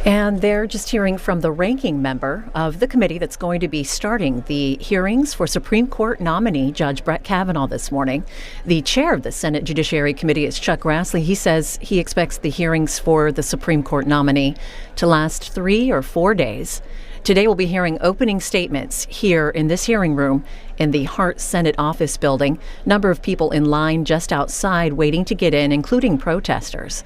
And they're just hearing from the ranking member of the committee that's going to be starting the hearings for Supreme Court nominee Judge Brett Kavanaugh this morning. The chair of the Senate Judiciary Committee is Chuck Grassley. He says he expects the hearings for the Supreme Court nominee to last 3 or 4 days. Today we'll be hearing opening statements here in this hearing room in the Hart Senate office building. Number of people in line just outside waiting to get in, including protesters.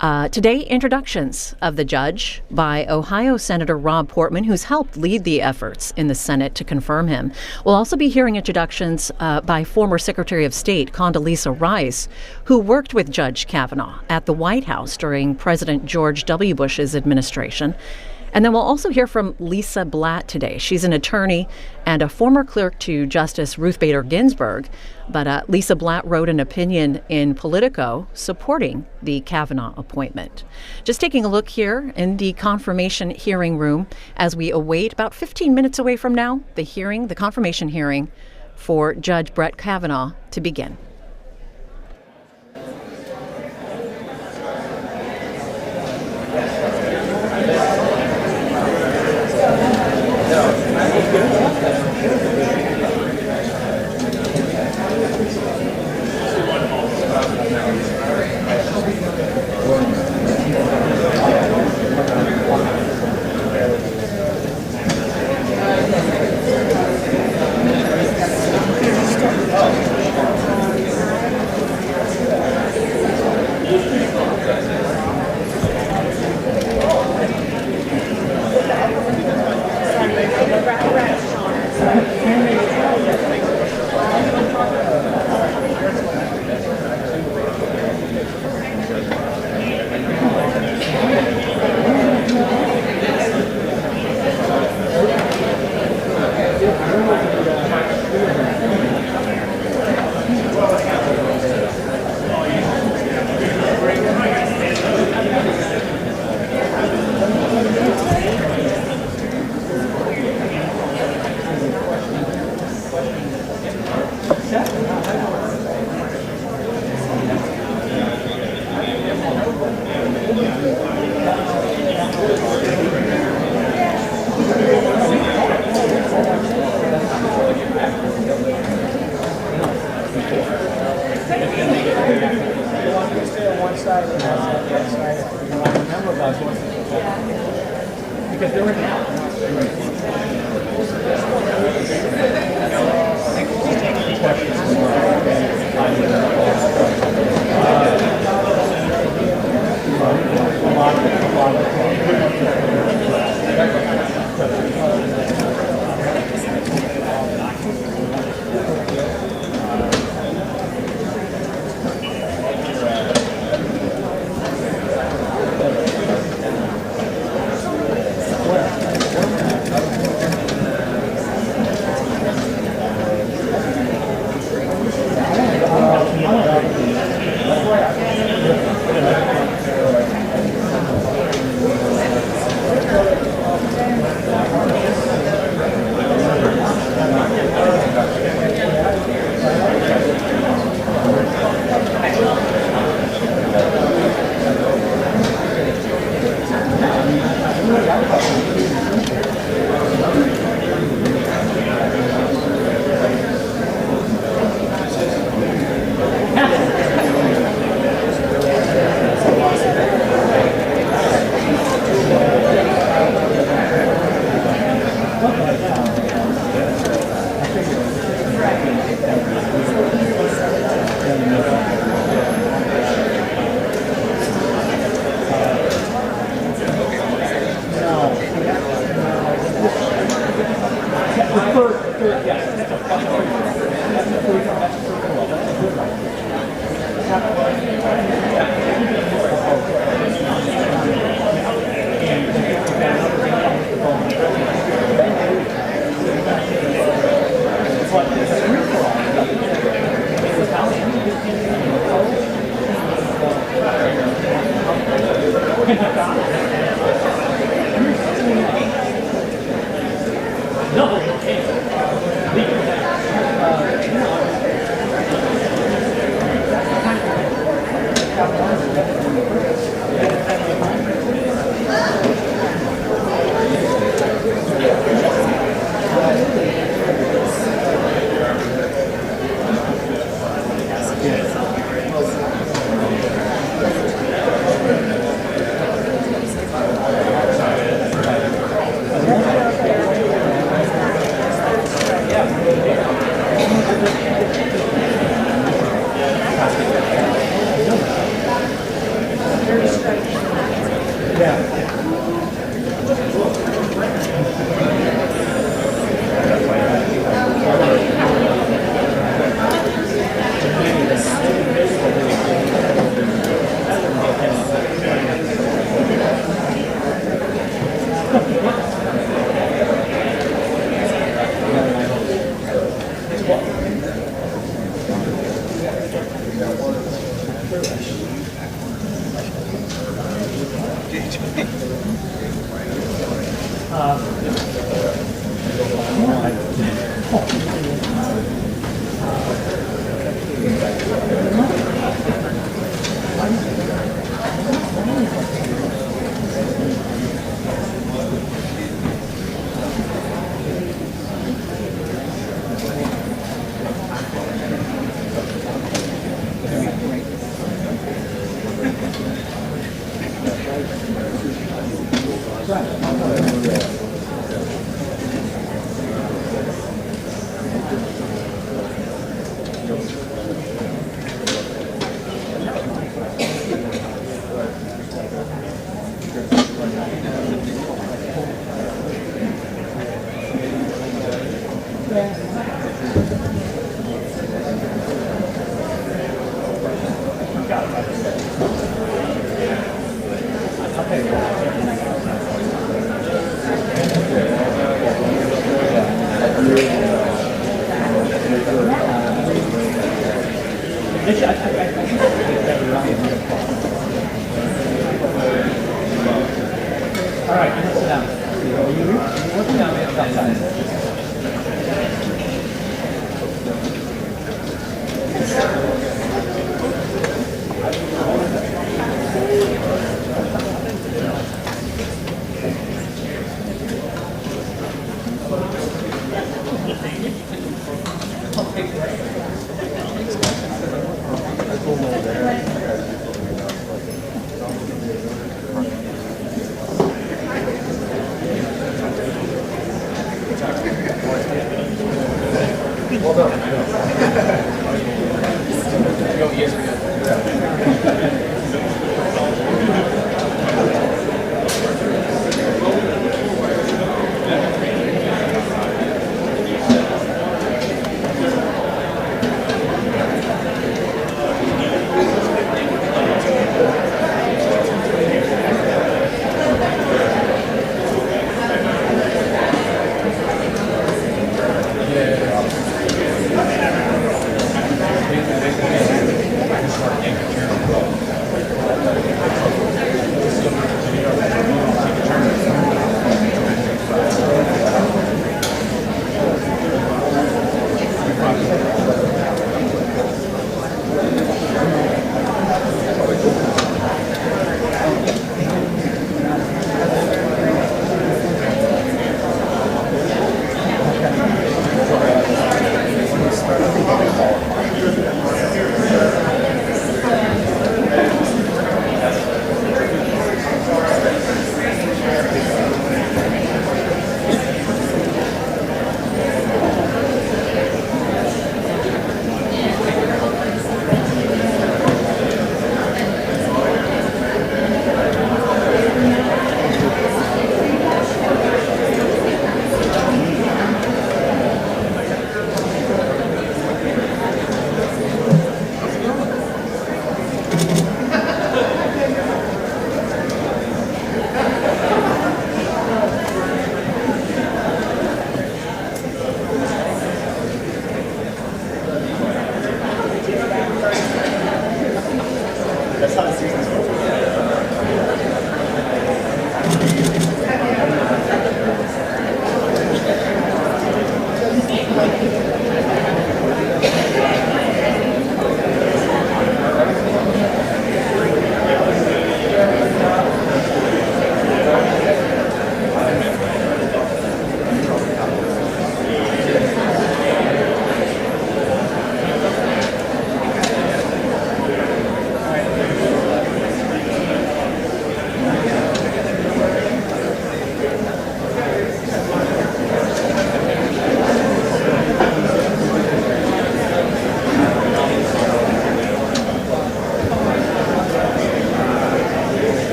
Today, introductions of the judge by Ohio Senator Rob Portman, who's helped lead the efforts in the Senate to confirm him. We'll also be hearing introductions by former Secretary of State Condoleezza Rice, who worked with Judge Kavanaugh at the White House during President George W. Bush's administration. And then we'll also hear from Lisa Blatt today. She's an attorney and a former clerk to Justice Ruth Bader Ginsburg. But Lisa Blatt wrote an opinion in Politico supporting the Kavanaugh appointment. Just taking a look here in the confirmation hearing room as we await, about 15 minutes away from now, the confirmation hearing for Judge Brett Kavanaugh to begin.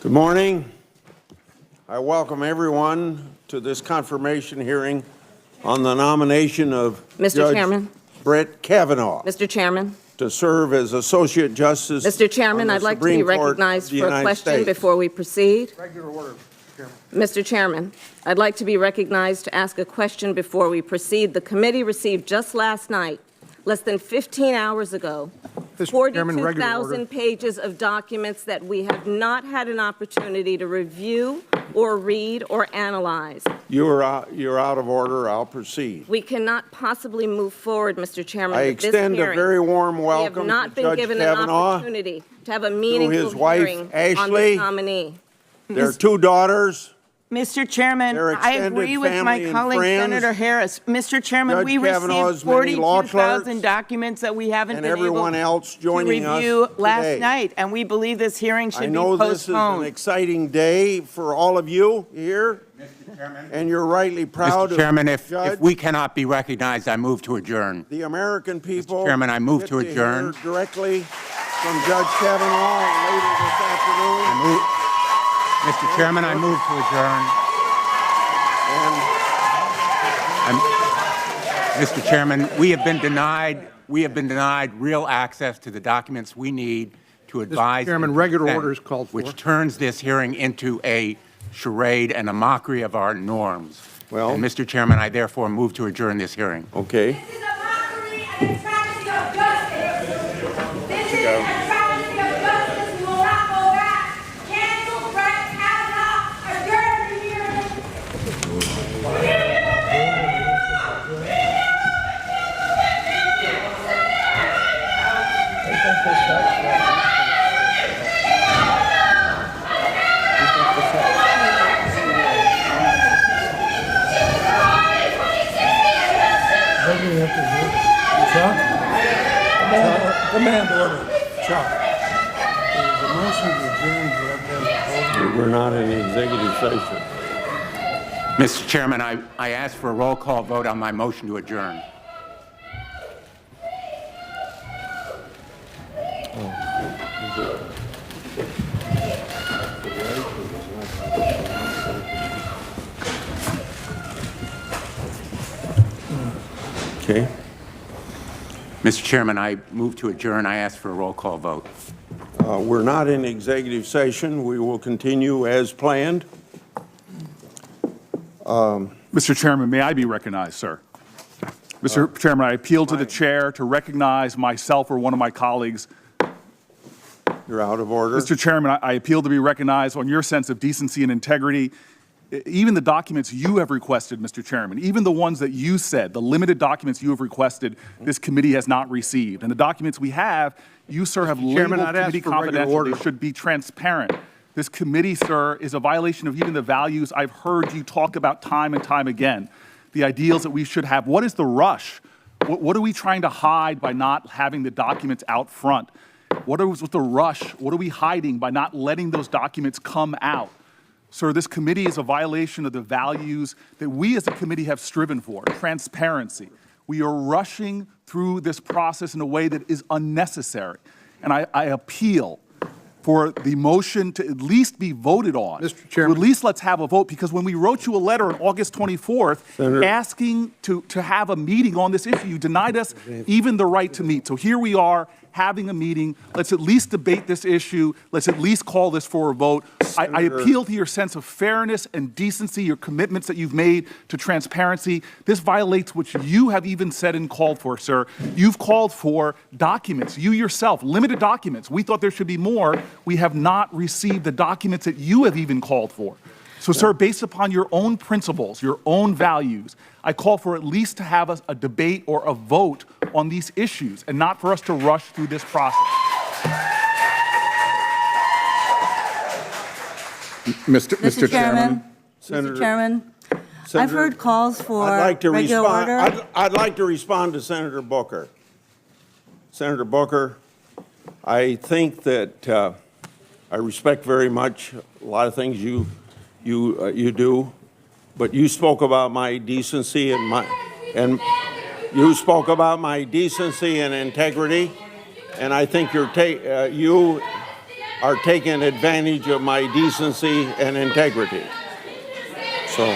Good morning. I welcome everyone to this confirmation hearing on the nomination of Judge Brett Kavanaugh. Mr. Chairman. To serve as Associate Justice. Mr. Chairman, I'd like to be recognized for a question before we proceed. Regular order, Chairman. Mr. Chairman, I'd like to be recognized to ask a question before we proceed. The committee received just last night, less than 15 hours ago, 42,000 pages of documents that we have not had an opportunity to review or read or analyze. You're out of order. I'll proceed. We cannot possibly move forward, Mr. Chairman, I with this extend hearing. a very warm welcome We have not to been Judge given Kavanaugh, an opportunity to have a meaningful his wife, hearing on Ashley, this nominee. their two daughters, Mr. Chairman, their I extended agree with my family and colleague, friends, Senator Harris. Mr. Chairman, Judge we Kavanaugh's received many law 42,000 clerks, documents that we haven't and been everyone able else to joining us review last today. night, and we believe this hearing should I be know this is an postponed. exciting day for all of you here, Mr. Chairman, and you're rightly proud Mr. Chairman, of if we cannot be recognized, I move to adjourn. the American people. Mr. Chairman, I move get to adjourn. Hear directly from Judge Kavanaugh later this afternoon. Mr. Chairman, I move to adjourn. Mr. Chairman, we have been denied real access to the documents we need to advise. Mr. Chairman, regular order is called for. Which turns this hearing into a charade and a mockery of our norms. Well, and Mr. Chairman, I therefore move to adjourn this hearing. Okay. This is a mockery and a travesty of justice. This is a travesty of justice. We will not go back. Cancel Brett Kavanaugh. Adjourn the hearing. Command order. Chuck. The motion to adjourn. We're not in executive session. Mr. Chairman, I ask for a roll call vote on my motion to adjourn. Okay. Mr. Chairman, I move to adjourn. I ask for a roll call vote. We're not in executive session. We will continue as planned. Mr. Chairman, may I be recognized, sir? Mr. Chairman, I appeal to the chair to recognize myself or one of my colleagues. You're out of order. Mr. Chairman, I appeal to be recognized on your sense of decency and integrity. Even the documents you have requested, Mr. Chairman, even the ones that you said, the limited documents you have requested, this committee has not received. And the documents we have, you, sir, have labeled committee confidential. They should be transparent. This committee, sir, is a violation of even the values I've heard you talk about time and time again. The ideals that we should have. What is the rush? What are we trying to hide by not having the documents out front? What is with the rush? What are we hiding by not letting those documents come out? Sir, this committee is a violation of the values that we as a committee have striven for, transparency. We are rushing through this process in a way that is unnecessary. And I appeal for the motion to at least be voted on. Mr. Chairman. At least let's have a vote, because when we wrote you a letter on August 24th Senator. asking to have a meeting on this issue, you denied us even the right to meet. So here we are having a meeting. Let's at least debate this issue. Let's at least call this for a vote. I appeal to your sense of fairness and decency, your commitments that you've made to transparency. This violates what you have even said and called for, sir. You've called for documents, you yourself, limited documents. We thought there should be more. We have not received the documents that you have even called for. So, sir, based upon your own principles, your own values, I call for at least to have a debate or a vote on these issues and not for us to rush through this process. Mr. Chairman. Senator. Mr. Chairman, Senator, I've heard calls for I'd like to regular respond. order. I'd like to respond to Senator Booker. Senator Booker, I think that I respect very much a lot of things you do, but you spoke about my decency and you spoke about my decency and integrity, and I think are taking advantage of my decency and integrity. So.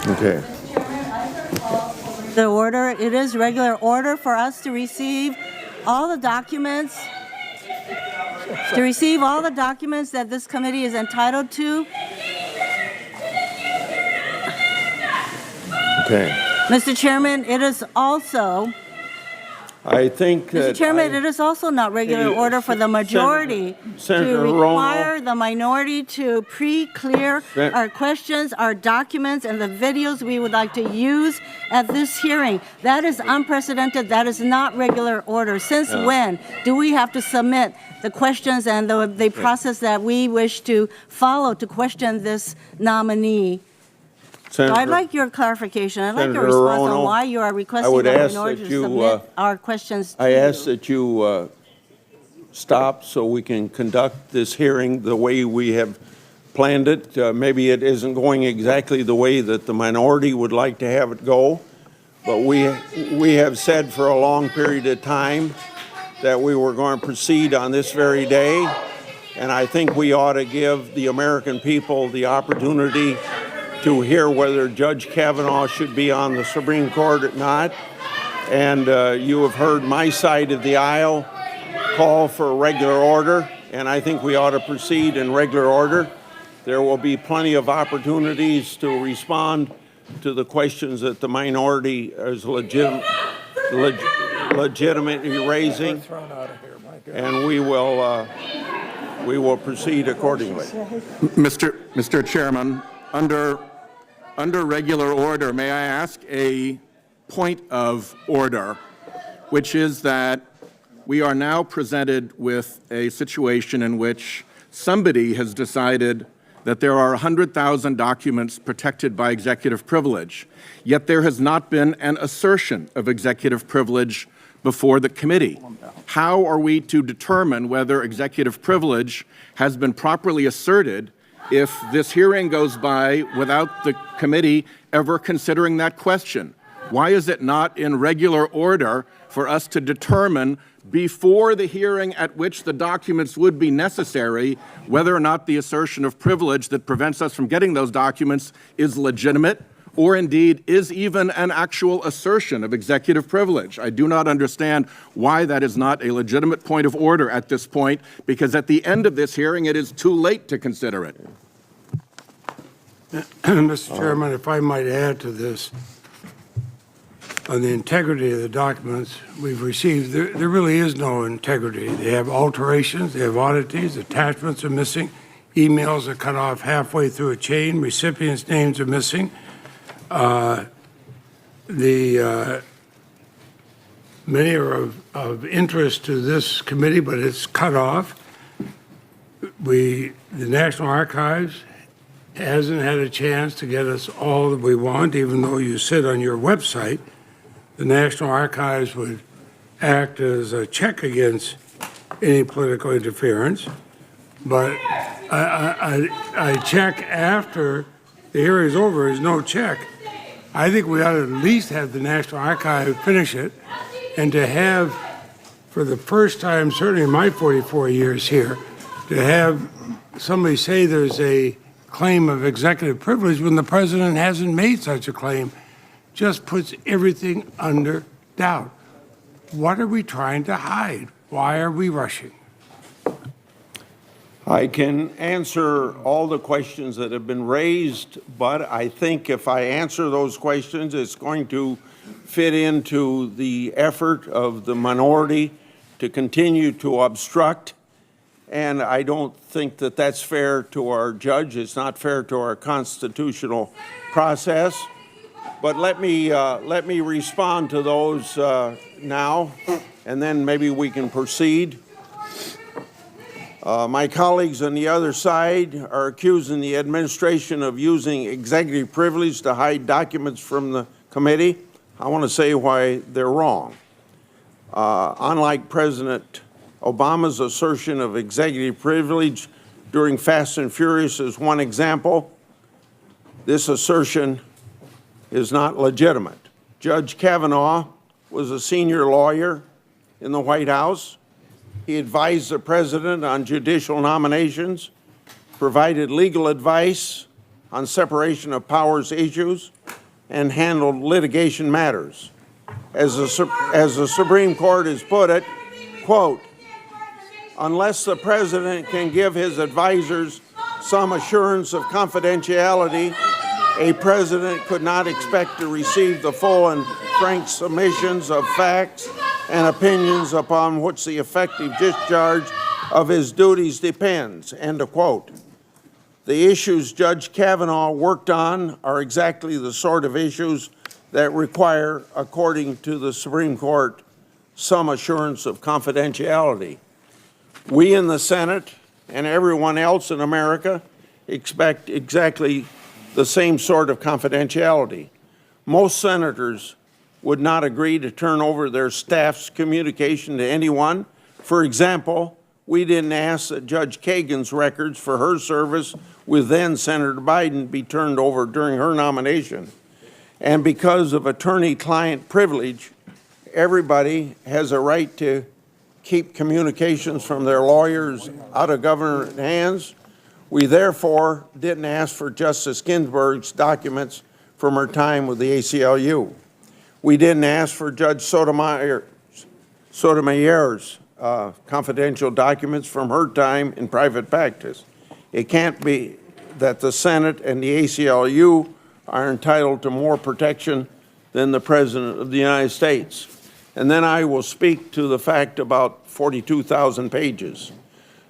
Okay. The order, it is regular order for us to receive all the documents, that this committee is entitled to. Okay. Mr. Chairman, it is also, I think that Mr. Chairman, it is also not regular Hey, order for the majority Senator to Romo. require the minority to pre-clear Sen- our questions, our documents, and the videos we would like to use at this hearing. That is unprecedented. That is not regular order. Since when do we have to submit the questions and the process that we wish to follow to question this nominee? So I'd like your clarification. I'd like your Senator response Rono, on why you are I requesting would the ask minority that to you, submit our questions to I ask you. that you stop so we can conduct this hearing the way we have planned it. Maybe it isn't going exactly the way that the minority would like to have it go, but we have said for a long period of time that we were going to proceed on this very day, and I think we ought to give the American people the opportunity to hear whether Judge Kavanaugh should be on the Supreme Court or not. And you have heard my side of the aisle call for regular order, and I think we ought to proceed in regular order. There will be plenty of opportunities to respond to the questions that the minority is legitimately raising, and we will proceed accordingly. Mr. Chairman, under regular order, may I ask a point of order, which is that we are now presented with a situation in which somebody has decided that there are 100,000 documents protected by executive privilege, yet there has not been an assertion of executive privilege before the committee. How are we to determine whether executive privilege has been properly asserted if this hearing goes by without the committee ever considering that question? Why is it not in regular order for us to determine before the hearing at which the documents would be necessary whether or not the assertion of privilege that prevents us from getting those documents is legitimate or indeed is even an actual assertion of executive privilege? I do not understand why that is not a legitimate point of order at this point, because at the end of this hearing, it is too late to consider it. Mr. Chairman, if I might add to this, on the integrity of the documents we've received, there really is no integrity. They have alterations, they have oddities, attachments are missing, emails are cut off halfway through a chain, recipients' names are missing. Many are of interest to this committee, but it's cut off. The National Archives hasn't had a chance to get us all that we want, even though you said on your website the National Archives would act as a check against any political interference. But I check after the hearing is over, there's no check. I think we ought to at least have the National Archive finish it, and to have, for the first time, certainly in my 44 years here, to have somebody say there's a claim of executive privilege when the president hasn't made such a claim just puts everything under doubt. What are we trying to hide? Why are we rushing? I can answer all the questions that have been raised, but I think if I answer those questions, it's going to fit into the effort of the minority to continue to obstruct. And I don't think that that's fair to our judge. It's not fair to our constitutional process. But let me respond to those now, and then maybe we can proceed. My colleagues on the other side are accusing the administration of using executive privilege to hide documents from the committee. I want to say why they're wrong. Unlike President Obama's assertion of executive privilege during Fast and Furious is one example, this assertion is not legitimate. Judge Kavanaugh was a senior lawyer in the White House. He advised the president on judicial nominations, provided legal advice on separation of powers issues, and handled litigation matters. As the Supreme Court has put it, quote, unless the president can give his advisors some assurance of confidentiality, a president could not expect to receive the full and frank submissions of facts and opinions upon which the effective discharge of his duties depends, end of quote. The issues Judge Kavanaugh worked on are exactly the sort of issues that require, according to the Supreme Court, some assurance of confidentiality. We in the Senate and everyone else in America expect exactly the same sort of confidentiality. Most senators would not agree to turn over their staff's communication to anyone. For example, we didn't ask that Judge Kagan's records for her service with then Senator Biden be turned over during her nomination. And because of attorney-client privilege, everybody has a right to keep communications from their lawyers out of government hands. We therefore didn't ask for Justice Ginsburg's documents from her time with the ACLU. We didn't ask for Judge Sotomayor's confidential documents from her time in private practice. It can't be that the Senate and the ACLU are entitled to more protection than the President of the United States. And then I will speak to the fact about 42,000 pages.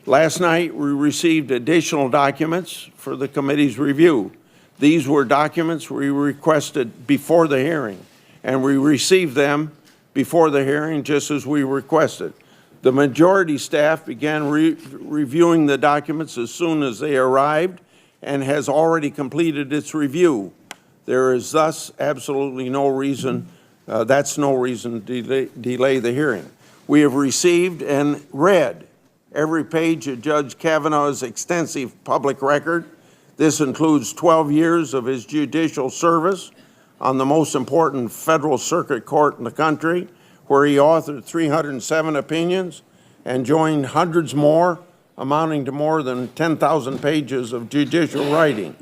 Last night, we received additional documents for the committee's review. These were documents we requested before the hearing, and we received them before the hearing just as we requested. The majority staff began reviewing the documents as soon as they arrived and has already completed its review. There is thus absolutely no reason, that's no reason to delay the hearing. We have received and read every page of Judge Kavanaugh's extensive public record. This includes 12 years of his judicial service on the most important federal circuit court in the country, where he authored 307 opinions and joined hundreds more, amounting to more than 10,000 pages of judicial writing.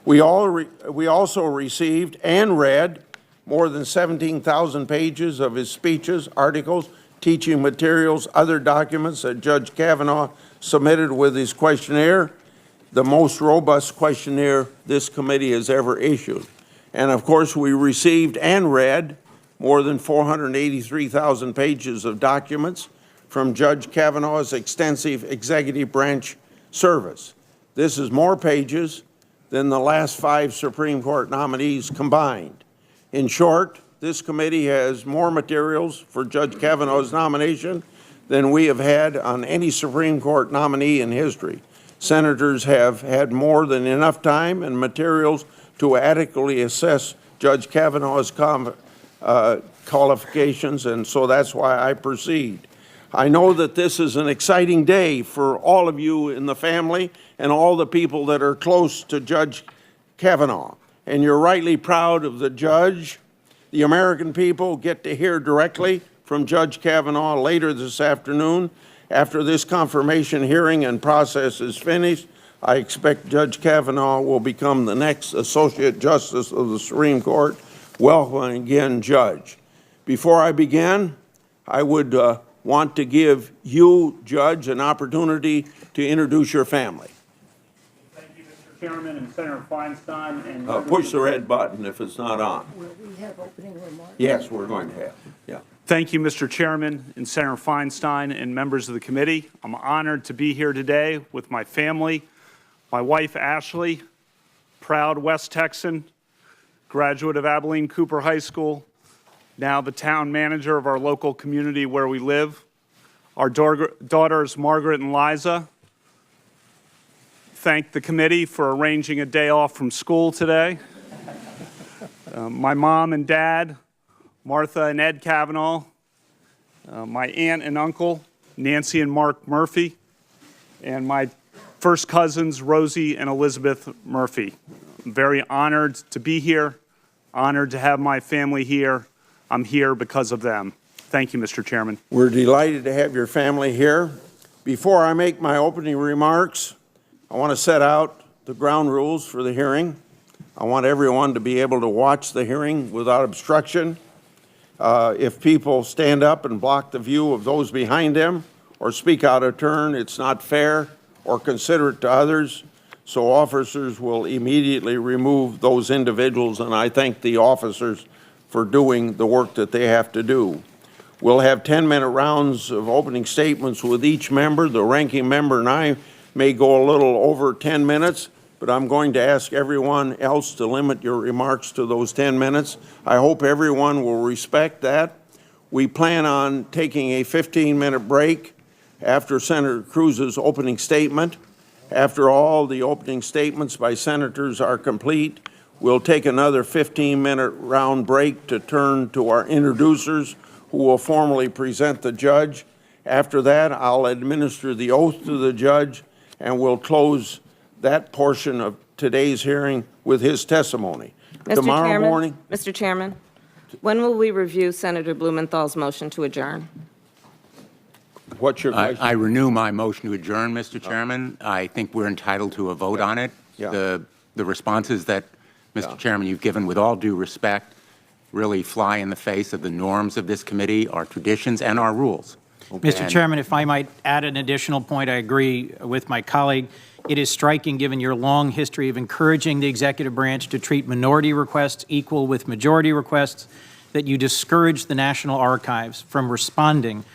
We also received and read more than 17,000 pages of his speeches, articles, teaching materials, other documents that Judge Kavanaugh submitted with his questionnaire, the most robust questionnaire this committee has ever issued. And of course, we received and read more than 483,000 pages of documents from Judge Kavanaugh's extensive executive branch service. This is more pages than the last 5 Supreme Court nominees combined. In short, this committee has more materials for Judge Kavanaugh's nomination than we have had on any Supreme Court nominee in history. Senators have had more than enough time and materials to adequately assess Judge Kavanaugh's qualifications, and so that's why I proceed. I know that this is an exciting day for all of you in the family and all the people that are close to Judge Kavanaugh, and you're rightly proud of the judge. The American people get to hear directly from Judge Kavanaugh later this afternoon. After this confirmation hearing and process is finished, I expect Judge Kavanaugh will become the next Associate Justice of the Supreme Court. Welcome again, Judge. Before I begin, I would want to give you, Judge, an opportunity to introduce your family. Thank you, Mr. Chairman and Senator Feinstein. And push the red button if it's not on. Will we have opening remarks? Yes, we're going to have. Yeah. Thank you, Mr. Chairman and Senator Feinstein and members of the committee. I'm honored to be here today with my family, my wife, Ashley, proud West Texan, graduate of Abilene Cooper High School, now the town manager of our local community where we live. Our daughters, Margaret and Liza. Thank the committee for arranging a day off from school today. My mom and dad, Martha and Ed Kavanaugh, my aunt and uncle, Nancy and Mark Murphy, and my first cousins, Rosie and Elizabeth Murphy. I'm very honored to be here, honored to have my family here. I'm here because of them. Thank you, Mr. Chairman. We're delighted to have your family here. Before I make my opening remarks, I want to set out the ground rules for the hearing. I want everyone to be able to watch the hearing without obstruction. If people stand up and block the view of those behind them or speak out of turn, it's not fair or considerate to others, so officers will immediately remove those individuals, and I thank the officers for doing the work that they have to do. We'll have 10-minute rounds of opening statements with each member. The ranking member and I may go a little over 10 minutes, but I'm going to ask everyone else to limit your remarks to those 10 minutes. I hope everyone will respect that. We plan on taking a 15-minute break after Senator Cruz's opening statement. After all the opening statements by senators are complete, we'll take another 15-minute round break to turn to our introducers, who will formally present the judge. After that, I'll administer the oath to the judge, and we'll close that portion of today's hearing with his testimony. Tomorrow morning. Mr. Chairman, when will we review Senator Blumenthal's motion to adjourn? What's your question? I renew my motion to adjourn, Mr. Chairman. I think we're entitled to a vote on it. Yeah. The responses that, Mr. Chairman, you've given with all due respect really fly in the face of the norms of this committee, our traditions, and our rules. Mr. Chairman, if I might add an additional point, I agree with my colleague. It is striking, given your long history of encouraging the executive branch to treat minority requests equal with majority requests, that you discourage the National Archives from responding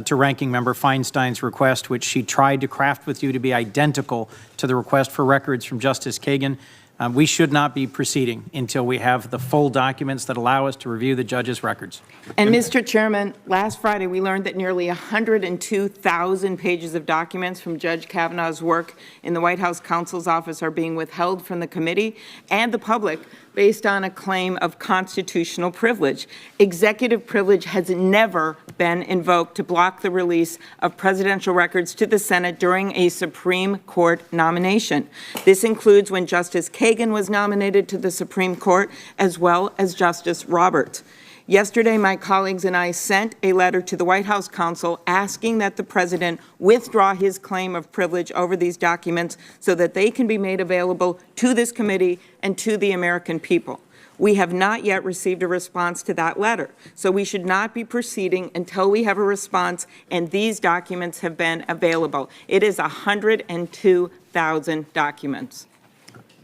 to Ranking Member Feinstein's request, which she tried to craft with you to be identical to the request for records from Justice Kagan. We should not be proceeding until we have the full documents that allow us to review the judge's records. And Mr. Chairman, last Friday we learned that nearly 102,000 pages of documents from Judge Kavanaugh's work in the White House counsel's office are being withheld from the committee and the public based on a claim of constitutional privilege. Executive privilege has never been invoked to block the release of presidential records to the Senate during a Supreme Court nomination. This includes when Justice Kagan was nominated to the Supreme Court, as well as Justice Roberts. Yesterday, my colleagues and I sent a letter to the White House counsel asking that the president withdraw his claim of privilege over these documents so that they can be made available to this committee and to the American people. We have not yet received a response to that letter, so we should not be proceeding until we have a response and these documents have been available. It is 102,000 documents.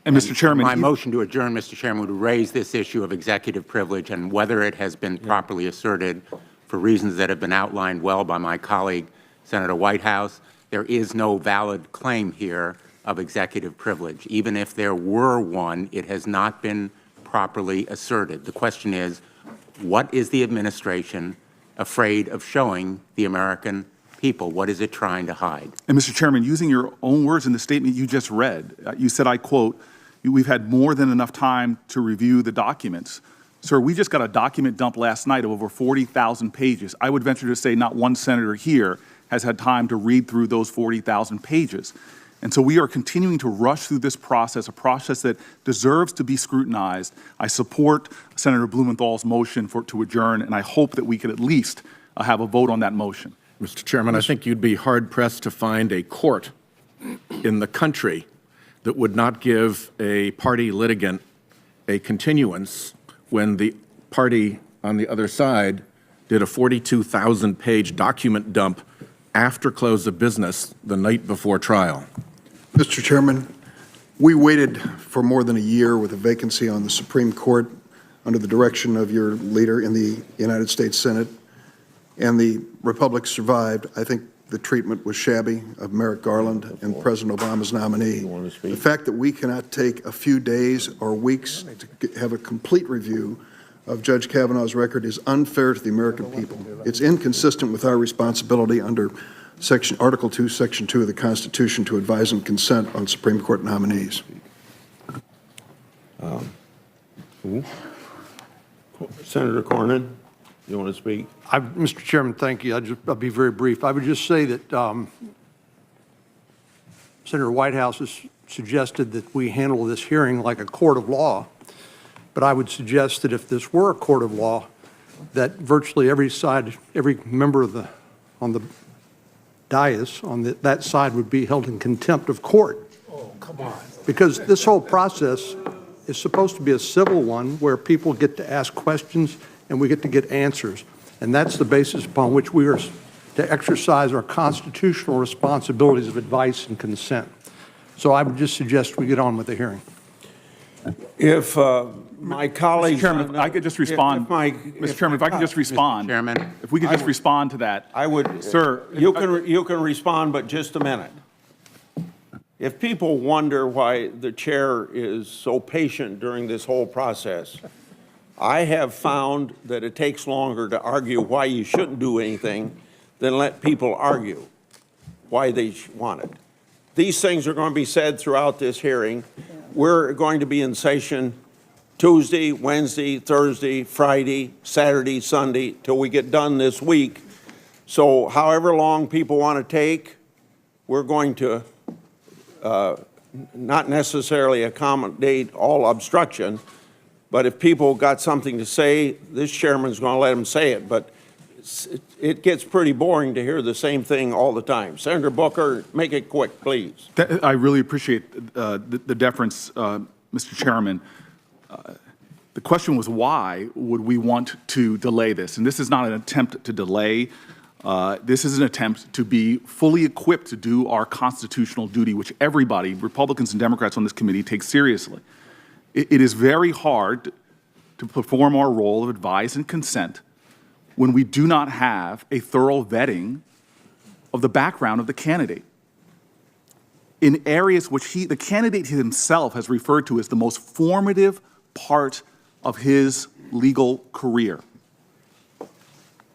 And Mr. Chairman, my motion to adjourn, Mr. Chairman, would raise this issue of executive privilege and whether it has been properly asserted for reasons that have been outlined well by my colleague, Senator Whitehouse. There is no valid claim here of executive privilege. Even if there were one, it has not been properly asserted. The question is, what is the administration afraid of showing the American people? What is it trying to hide? And Mr. Chairman, using your own words in the statement you just read, you said, I quote, "We've had more than enough time to review the documents." Sir, we just got a document dump last night of over 40,000 pages. I would venture to say not one senator here has had time to read through those 40,000 pages. And so we are continuing to rush through this process, a process that deserves to be scrutinized. I support Senator Blumenthal's motion to adjourn, and I hope that we could at least have a vote on that motion. Mr. Chairman, I think you'd be hard-pressed to find a court in the country that would not give a party litigant a continuance when the party on the other side did a 42,000-page document dump after close of business the night before trial. Mr. Chairman, we waited for more than a year with a vacancy on the Supreme Court under the direction of your leader in the United States Senate, and the Republic survived. I think the treatment was shabby of Merrick Garland and President Obama's nominee. The fact that we cannot take a few days or weeks to have a complete review of Judge Kavanaugh's record is unfair to the American people. It's inconsistent with our responsibility under Article 2, Section 2 of the Constitution to advise and consent on Supreme Court nominees. Senator Cornyn. You want to speak? Mr. Chairman, thank you. I'll be very brief. I would just say that Senator Whitehouse has suggested that we handle this hearing like a court of law. But I would suggest that if this were a court of law, that virtually every side, every member of on the dais on that side would be held in contempt of court. Oh, come on. Because this whole process is supposed to be a civil one where people get to ask questions and we get to get answers. And that's the basis upon which we are to exercise our constitutional responsibilities of advice and consent. So I would just suggest we get on with the hearing. If my colleagues... Mr. Chairman, if I could just respond. Mr. Chairman, if I could just respond. Mr. Chairman. If we could just respond to that. I would... Sir. You can respond, but just a minute. If people wonder why the chair is so patient during this whole process, I have found that it takes longer to argue why you shouldn't do anything than let people argue why they want it. These things are going to be said throughout this hearing. We're going to be in session Tuesday, Wednesday, Thursday, Friday, Saturday, Sunday, till we get done this week. So however long people want to take, we're going to not necessarily accommodate all obstruction, but if people got something to say, this chairman's going to let them say it. But it gets pretty boring to hear the same thing all the time. Senator Booker, make it quick, please. I really appreciate the deference, Mr. Chairman. The question was why would we want to delay this? And this is not an attempt to delay. This is an attempt to be fully equipped to do our constitutional duty, which everybody, Republicans and Democrats on this committee, take seriously. It is very hard to perform our role of advice and consent when we do not have a thorough vetting of the background of the candidate in areas which the candidate himself has referred to as the most formative part of his legal career,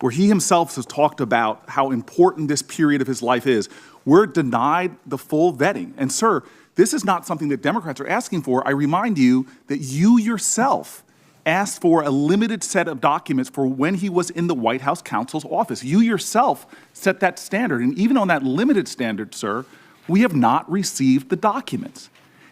where he himself has talked about how important this period of his life is. We're denied the full vetting. And sir, this is not something that Democrats are asking for. I remind you that you yourself asked for a limited set of documents for when he was in the White House counsel's office. You yourself set that standard. And even on that limited standard, sir, we have not received the documents.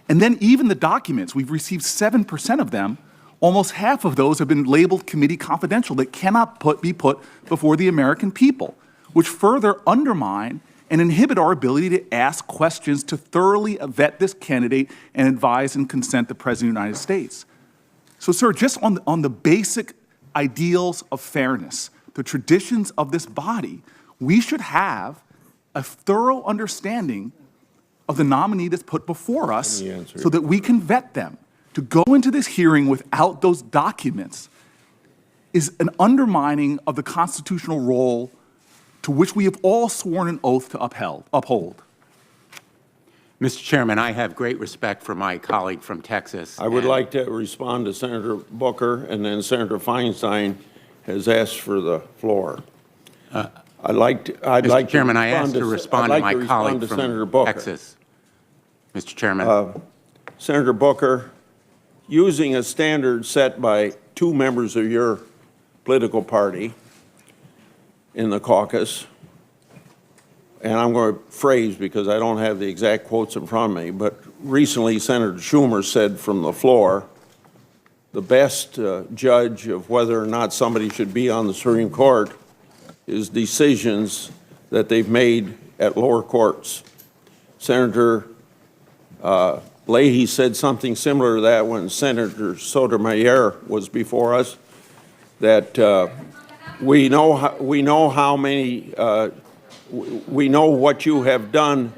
And then even the documents, we've received 7% of them. Almost half of those have been labeled committee confidential that cannot be put before the American people, which further undermine and inhibit our ability to ask questions to thoroughly vet this candidate and advise and consent the President of the United States. So, sir, just on the basic ideals of fairness, the traditions of this body, we should have a thorough understanding of the nominee that's put before us so that we can vet them. To go into this hearing without those documents is an undermining of the constitutional role to which we have all sworn an oath to uphold. Mr. Chairman, I have great respect for my colleague from Texas. I would like to respond to Senator Booker, and then Senator Feinstein has asked for the floor. Mr. Chairman, I asked to respond to my colleague from Texas. Mr. Chairman. Senator Booker, using a standard set by two members of your political party in the caucus, and I'm going to phrase because I don't have the exact quotes in front of me, but recently Senator Schumer said from the floor, the best judge of whether or not somebody should be on the Supreme Court is decisions that they've made at lower courts. Senator Leahy said something similar to that when Senator Sotomayor was before us, that we know what you have done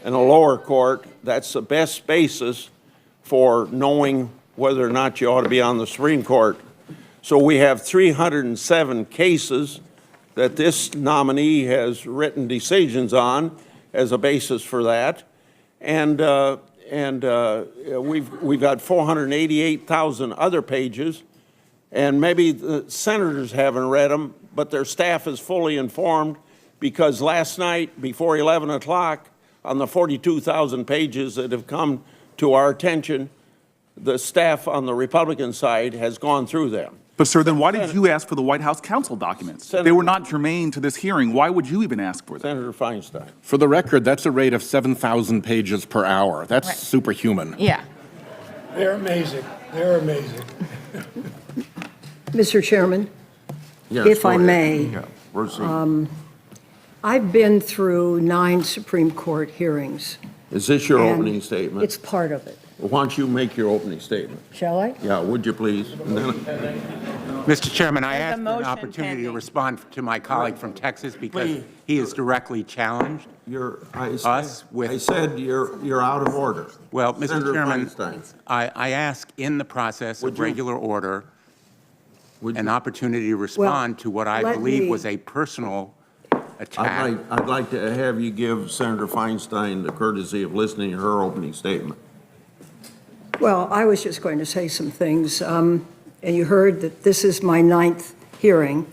in a lower court. That's the best basis for knowing whether or not you ought to be on the Supreme Court. So we have 307 cases that this nominee has written decisions on as a basis for that, and we've got 488,000 other pages, and maybe the senators haven't read them, but their staff is fully informed, because last night before 11 o'clock on the 42,000 pages that have come to our attention, the staff on the Republican side has gone through them. But, sir, then why did you ask for the White House counsel documents? If they were not germane to this hearing, why would you even ask for them? Senator Feinstein. For the record, that's a rate of 7,000 pages per hour. That's superhuman. Yeah. They're amazing. They're amazing. Mr. Chairman, Yes, if go I ahead. may, Yeah, proceed. I've been through 9 Supreme Court hearings. Is this your and opening statement? It's part of it. Why don't you make your opening statement? Shall I? Yeah, would you please? And then- Mr. Chairman, I There's a asked for an motion opportunity to pending. respond to my colleague from Texas because Please. he is directly challenged us with. I said you're out of order. Well, Mr. Senator Chairman, Feinstein. I ask in the process Would of you- regular order Would an you- opportunity to respond to what I let believe me- was a personal attack. I'd like to have you give Senator Feinstein the courtesy of listening to her opening statement. Well, I was just going to say some things. And you heard that this is my 9th hearing.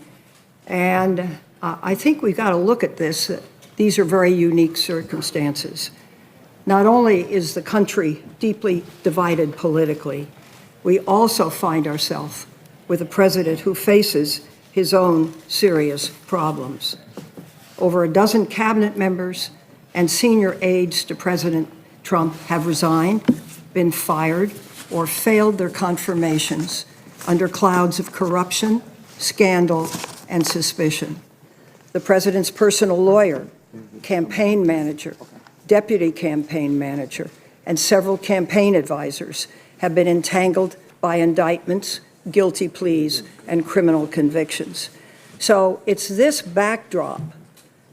And I think we've got to look at this. These are very unique circumstances. Not only is the country deeply divided politically, we also find ourselves with a president who faces his own serious problems. Over a dozen cabinet members and senior aides to President Trump have resigned, been fired, or failed their confirmations under clouds of corruption, scandal, and suspicion. The president's personal lawyer, campaign manager, deputy campaign manager, and several campaign advisors have been entangled by indictments, guilty pleas, and criminal convictions. So it's this backdrop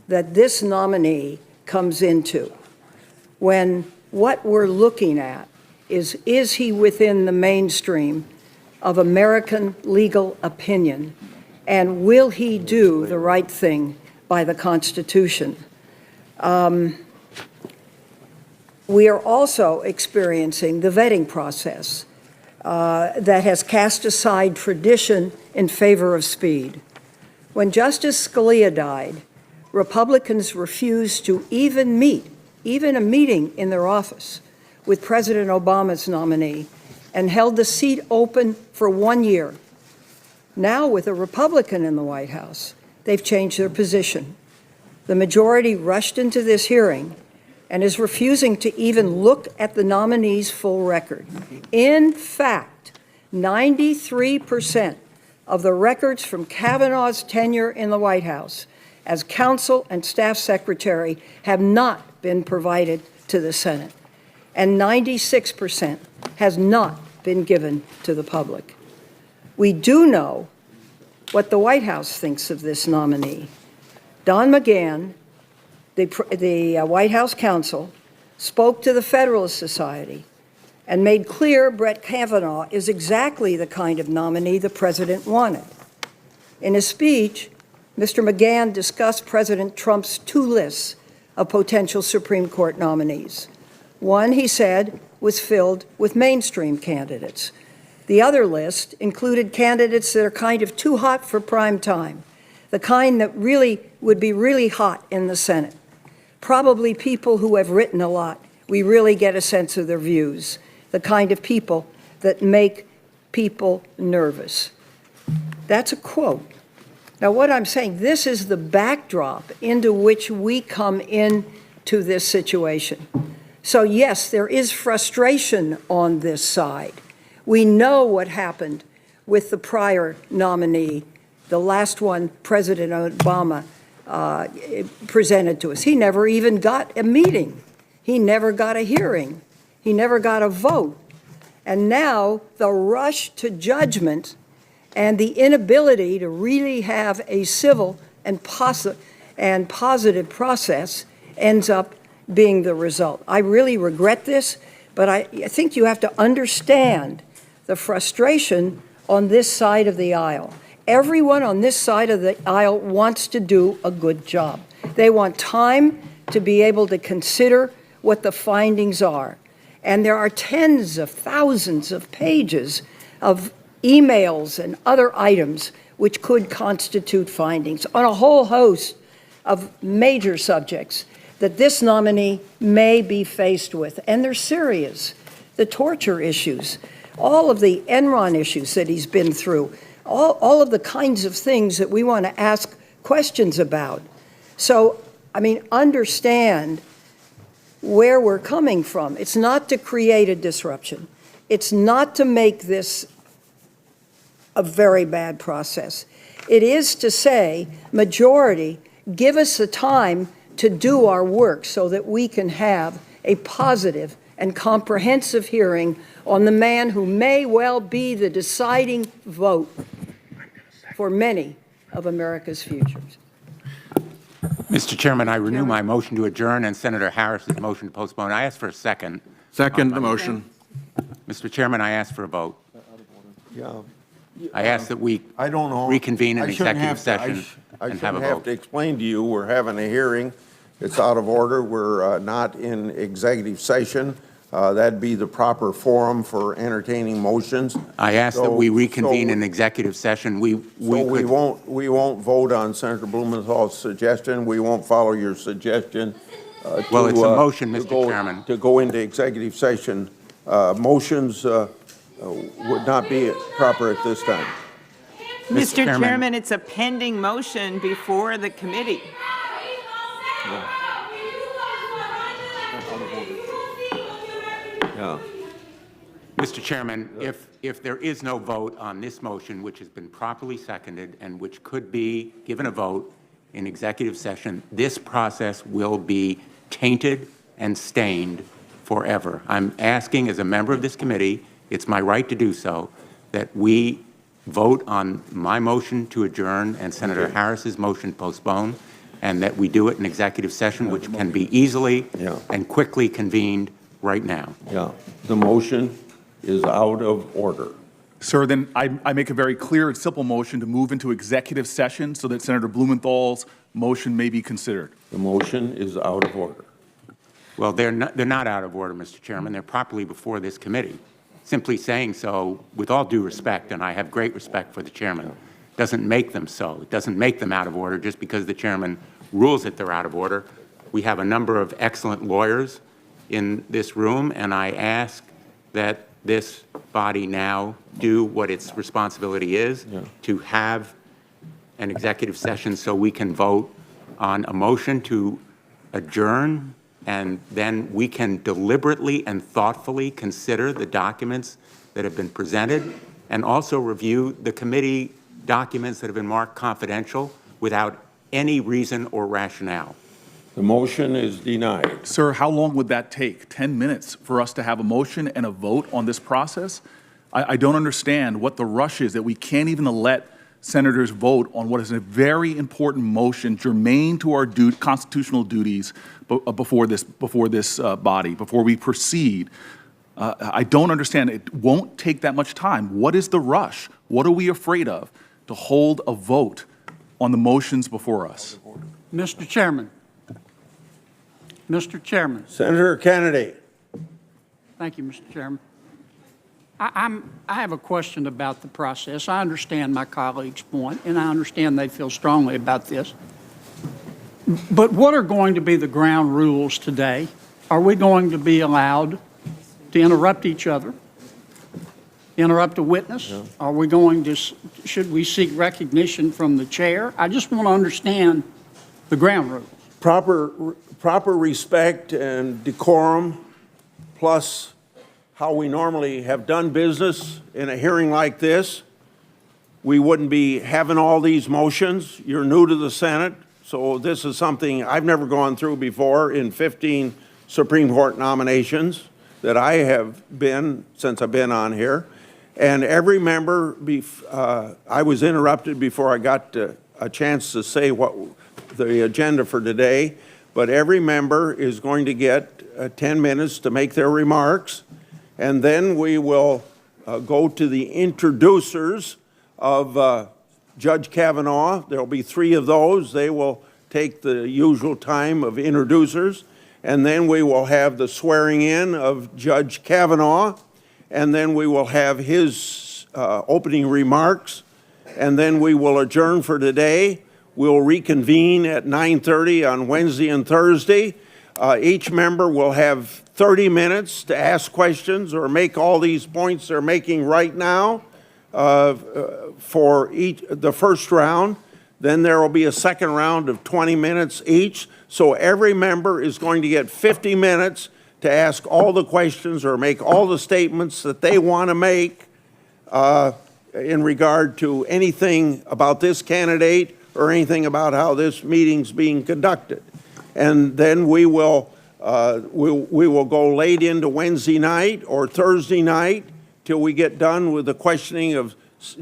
that this nominee comes into when what we're looking at is he within the mainstream of American legal opinion, and will he do the right thing by the Constitution? We are also experiencing the vetting process that has cast aside tradition in favor of speed. When Justice Scalia died, Republicans refused to even a meeting in their office with President Obama's nominee, and held the seat open for 1 year. Now, with a Republican in the White House, they've changed their position. The majority rushed into this hearing and is refusing to even look at the nominee's full record. In fact, 93% of the records from Kavanaugh's tenure in the White House as counsel and staff secretary have not been provided to the Senate, and 96% has not been given to the public. We do know what the White House thinks of this nominee. Don McGahn, the White House counsel, spoke to the Federalist Society and made clear Brett Kavanaugh is exactly the kind of nominee the president wanted. In his speech, Mr. McGahn discussed President Trump's 2 lists of potential Supreme Court nominees. One, he said, was filled with mainstream candidates. The other list included candidates that are kind of too hot for prime time, the kind that really would be really hot in the Senate. Probably people who have written a lot. We really get a sense of their views, the kind of people that make people nervous. That's a quote. Now, what I'm saying, this is the backdrop into which we come into this situation. So, yes, there is frustration on this side. We know what happened with the prior nominee, the last one President Obama presented to us. He never even got a meeting. He never got a hearing. He never got a vote. And now the rush to judgment and the inability to really have a civil and positive process ends up being the result. I really regret this, but I think you have to understand the frustration on this side of the aisle. Everyone on this side of the aisle wants to do a good job. They want time to be able to consider what the findings are. And there are tens of thousands of pages of emails and other items which could constitute findings on a whole host of major subjects that this nominee may be faced with. And they're serious. The torture issues, all of the Enron issues that he's been through, all of the kinds of things that we want to ask questions about. So, I mean, understand where we're coming from. It's not to create a disruption. It's not to make this a very bad process. It is to say, majority, give us the time to do our work so that we can have a positive and comprehensive hearing on the man who may well be the deciding vote for many of America's futures. Mr. Chairman, I renew my motion to adjourn and Senator Harris's motion to postpone. I ask for a second. Second the motion. Mr. Chairman, I ask for a vote. Yeah. I ask that we I don't know. reconvene in I shouldn't executive have to- session I and have a shouldn't have vote. to explain to you, we're having a hearing. It's out of order. We're not in executive session. That'd be the proper forum for entertaining motions. I ask that we reconvene so- in executive session. We won't vote on Senator Blumenthal's suggestion. We won't follow your suggestion. Well, it's a motion, Mr. Chairman. To go into executive session. Motions would not be proper at this time. Mr. Chairman, it's a pending motion before the committee. Yeah. Mr. Chairman, if there is no vote on this motion, which has been properly seconded and which could be given a vote in executive session, this process will be tainted and stained forever. I'm asking as a member of this committee, it's my right to do so, that we vote on my motion to adjourn and Senator Harris's motion to postpone, and that we do it in executive session, which can be easily and quickly convened right now. Yeah. The motion is out of order. Sir, then I make a very clear and simple motion to move into executive session so that Senator Blumenthal's motion may be considered. The motion is out of order. Well, they're not out of order, Mr. Chairman. They're properly before this committee. Simply saying so, with all due respect, and I have great respect for the chairman, doesn't make them so. It doesn't make them out of order just because the chairman rules that they're out of order. We have a number of excellent lawyers in this room, and I ask that this body now do what its responsibility is, to have an executive session so we can vote on a motion to adjourn, and then we can deliberately and thoughtfully consider the documents that have been presented and also review the committee documents that have been marked confidential without any reason or rationale. The motion is denied. Sir, how long would that take? 10 minutes for us to have a motion and a vote on this process? I don't understand what the rush is that we can't even let senators vote on what is a very important motion germane to our constitutional duties before this body, before we proceed. I don't understand. It won't take that much time. What is the rush? What are we afraid of to hold a vote on the motions before us? Mr. Chairman. Mr. Chairman. Senator Kennedy. Thank you, Mr. Chairman. I have a question about the process. I understand my colleague's point, and I understand they feel strongly about this. But what are going to be the ground rules today? Are we going to be allowed to interrupt each other, interrupt a witness? No. Are we going to, should we seek recognition from the chair? I just want to understand the ground rules. Proper respect and decorum, plus how we normally have done business in a hearing like this. We wouldn't be having all these motions. You're new to the Senate, so this is something I've never gone through before in 15 Supreme Court nominations that I have been since I've been on here. And every member, I was interrupted before I got a chance to say what the agenda for today, but every member is going to get 10 minutes to make their remarks, and then we will go to the introducers of Judge Kavanaugh. There will be 3 of those. They will take the usual time of introducers, and then we will have the swearing in of Judge Kavanaugh, and then we will have his opening remarks, and then we will adjourn for today. We'll reconvene at 9:30 on Wednesday and Thursday. Each member will have 30 minutes to ask questions or make all these points they're making right now. for the first round. Then there will be a second round of 20 minutes each. So every member is going to get 50 minutes to ask all the questions or make all the statements that they want to make in regard to anything about this candidate or anything about how this meeting's being conducted. And then we will go late into Wednesday night or Thursday night till we get done with the questioning of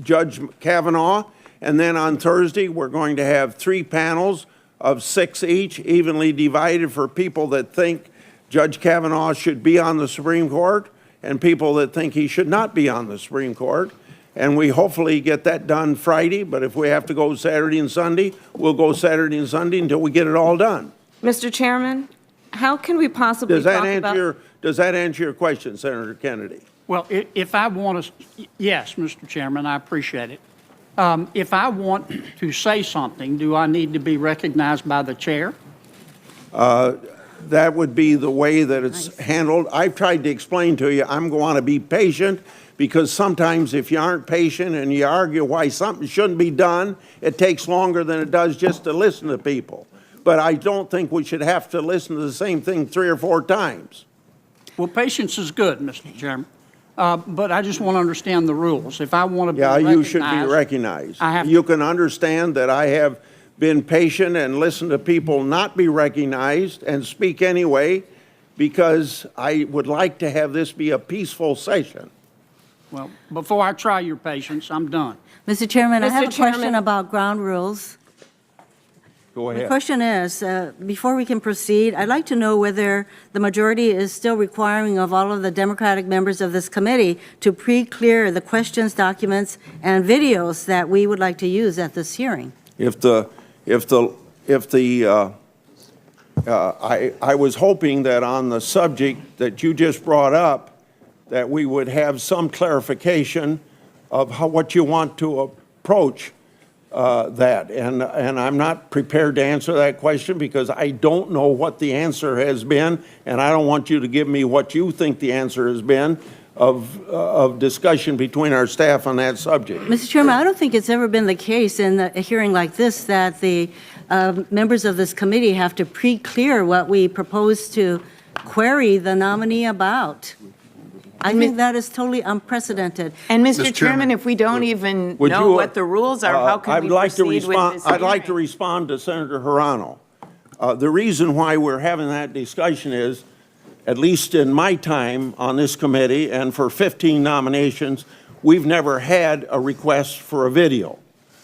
Judge Kavanaugh. And then on Thursday, we're going to have 3 panels of 6 each, evenly divided for people that think Judge Kavanaugh should be on the Supreme Court and people that think he should not be on the Supreme Court. And we hopefully get that done Friday, but if we have to go Saturday and Sunday, we'll go Saturday and Sunday until we get it all done. Mr. Chairman, how can we possibly Does that answer your question, Senator Kennedy? Well, if I want to, yes, Mr. Chairman, I appreciate it. If I want to say something, do I need to be recognized by the chair? That would be the way that it's handled. I've tried to explain to you, I'm going to be patient, because sometimes if you aren't patient and you argue why something shouldn't be done, it takes longer than it does just to listen to people. But I don't think we should have to listen to the same thing 3 or 4 times. Well, patience is good, Mr. Chairman. But I just want to understand the rules. If I want to be recognized... Yeah, you should be recognized. You can understand that I have been patient and listened to people not be recognized and speak anyway, because I would like to have this be a peaceful session. Well, before I try your patience, I'm done. Mr. Chairman, I have a Chairman. question about ground rules. Go ahead. The question is, before we can proceed, I'd like to know whether the majority is still requiring of all of the Democratic members of this committee to pre-clear the questions, documents, and videos that we would like to use at this hearing. I was hoping that on the subject that you just brought up, that we would have some clarification of what you want to approach that. And I'm not prepared to answer that question because I don't know what the answer has been, and I don't want you to give me what you think the answer has been of discussion between our staff on that subject. Mr. Chairman, I don't think it's ever been the case in a hearing like this that the members of this committee have to pre-clear what we propose to query the nominee about. I think that is totally unprecedented. And Mr. Chairman, if we don't even know what the rules are, how can we proceed with this I'd like to hearing? respond to Senator Hirano. The reason why we're having that discussion is, at least in my time on this committee and for 15 nominations, we've never had a request for a video.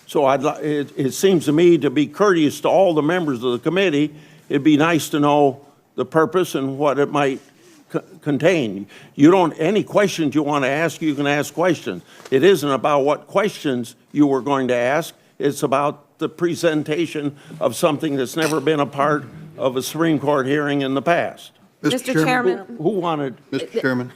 So it seems to me, to be courteous to all the members of the committee, it'd be nice to know the purpose and what it might contain. Any questions you want to ask, you can ask questions. It isn't about what questions you were going to ask. It's about the presentation of something that's never been a part of a Supreme Court hearing in the past. Mr. Chairman. Who wanted? Mr. Chairman.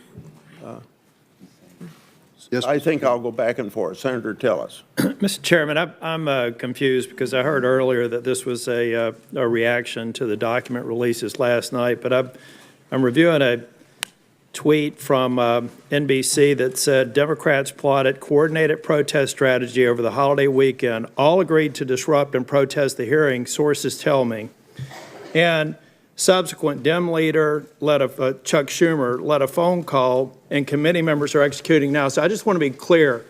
Yes, I think I'll go back and forth. Senator Tillis. Mr. Chairman, I'm confused because I heard earlier that this was a reaction to the document releases last night, but I'm reviewing a tweet from NBC that said Democrats plotted coordinated protest strategy over the holiday weekend, all agreed to disrupt and protest the hearing, sources tell me. And subsequent Dem leader Chuck Schumer led a phone call, and committee members are executing now. So I just want to be clear,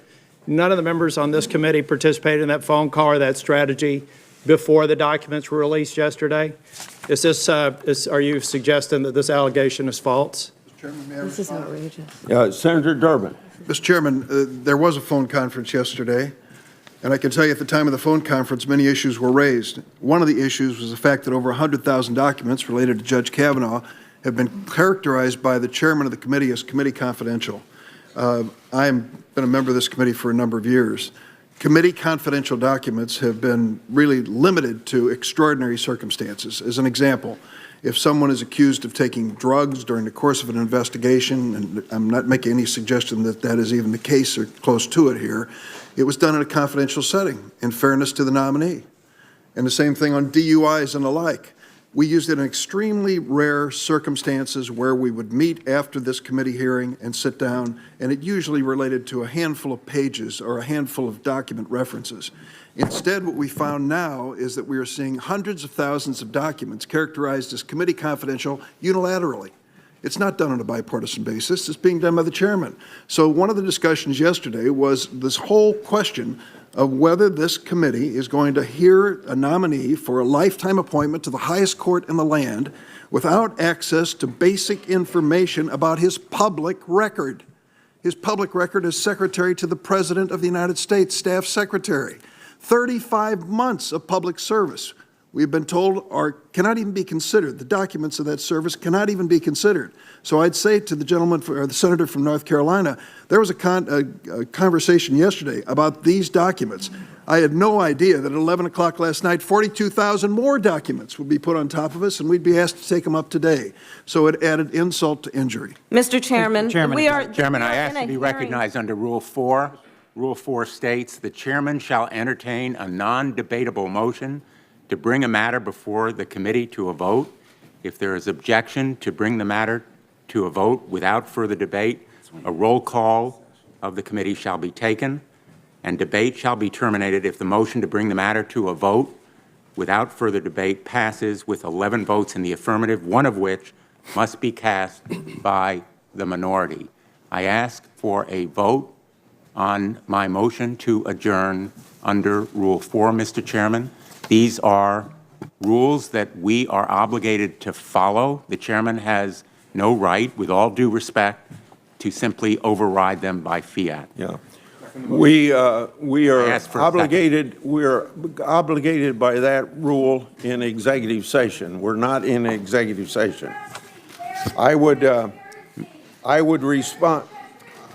none of the members on this committee participated in that phone call or that strategy before the documents were released yesterday. Is this, are you suggesting that this allegation is false? Mr. Chairman, may I This is outrageous. Senator Durbin. Mr. Chairman, there was a phone conference yesterday, and I can tell you at the time of the phone conference, many issues were raised. One of the issues was the fact that over 100,000 documents related to Judge Kavanaugh have been characterized by the chairman of the committee as committee confidential. I have been a member of this committee for a number of years. Committee confidential documents have been really limited to extraordinary circumstances. As an example, if someone is accused of taking drugs during the course of an investigation, and I'm not making any suggestion that that is even the case or close to it here, it was done in a confidential setting, in fairness to the nominee. And the same thing on DUIs and the like. We used it in extremely rare circumstances where we would meet after this committee hearing and sit down, and it usually related to a handful of pages or a handful of document references. Instead, what we found now is that we are seeing hundreds of thousands of documents characterized as committee confidential unilaterally. It's not done on a bipartisan basis. It's being done by the chairman. So one of the discussions yesterday was this whole question of whether this committee is going to hear a nominee for a lifetime appointment to the highest court in the land without access to basic information about his public record. His public record as Secretary to the President of the United States, Staff Secretary. 35 months of public service, we've been told, cannot even be considered. The documents of that service cannot even be considered. So I'd say to the gentleman, or the senator from North Carolina, there was a conversation yesterday about these documents. I had no idea that at 11 o'clock last night, 42,000 more documents would be put on top of us, and we'd be asked to take them up today. So it added insult to injury. Mr. Chairman, Chairman, I ask to be recognized under Rule 4. Rule 4 states, the chairman shall entertain a non-debatable motion to bring a matter before the committee to a vote. If there is objection to bring the matter to a vote without further debate, a roll call of the committee shall be taken, and debate shall be terminated if the motion to bring the matter to a vote without further debate passes with 11 votes in the affirmative, one of which must be cast by the minority. I ask for a vote on my motion to adjourn under Rule 4, Mr. Chairman. These are rules that we are obligated to follow. The chairman has no right, with all due respect, to simply override them by fiat. Yeah. We are obligated. We're obligated by that rule in executive session. We're not in executive session. I would respond.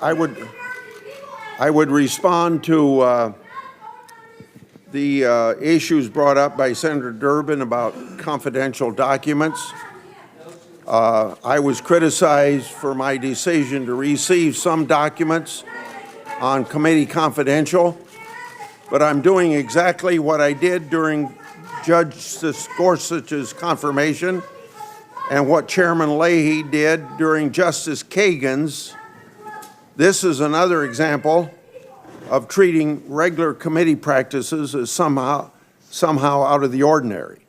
I would respond to the issues brought up by Senator Durbin about confidential documents. I was criticized for my decision to receive some documents on committee confidential, but I'm doing exactly what I did during Justice Gorsuch's confirmation and what Chairman Leahy did during Justice Kagan's. This is another example of treating regular committee practices as somehow out of the ordinary.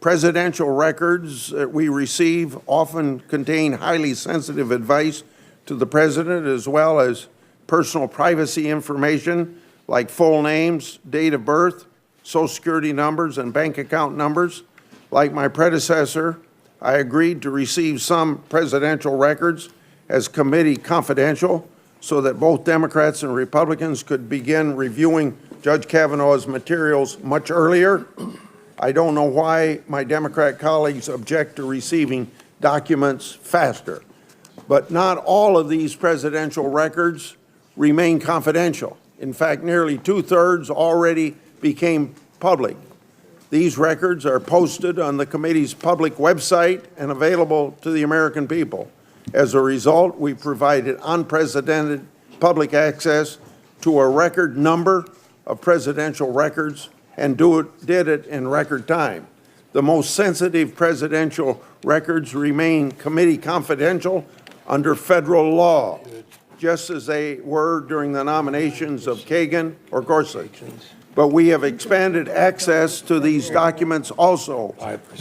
Presidential records that we receive often contain highly sensitive advice to the president, as well as personal privacy information like full names, date of birth, Social Security numbers, and bank account numbers. Like my predecessor, I agreed to receive some presidential records as committee confidential so that both Democrats and Republicans could begin reviewing Judge Kavanaugh's materials much earlier. I don't know why my Democrat colleagues object to receiving documents faster. But not all of these presidential records remain confidential. In fact, nearly 2/3 already became public. These records are posted on the committee's public website and available to the American people. As a result, we provided unprecedented public access to a record number of presidential records and did it in record time. The most sensitive presidential records remain committee confidential under federal law, just as they were during the nominations of Kagan or Gorsuch. But we have expanded access to these documents also.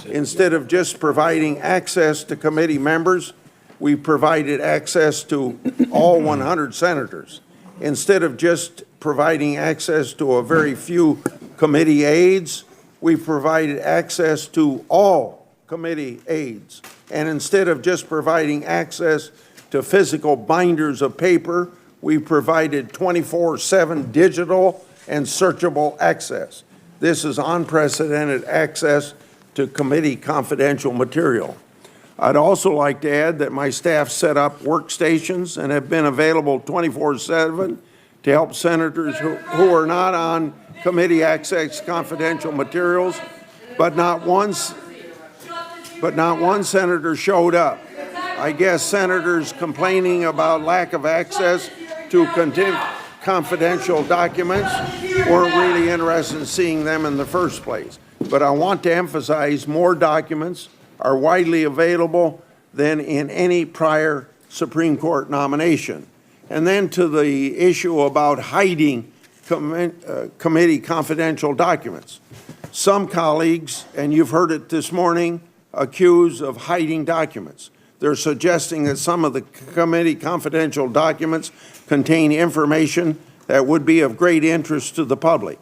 Instead of just providing access to committee members, we provided access to all 100 senators. Instead of just providing access to a very few committee aides, we provided access to all committee aides. And instead of just providing access to physical binders of paper, we provided 24/7 digital and searchable access. This is unprecedented access to committee confidential material. I'd also like to add that my staff set up workstations and have been available 24/7 to help senators who are not on committee access confidential materials, but not one senator showed up. I guess senators complaining about lack of access to confidential documents weren't really interested in seeing them in the first place. but I want to emphasize more documents are widely available than in any prior Supreme Court nomination. And then to the issue about hiding committee confidential documents. Some colleagues, and you've heard it this morning, accuse of hiding documents. They're suggesting that some of the committee confidential documents contain information that would be of great interest to the public.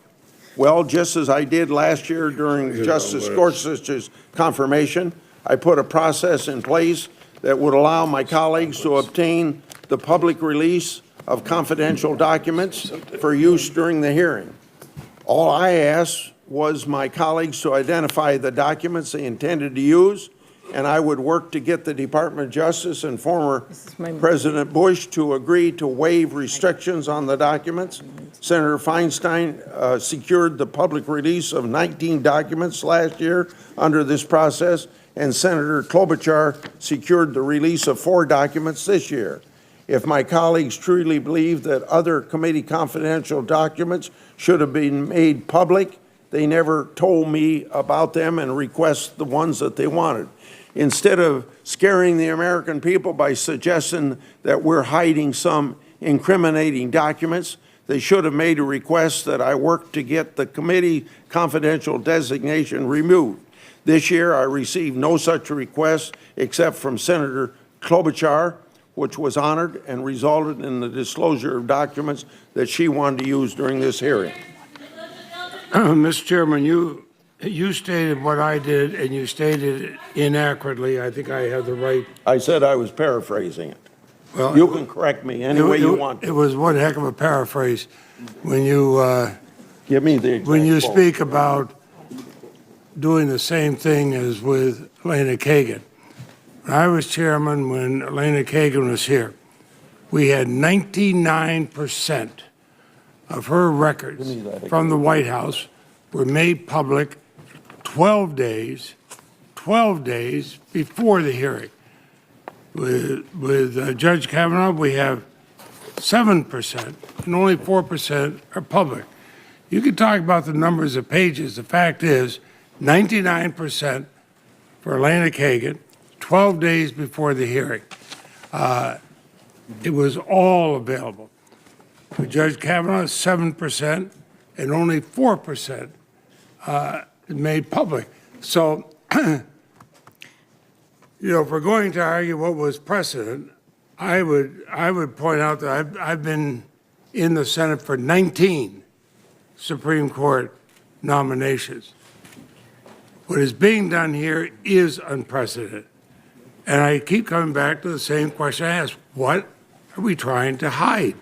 Well, just as I did last year during Justice Gorsuch's confirmation, I put a process in place that would allow my colleagues to obtain the public release of confidential documents for use during the hearing. All I asked was my colleagues to identify the documents they intended to use, and I would work to get the Department of Justice and former President Bush to agree to waive restrictions on the documents. Senator Feinstein secured the public release of 19 documents last year under this process, and Senator Klobuchar secured the release of 4 documents this year. If my colleagues truly believe that other committee confidential documents should have been made public, they never told me about them and request the ones that they wanted. Instead of scaring the American people by suggesting that we're hiding some incriminating documents, they should have made a request that I work to get the committee confidential designation removed. This year, I received no such request except from Senator Klobuchar, which was honored and resulted in the disclosure of documents that she wanted to use during this hearing. Mr. Chairman, you stated what I did, and you stated it inaccurately. I think I have the right. I said I was paraphrasing it. Well, you can correct me any way you want to. It was one heck of a paraphrase when you give me the when you speak about doing the same thing as with Elena Kagan. When I was chairman, when Elena Kagan was here, we had 99% of her records from the White House were made public 12 days before the hearing. With Judge Kavanaugh, we have 7%, and only 4% are public. You can talk about the numbers of pages. The fact is, 99% for Elena Kagan, 12 days before the hearing. It was all available. For Judge Kavanaugh, 7%, and only 4% made public. So, if we're going to argue what was precedent, I would point out that I've been in the Senate for 19 Supreme Court nominations. What is being done here is unprecedented. And I keep coming back to the same question I asked. What are we trying to hide?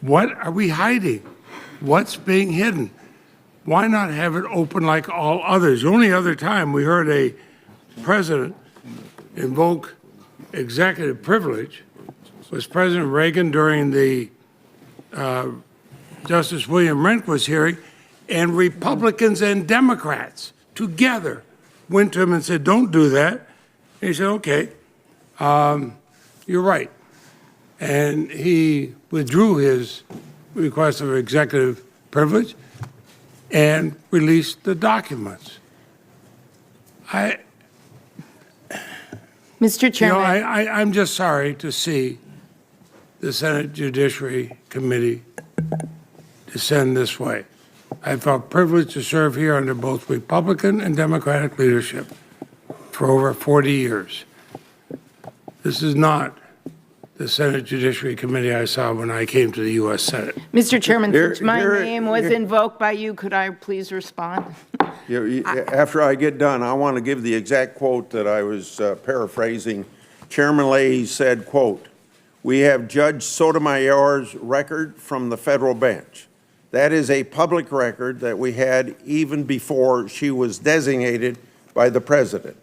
What are we hiding? What's being hidden? Why not have it open like all others? The only other time we heard a president invoke executive privilege was President Reagan during the Justice William Rehnquist hearing, and Republicans and Democrats together went to him and said, don't do that. And he said, okay, you're right. And he withdrew his request of executive privilege and released the documents. Mr. Chairman. I'm just sorry to see the Senate Judiciary Committee descend this way. I felt privileged to serve here under both Republican and Democratic leadership for over 40 years. This is not the Senate Judiciary Committee I saw when I came to the U.S. Senate. Mr. Chairman, since my name was invoked by you, could I please respond? After I get done, I want to give the exact quote that I was paraphrasing. Chairman Leahy said, quote, "We have Judge Sotomayor's record from the federal bench. That is a public record that we had even before she was designated by the president.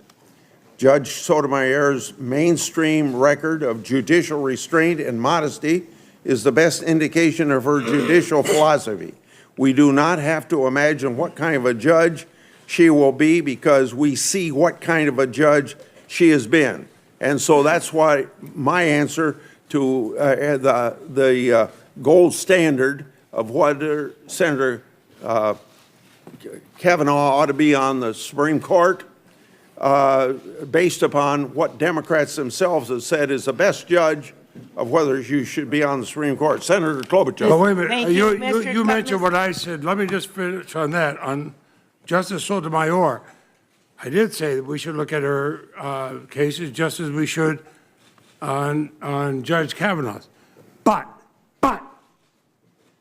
Judge Sotomayor's mainstream record of judicial restraint and modesty is the best indication of her judicial philosophy. We do not have to imagine what kind of a judge she will be because we see what kind of a judge she has been." And so that's why my answer to the gold standard of what Senator Kavanaugh ought to be on the Supreme Court based upon what Democrats themselves have said is the best judge of whether you should be on the Supreme Court. Senator Klobuchar. Well, wait a minute. Thank You mentioned what I said. Let me just finish on that. On Justice Sotomayor, I did say that we should look at her cases just as we should on Judge Kavanaugh's. But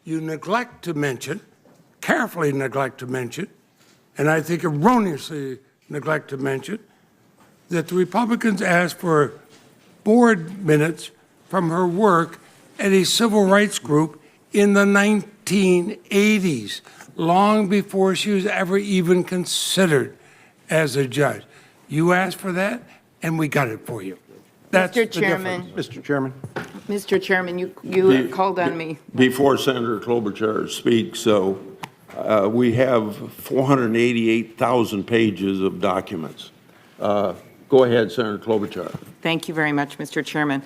you neglect to mention, carefully neglect to mention, and I think erroneously neglect to mention, that the Republicans asked for board minutes from her work at a civil rights group in the 1980s, long before she was ever even considered as a judge. You asked for that, and we got it for you. That's Mr. Chairman. Mr. Chairman. Mr. Chairman, you called on me. Before Senator Klobuchar speaks, we have 488,000 pages of documents. Go ahead, Senator Klobuchar. Thank you very much, Mr. Chairman.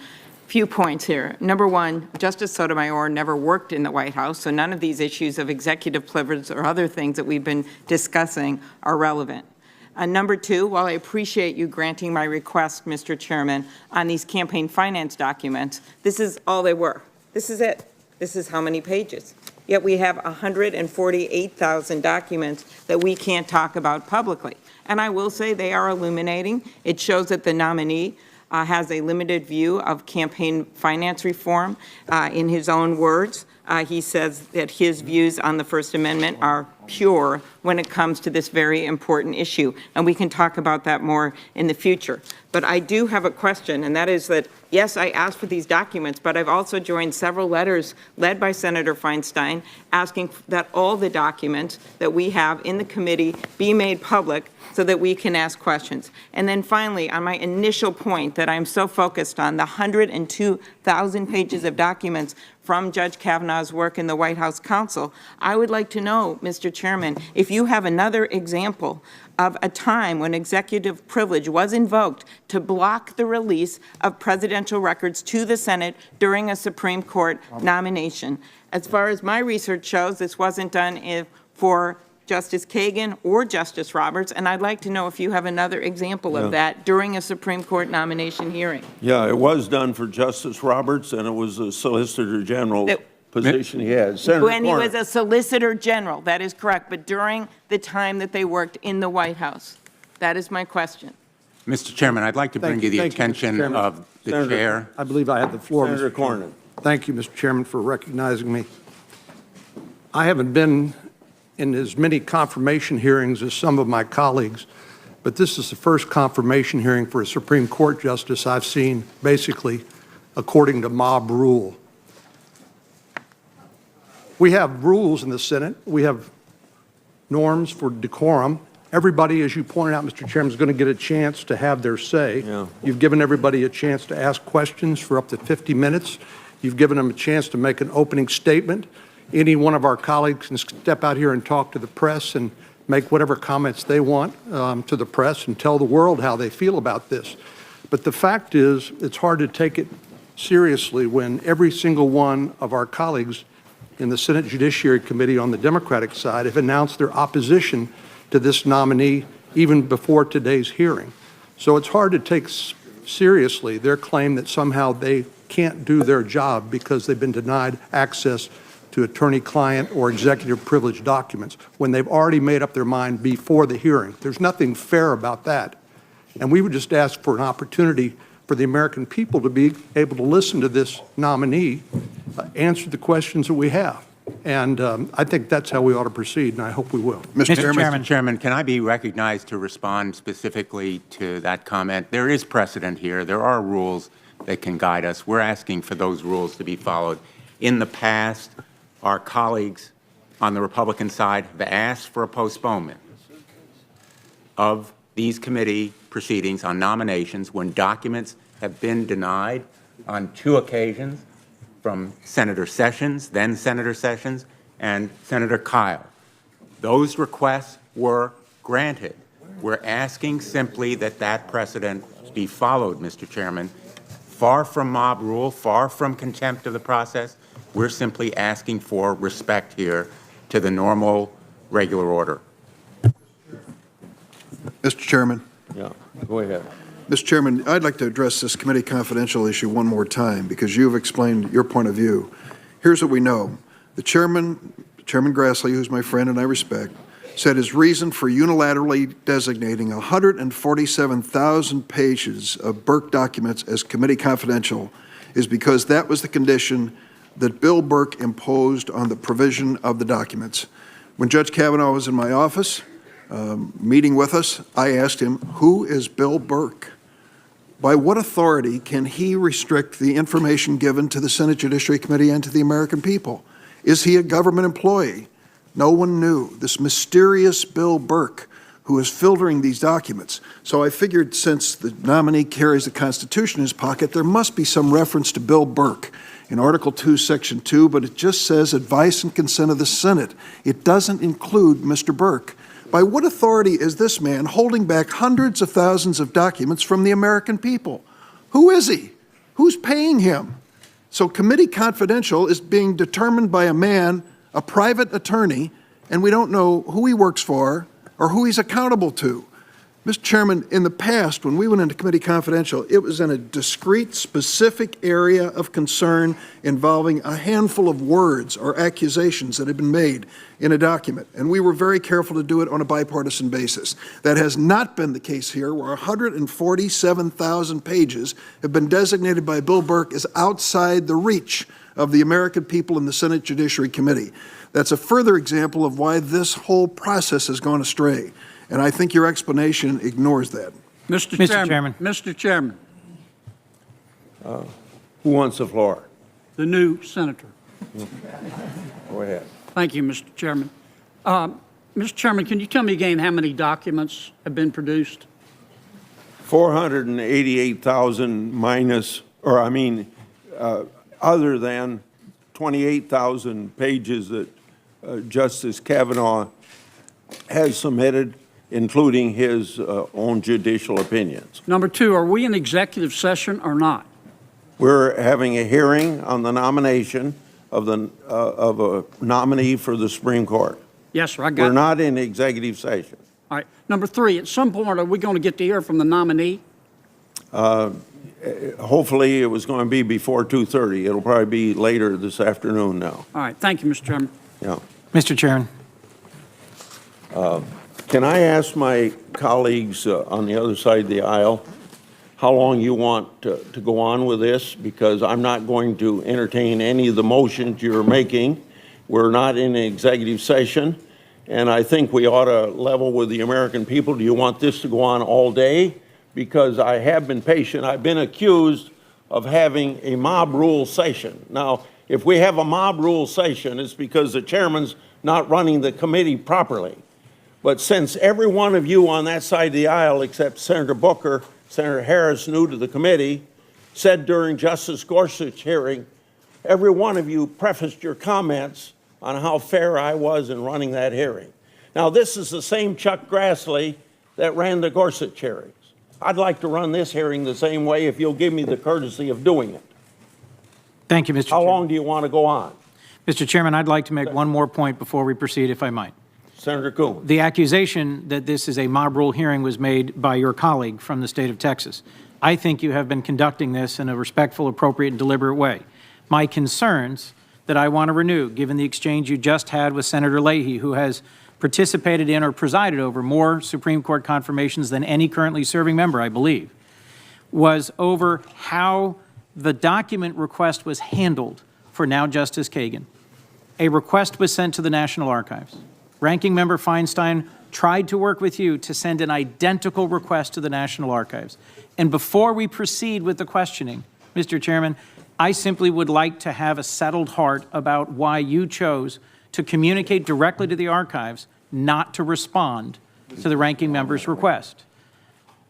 Few points here. Number one, Justice Sotomayor never worked in the White House, so none of these issues of executive privilege or other things that we've been discussing are relevant. Number two, while I appreciate you granting my request, Mr. Chairman, on these campaign finance documents, this is all they were. This is it. This is how many pages. Yet we have 148,000 documents that we can't talk about publicly. And I will say they are illuminating. It shows that the nominee has a limited view of campaign finance reform. In his own words, he says that his views on the First Amendment are pure when it comes to this very important issue. And we can talk about that more in the future. But I do have a question, and that is that, yes, I asked for these documents, but I've also joined several letters led by Senator Feinstein asking that all the documents that we have in the committee be made public so that we can ask questions. And then finally, on my initial point that I'm so focused on, the 102,000 pages of documents from Judge Kavanaugh's work in the White House Counsel, I would like to know, Mr. Chairman, if you have another example of a time when executive privilege was invoked to block the release of presidential records to the Senate during a Supreme Court nomination. As far as my research shows, this wasn't done for Justice Kagan or Justice Roberts, and I'd like to know if you have another example of that during a Supreme Court nomination hearing. Yeah, it was done for Justice Roberts, and it was a Solicitor General position he had. Senator When he was a Solicitor General, that is correct, but during the time that they worked in the White House. That is my question. Mr. Chairman, I'd like to bring you the attention of the chair. I believe I had the floor. Senator Cornyn. Thank you, Mr. Chairman, for recognizing me. I haven't been in as many confirmation hearings as some of my colleagues, but this is the first confirmation hearing for a Supreme Court justice I've seen, basically, according to mob rule. We have rules in the Senate. We have norms for decorum. Everybody, as you pointed out, Mr. Chairman, is going to get a chance to have their say. Yeah. You've given everybody a chance to ask questions for up to 50 minutes. You've given them a chance to make an opening statement. Any one of our colleagues can step out here and talk to the press and make whatever comments they want to the press and tell the world how they feel about this. But the fact is, it's hard to take it seriously when every single one of our colleagues in the Senate Judiciary Committee on the Democratic side have announced their opposition to this nominee even before today's hearing. So it's hard to take seriously their claim that somehow they can't do their job because they've been denied access to attorney-client or executive privilege documents when they've already made up their mind before the hearing. There's nothing fair about that. And we would just ask for an opportunity for the American people to be able to listen to this nominee answer the questions that we have. And I think that's how we ought to proceed, and I hope we will. Mr. Chairman, can I be recognized to respond specifically to that comment? There is precedent here. There are rules that can guide us. We're asking for those rules to be followed. In the past, our colleagues on the Republican side have asked for a postponement of these committee proceedings on nominations when documents have been denied on 2 occasions from Senator Sessions, then Senator Sessions, and Senator Kyle. Those requests were granted. We're asking simply that that precedent be followed, Mr. Chairman. Far from mob rule, far from contempt of the process, we're simply asking for respect here to the normal, regular order. Mr. Chairman. Yeah, go ahead. Mr. Chairman, I'd like to address this committee confidential issue one more time because you've explained your point of view. Here's what we know. The Chairman Grassley, who's my friend and I respect, said his reason for unilaterally designating 147,000 pages of Burke documents as committee confidential is because that was the condition that Bill Burke imposed on the provision of the documents. When Judge Kavanaugh was in my office, meeting with us, I asked him, who is Bill Burke? By what authority can he restrict the information given to the Senate Judiciary Committee and to the American people? Is he a government employee? No one knew. This mysterious Bill Burke who is filtering these documents. So I figured since the nominee carries the Constitution in his pocket, there must be some reference to Bill Burke in Article 2, Section 2, but it just says advice and consent of the Senate. It doesn't include Mr. Burke. By what authority is this man holding back hundreds of thousands of documents from the American people? Who is he? Who's paying him? So committee confidential is being determined by a man, a private attorney, and we don't know who he works for or who he's accountable to. Mr. Chairman, in the past, when we went into committee confidential, it was in a discrete, specific area of concern involving a handful of words or accusations that had been made in a document, and we were very careful to do it on a bipartisan basis. That has not been the case here, where 147,000 pages have been designated by Bill Burke as outside the reach of the American people in the Senate Judiciary Committee. That's a further example of why this whole process has gone astray. And I think your explanation ignores that. Mr. Chairman. Mr. Chairman. Who wants the floor? The new senator. Go ahead. Thank you, Mr. Chairman. Mr. Chairman, can you tell me again how many documents have been produced? 488,000 minus, or I mean, other than 28,000 pages that Justice Kavanaugh has submitted, including his own judicial opinions. Number two, are we in executive session or not? We're having a hearing on the nomination of a nominee for the Supreme Court. Yes, sir, I got it. We're not in executive session. All right. Number three, at some point, are we going to get to hear from the nominee? Hopefully, it was going to be before 2:30. It'll probably be later this afternoon now. All right. Thank you, Mr. Chairman. Yeah. Mr. Chairman. Can I ask my colleagues on the other side of the aisle how long you want to go on with this? Because I'm not going to entertain any of the motions you're making. We're not in an executive session, and I think we ought to level with the American people. Do you want this to go on all day? Because I have been patient. I've been accused of having a mob rule session. Now, if we have a mob rule session, it's because the chairman's not running the committee properly. But since every one of you on that side of the aisle, except Senator Booker, Senator Harris, new to the committee, said during Justice Gorsuch's hearing, every one of you prefaced your comments on how fair I was in running that hearing. Now, this is the same Chuck Grassley that ran the Gorsuch hearings. I'd like to run this hearing the same way if you'll give me the courtesy of doing it. Thank you, Mr. Chairman. How long do you want to go on? Mr. Chairman, I'd like to make one more point before we proceed, if I might. Senator Coons. The accusation that this is a mob rule hearing was made by your colleague from the state of Texas. I think you have been conducting this in a respectful, appropriate, and deliberate way. My concerns that I want to renew, given the exchange you just had with Senator Leahy, who has participated in or presided over more Supreme Court confirmations than any currently serving member, I believe, was over how the document request was handled for now Justice Kagan. A request was sent to the National Archives. Ranking Member Feinstein tried to work with you to send an identical request to the National Archives. And before we proceed with the questioning, Mr. Chairman, I simply would like to have a settled heart about why you chose to communicate directly to the archives, not to respond to the ranking member's request.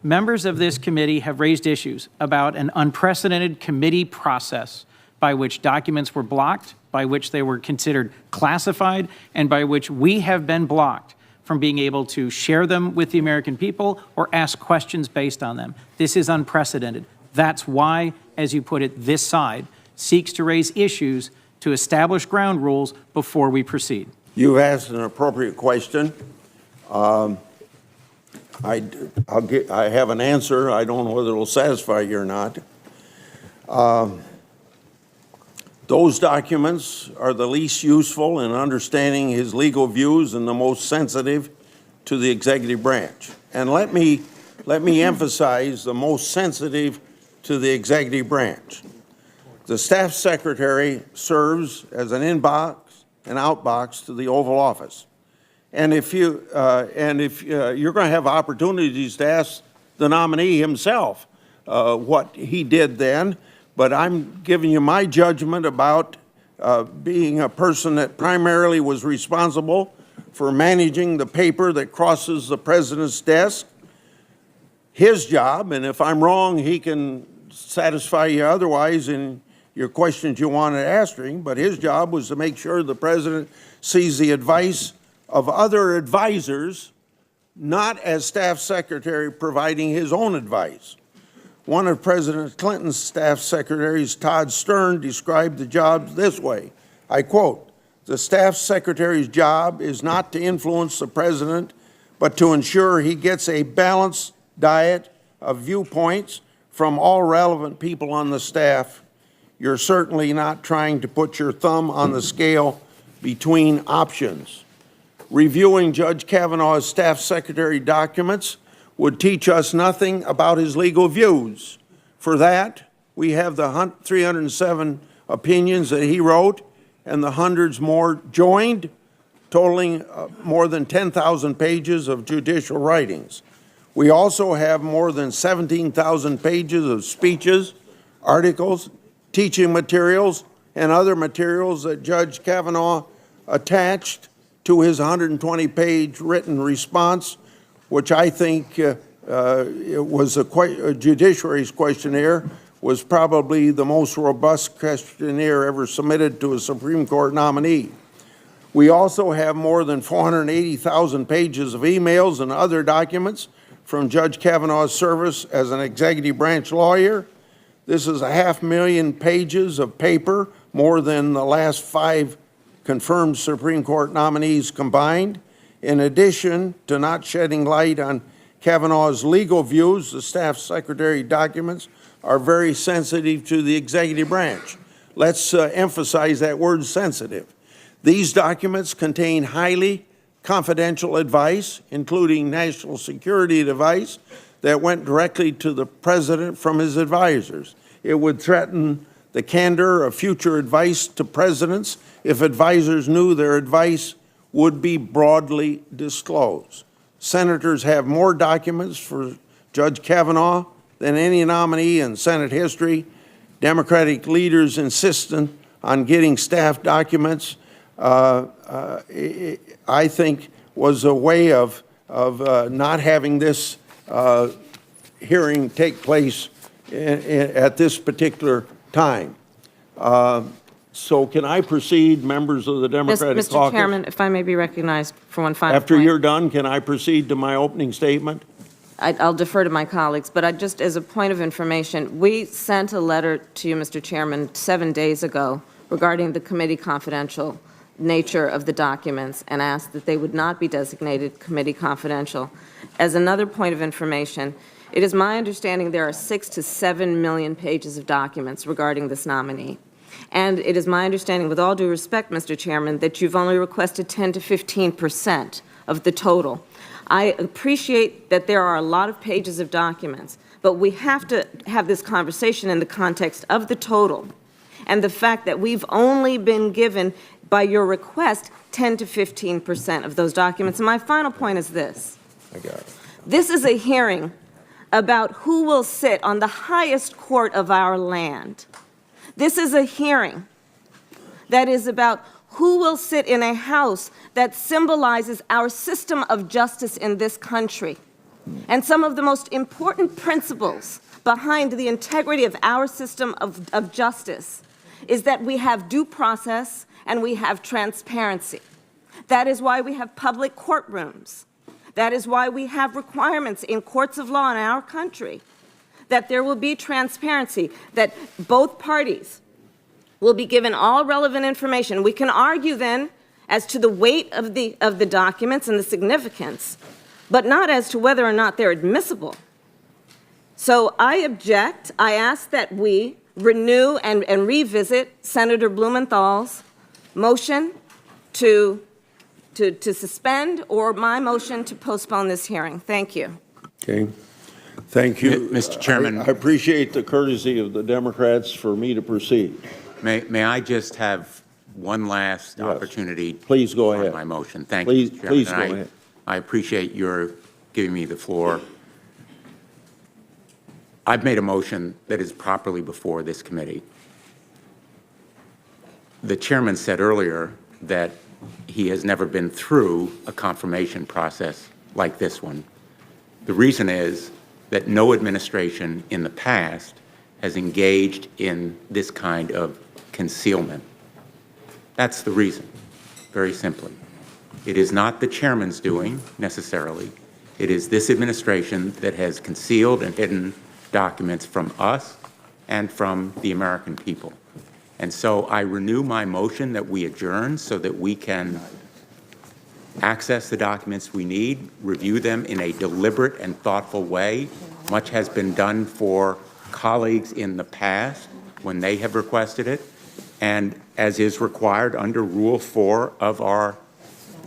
Members of this committee have raised issues about an unprecedented committee process by which documents were blocked, by which they were considered classified, and by which we have been blocked from being able to share them with the American people or ask questions based on them. This is unprecedented. That's why, as you put it, this side seeks to raise issues to establish ground rules before we proceed. You've asked an appropriate question. I have an answer. I don't know whether it'll satisfy you or not. Those documents are the least useful in understanding his legal views and the most sensitive to the executive branch. And let me emphasize the most sensitive to the executive branch. The staff secretary serves as an inbox and outbox to the Oval Office. And if you're going to have opportunities to ask the nominee himself what he did then, but I'm giving you my judgment about being a person that primarily was responsible for managing the paper that crosses the president's desk. His job, and if I'm wrong, he can satisfy you otherwise in your questions you wanted to ask him, but his job was to make sure the president sees the advice of other advisors, not as staff secretary providing his own advice. One of President Clinton's staff secretaries, Todd Stern, described the job this way. I quote, "The staff secretary's job is not to influence the president, but to ensure he gets a balanced diet of viewpoints from all relevant people on the staff. You're certainly not trying to put your thumb on the scale between options." Reviewing Judge Kavanaugh's staff secretary documents would teach us nothing about his legal views. For that, we have the 307 opinions that he wrote and the hundreds more joined, totaling more than 10,000 pages of judicial writings. We also have more than 17,000 pages of speeches, articles, teaching materials, and other materials that Judge Kavanaugh attached to his 120-page written response, which I think it was a judiciary's questionnaire, was probably the most robust questionnaire ever submitted to a Supreme Court nominee. We also have more than 480,000 pages of emails and other documents from Judge Kavanaugh's service as an executive branch lawyer. This is 500,000 pages of paper, more than the last 5 confirmed Supreme Court nominees combined. In addition to not shedding light on Kavanaugh's legal views, the staff secretary documents are very sensitive to the executive branch. Let's emphasize that word sensitive. These documents contain highly confidential advice, including national security advice, that went directly to the president from his advisors. It would threaten the candor of future advice to presidents if advisors knew their advice would be broadly disclosed. Senators have more documents for Judge Kavanaugh than any nominee in Senate history. Democratic leaders insistent on getting staff documents, I think, was a way of not having this hearing take place at this particular time. So can I proceed, members of the Democratic Caucus? Mr. Chairman, if I may be recognized for one final After point. you're done, can I proceed to my opening statement? I'll defer to my colleagues, but just as a point of information, we sent a letter to you, Mr. Chairman, 7 days ago regarding the committee confidential nature of the documents and asked that they would not be designated committee confidential. As another point of information, it is my understanding there are 6 to 7 million pages of documents regarding this nominee. And it is my understanding, with all due respect, Mr. Chairman, that you've only requested 10 to 15% of the total. I appreciate that there are a lot of pages of documents, but we have to have this conversation in the context of the total and the fact that we've only been given, by your request, 10 to 15% of those documents. And my final point is this. I got it. This is a hearing about who will sit on the highest court of our land. This is a hearing that is about who will sit in a house that symbolizes our system of justice in this country. And some of the most important principles behind the integrity of our system of justice is that we have due process and we have transparency. That is why we have public courtrooms. That is why we have requirements in courts of law in our country, that there will be transparency, that both parties will be given all relevant information. We can argue then as to the weight of the documents and the significance, but not as to whether or not they're admissible. So I object. I ask that we renew and revisit Senator Blumenthal's motion to suspend, or my motion to postpone this hearing. Thank you. Okay. Thank you. Mr. Chairman. I appreciate the courtesy of the Democrats for me to proceed. May I just have one last opportunity? Please go on ahead. my motion. Thank Please, you, Mr. Chairman. please go And ahead. I appreciate your giving me the floor. I've made a motion that is properly before this committee. The chairman said earlier that he has never been through a confirmation process like this one. The reason is that no administration in the past has engaged in this kind of concealment. That's the reason, very simply. It is not the chairman's doing, necessarily. It is this administration that has concealed and hidden documents from us and from the American people. And so I renew my motion that we adjourn so that we can access the documents we need, review them in a deliberate and thoughtful way. Much has been done for colleagues in the past when they have requested it, and as is required under Rule 4 of our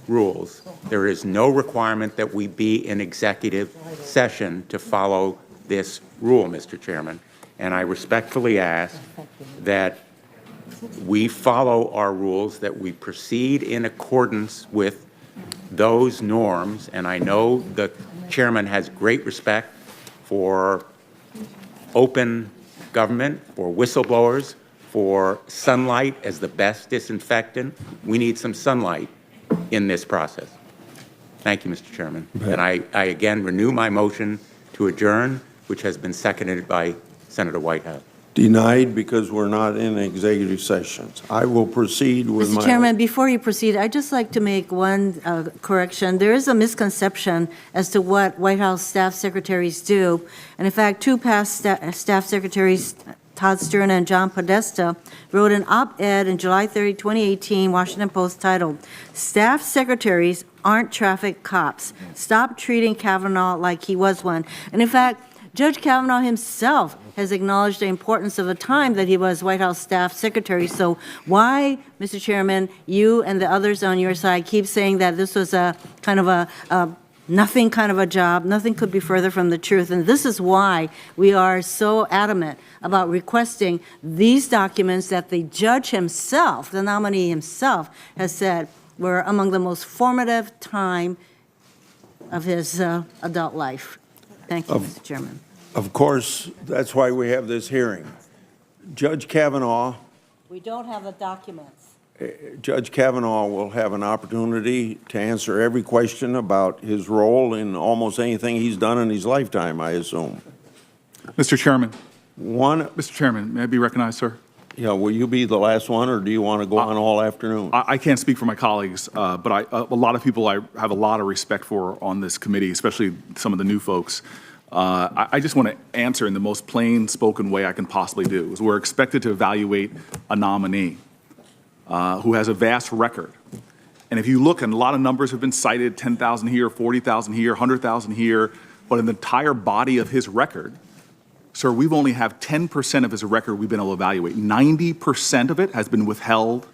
rules, there is no requirement that we be in executive session to follow this rule, Mr. Chairman. And I respectfully ask that we follow our rules, that we proceed in accordance with those norms. And I know the chairman has great respect for open government, for whistleblowers, for sunlight as the best disinfectant. We need some sunlight in this process. Thank you, Mr. Chairman. And I again renew my motion to adjourn, which has been seconded by Senator Whitehouse. Denied because we're not in executive sessions. I will proceed with my... Mr. Chairman, before you proceed, I'd just like to make one correction. There is a misconception as to what White House staff secretaries do. And in fact, two past staff secretaries, Todd Stern and John Podesta, wrote an op-ed in July 30, 2018, Washington Post titled, "Staff Secretaries Aren't Traffic Cops. Stop treating Kavanaugh like he was one." And in fact, Judge Kavanaugh himself has acknowledged the importance of the time that he was White House staff secretary. So why, Mr. Chairman, you and the others on your side keep saying that this was a kind of a nothing kind of a job, nothing could be further from the truth. And this is why we are so adamant about requesting these documents that the judge himself, the nominee himself, has said were among the most formative time of his adult life. Thank you, Mr. Chairman. Of course, that's why we have this hearing. Judge Kavanaugh, We don't have the documents. Judge Kavanaugh will have an opportunity to answer every question about his role in almost anything he's done in his lifetime, I assume. Mr. Chairman. Mr. Chairman, may I be recognized, sir? Yeah, will you be the last one, or do you want to go on all afternoon? I can't speak for my colleagues, but a lot of people I have a lot of respect for on this committee, especially some of the new folks. I just want to answer in the most plain-spoken way I can possibly do. Is we're expected to evaluate a nominee who has a vast record. And if you look, and a lot of numbers have been cited, 10,000 here, 40,000 here, 100,000 here, but in the entire body of his record, sir, we've only have 10% of his record we've been able to evaluate. 90% of it has been withheld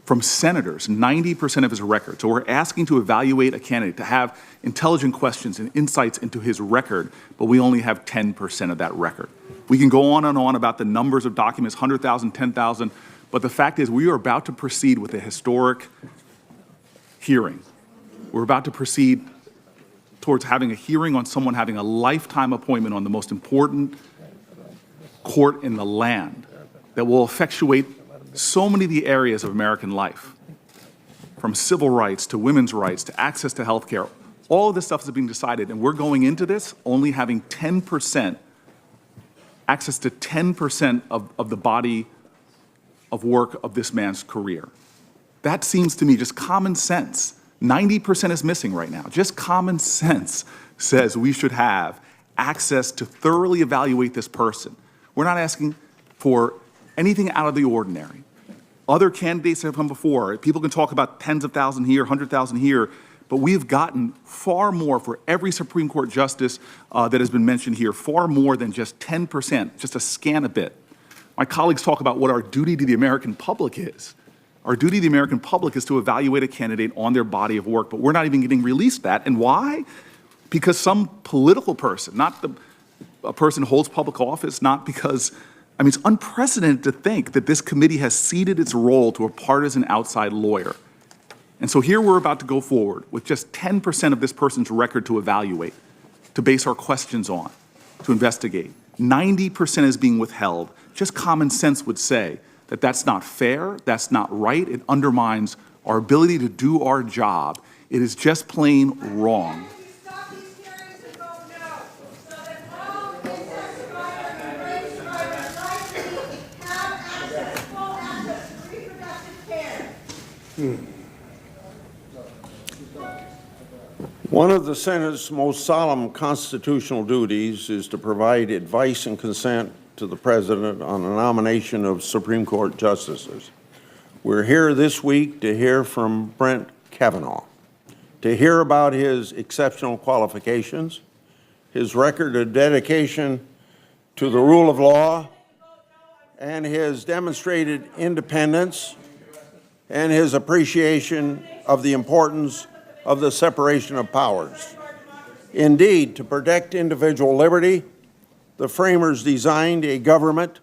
from senators, 90% of his record. So we're asking to evaluate a candidate, to have intelligent questions and insights into his record, but we only have 10% of that record. We can go on and on about the numbers of documents, 100,000, 10,000, but the fact is we are about to proceed with a historic hearing. We're about to proceed towards having a hearing on someone having a lifetime appointment on the most important court in the land that will effectuate so many of the areas of American life, from civil rights to women's rights to access to health care. All of this stuff is being decided, and we're going into this only having 10%, access to 10% of the body of work of this man's career. That seems to me just common sense. 90% is missing right now. Just common sense says we should have access to thoroughly evaluate this person. We're not asking for anything out of the ordinary. Other candidates have come before. People can talk about tens of thousands here, 100,000 here, but we have gotten far more for every Supreme Court justice that has been mentioned here, far more than just 10%, just a scant a bit. My colleagues talk about what our duty to the American public is. Our duty to the American public is to evaluate a candidate on their body of work, but we're not even getting released that. And why? Because some political person, not a person who holds public office, not because, I mean, it's unprecedented to think that this committee has ceded its role to a partisan outside lawyer. And so here we're about to go forward with just 10% of this person's record to evaluate, to base our questions on, to investigate. 90% is being withheld. Just common sense would say that that's not fair, that's not right, it undermines our ability to do our job. It is just plain wrong. One of the Senate's most solemn constitutional duties is to provide advice and consent to the President on the nomination of Supreme Court justices. We're here this week to hear from Brett Kavanaugh, to hear about his exceptional qualifications, his record of dedication to the rule of law, and his demonstrated independence, and his appreciation of the importance of the separation of powers. Indeed, to protect individual liberty, the framers designed a government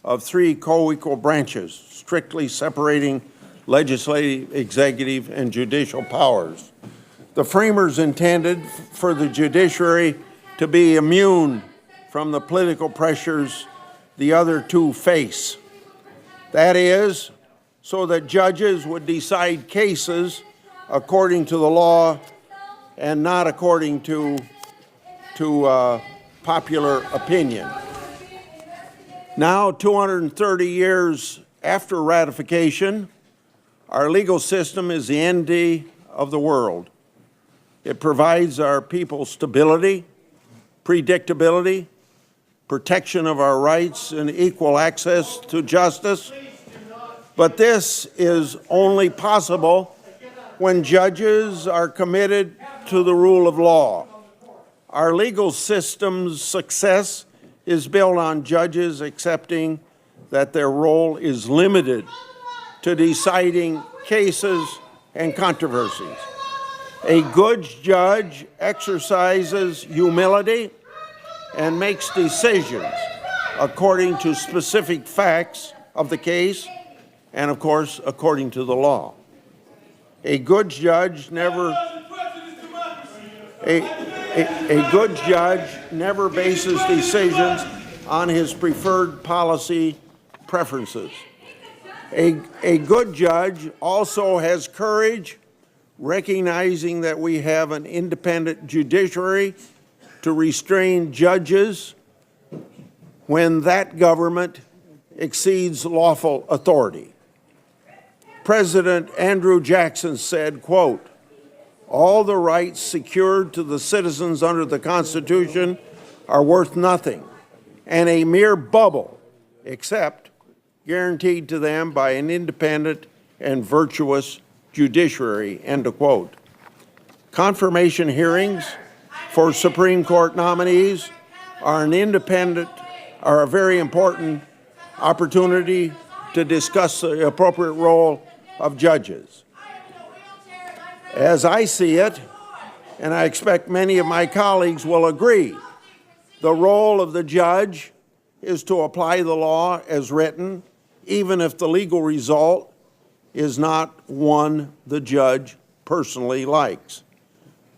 of three co-equal branches, strictly separating legislative, executive, and judicial powers. The framers intended for the judiciary to be immune from the political pressures the other two face. That is, so that judges would decide cases according to the law and not according to popular opinion. Now, 230 years after ratification, our legal system is the envy of the world. It provides our people stability, predictability, protection of our rights, and equal access to justice. But this is only possible when judges are committed to the rule of law. Our legal system's success is built on judges accepting that their role is limited to deciding cases and controversies. A good judge exercises humility and makes decisions according to specific facts of the case and, of course, according to the law. A good judge never bases decisions on his preferred policy preferences. A good judge also has courage, recognizing that we have an independent judiciary to restrain judges when that government exceeds lawful authority. President Andrew Jackson said, quote, "All the rights secured to the citizens under the Constitution are worth nothing and a mere bubble except guaranteed to them by an independent and virtuous judiciary," end of quote. Confirmation hearings for Supreme Court nominees are a very important opportunity to discuss the appropriate role of judges. As I see it, and I expect many of my colleagues will agree, the role of the judge is to apply the law as written, even if the legal result is not one the judge personally likes.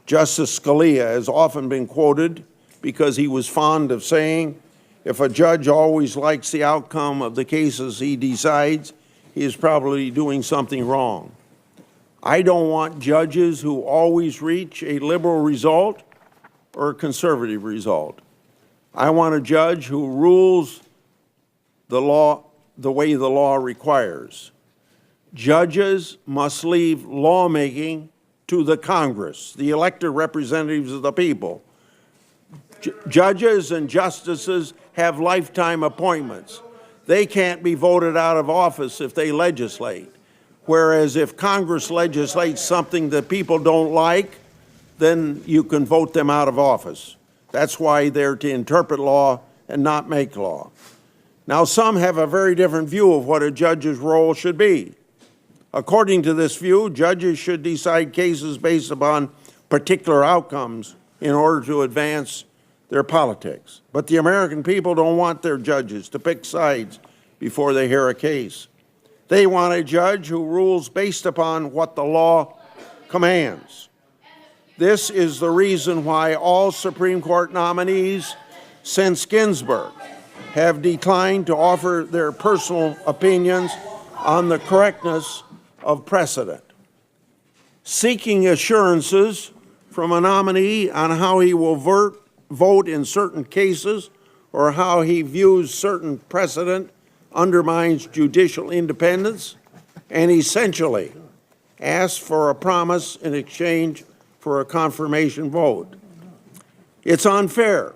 Justice Scalia has often been quoted because he was fond of saying, if a judge always likes the outcome of the cases he decides, he is probably doing something wrong. I don't want judges who always reach a liberal result or a conservative result. I want a judge who rules the law the way the law requires. Judges must leave lawmaking to the Congress, the elected representatives of the people. Judges and justices have lifetime appointments. They can't be voted out of office if they legislate. Whereas if Congress legislates something that people don't like, then you can vote them out of office. That's why they're to interpret law and not make law. Now, some have a very different view of what a judge's role should be. According to this view, judges should decide cases based upon particular outcomes in order to advance their politics. But the American people don't want their judges to pick sides before they hear a case. They want a judge who rules based upon what the law commands. This is the reason why all Supreme Court nominees since Ginsburg have declined to offer their personal opinions on the correctness of precedent. Seeking assurances from a nominee on how he will vote in certain cases or how he views certain precedent undermines judicial independence and essentially asks for a promise in exchange for a confirmation vote. It's unfair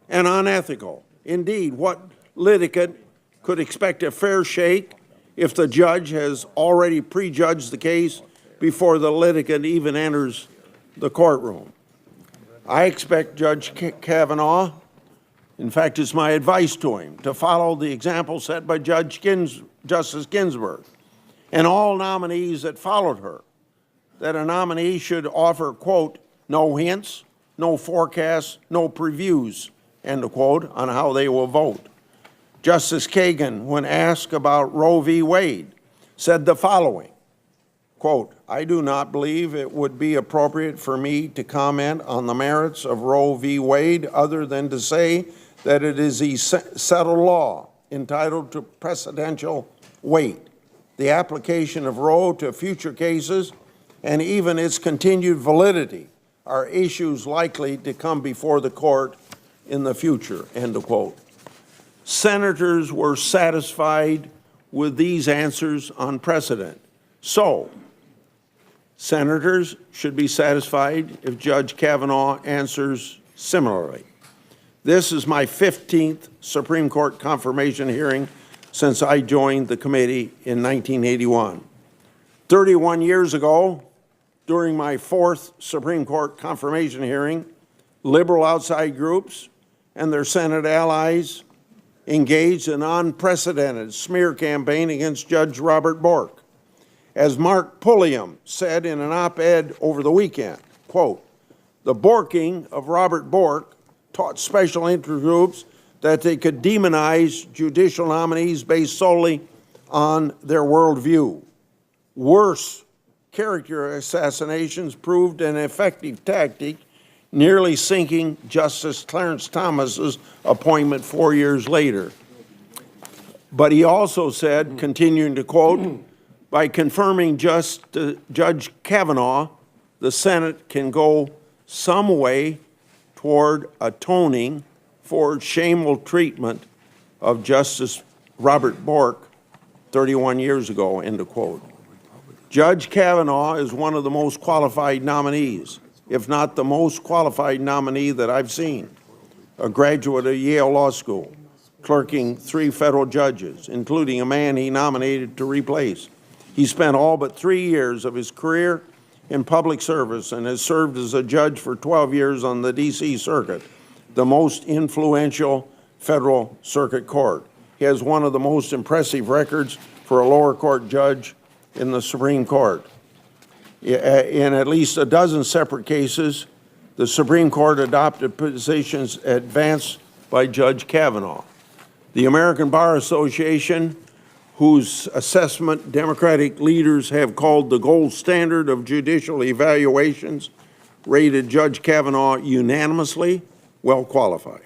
and unethical. Indeed, what litigant could expect a fair shake if the judge has already prejudged the case before the litigant even enters the courtroom? I expect Judge Kavanaugh, in fact, it's my advice to him, to follow the example set by Justice Ginsburg and all nominees that followed her, that a nominee should offer, quote, no hints, no forecasts, no previews, end of quote, on how they will vote. Justice Kagan, when asked about Roe v. Wade, said the following, quote, I do not believe it would be appropriate for me to comment on the merits of Roe v. Wade other than to say that it is a settled law entitled to precedential weight. The application of Roe to future cases and even its continued validity are issues likely to come before the court in the future, end of quote. Senators were satisfied with these answers on precedent. So, senators should be satisfied if Judge Kavanaugh answers similarly. This is my 15th Supreme Court confirmation hearing since I joined the committee in 1981. 31 years ago, during my 4th Supreme Court confirmation hearing, liberal outside groups and their Senate allies engaged in an unprecedented smear campaign against Judge Robert Bork. As Mark Pulliam said in an op-ed over the weekend, quote, the Borking of Robert Bork taught special interest groups that they could demonize judicial nominees based solely on their worldview. Worse, character assassinations proved an effective tactic, nearly sinking Justice Clarence Thomas's appointment 4 years later. But he also said, continuing to quote, by confirming Judge Kavanaugh, the Senate can go some way toward atoning for shameful treatment of Justice Robert Bork 31 years ago, end of quote. Judge Kavanaugh is one of the most qualified nominees, if not the most qualified nominee that I've seen. A graduate of Yale Law School, clerking 3 federal judges, including a man he nominated to replace. He spent all but 3 years of his career in public service and has served as a judge for 12 years on the D.C. Circuit, the most influential federal circuit court. He has one of the most impressive records for a lower court judge in the Supreme Court. In at least a dozen separate cases, the Supreme Court adopted positions advanced by Judge Kavanaugh. The American Bar Association, whose assessment Democratic leaders have called the gold standard of judicial evaluations, rated Judge Kavanaugh unanimously well qualified.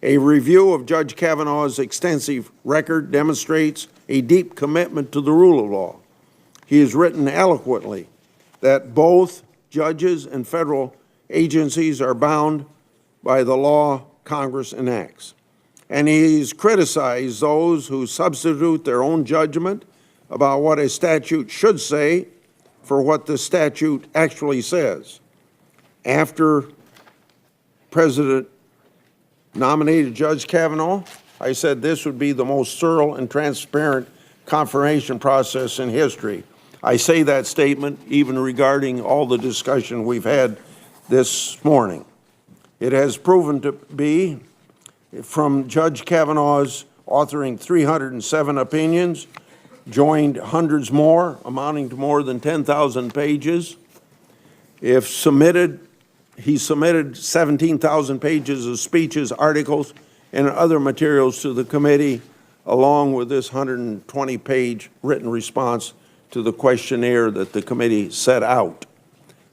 A review of Judge Kavanaugh's extensive record demonstrates a deep commitment to the rule of law. He has written eloquently that both judges and federal agencies are bound by the law Congress enacts. And he's criticized those who substitute their own judgment about what a statute should say for what the statute actually says. After President nominated Judge Kavanaugh, I said this would be the most thorough and transparent confirmation process in history. I say that statement even regarding all the discussion we've had this morning. It has proven to be, from Judge Kavanaugh's authoring 307 opinions, joined hundreds more, amounting to more than 10,000 pages. If submitted, he submitted 17,000 pages of speeches, articles, and other materials to the committee, along with this 120-page written response to the questionnaire that the committee set out.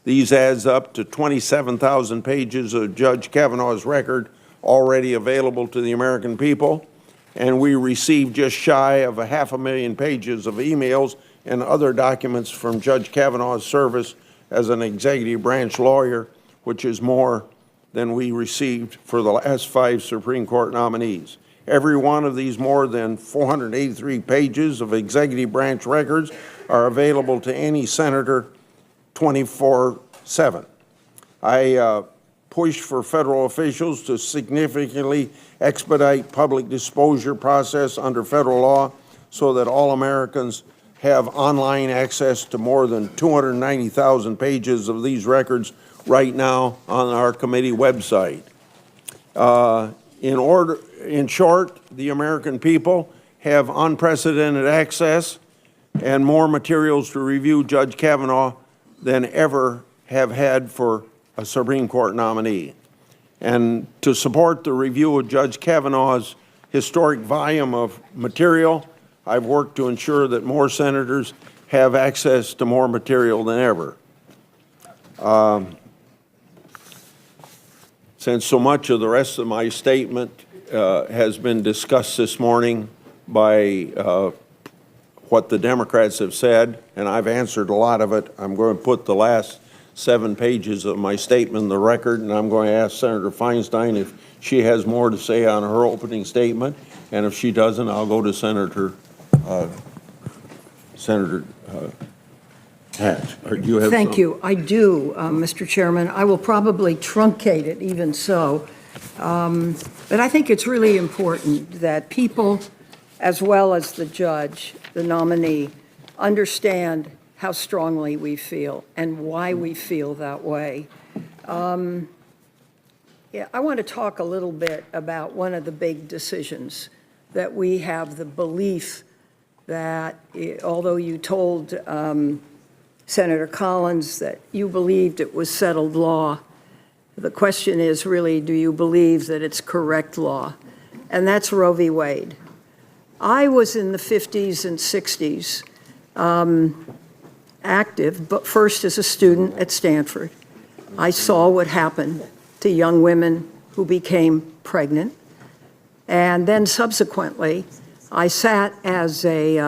These adds up to 27,000 pages of Judge Kavanaugh's record already available to the American people, and we received just shy of 500,000 pages of emails and other documents from Judge Kavanaugh's service as an executive branch lawyer, which is more than we received for the last 5 Supreme Court nominees. Every one of these more than 483 pages of executive branch records are available to any senator 24/7. I push for federal officials to significantly expedite public disclosure process under federal law so that all Americans have online access to more than 290,000 pages of these records right now on our committee website. In short, the American people have unprecedented access and more materials to review Judge Kavanaugh than ever have had for a Supreme Court nominee. And to support the review of Judge Kavanaugh's historic volume of material, I've worked to ensure that more senators have access to more material than ever. Since so much of the rest of my statement has been discussed this morning by what the Democrats have said, and I've answered a lot of it, I'm going to put the last 7 pages of my statement in the record, and I'm going to ask Senator Feinstein if she has more to say on her opening statement, and if she doesn't, I'll go to Senator Hatch. Or do you have Thank some? you. I do, Mr. Chairman. I will probably truncate it even so. But I think it's really important that people, as well as the judge, the nominee, understand how strongly we feel and why we feel that way. Yeah, I want to talk a little bit about one of the big decisions that we have the belief that, although you told Senator Collins that you believed it was settled law, the question is really, do you believe that it's correct law? And that's Roe v. Wade. I was in the 50s and 60s active, but first as a student at Stanford. I saw what happened to young women who became pregnant. And then subsequently, I sat as a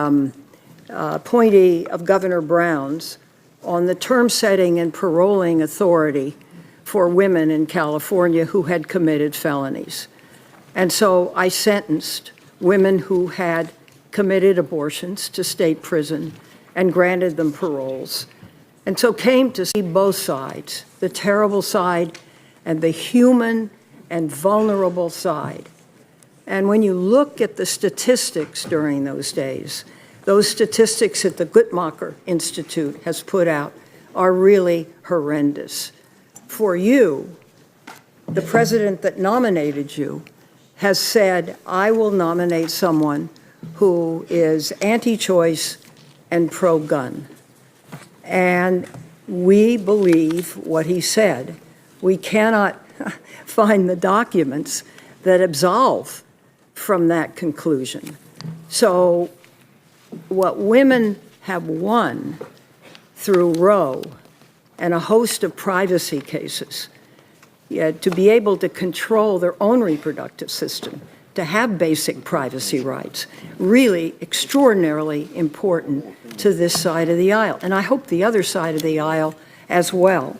appointee of Governor Brown's on the term setting and paroling authority for women in California who had committed felonies. And so I sentenced women who had committed abortions to state prison and granted them paroles. And so came to see both sides, the terrible side and the human and vulnerable side. And when you look at the statistics during those days, those statistics that the Guttmacher Institute has put out are really horrendous. For you, the president that nominated you has said, I will nominate someone who is anti-choice and pro-gun. And we believe what he said. We cannot find the documents that absolve from that conclusion. So what women have won through Roe and a host of privacy cases, to be able to control their own reproductive system, to have basic privacy rights, really extraordinarily important to this side of the aisle. And I hope the other side of the aisle as well.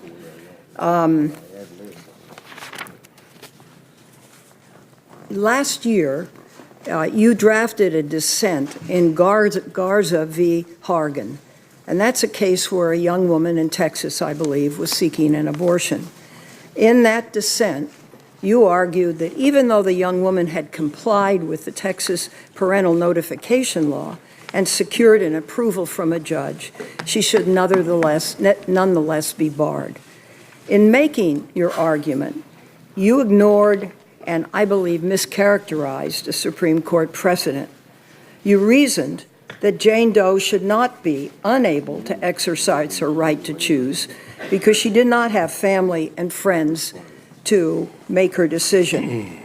Last year, you drafted a dissent in Garza v. Hargan, and that's a case where a young woman in Texas, I believe, was seeking an abortion. In that dissent, you argued that even though the young woman had complied with the Texas parental notification law, and secured an approval from a judge, she should nonetheless be barred. In making your argument, you ignored and, I believe, mischaracterized a Supreme Court precedent. You reasoned that Jane Doe should not be unable to exercise her right to choose because she did not have family and friends to make her decision.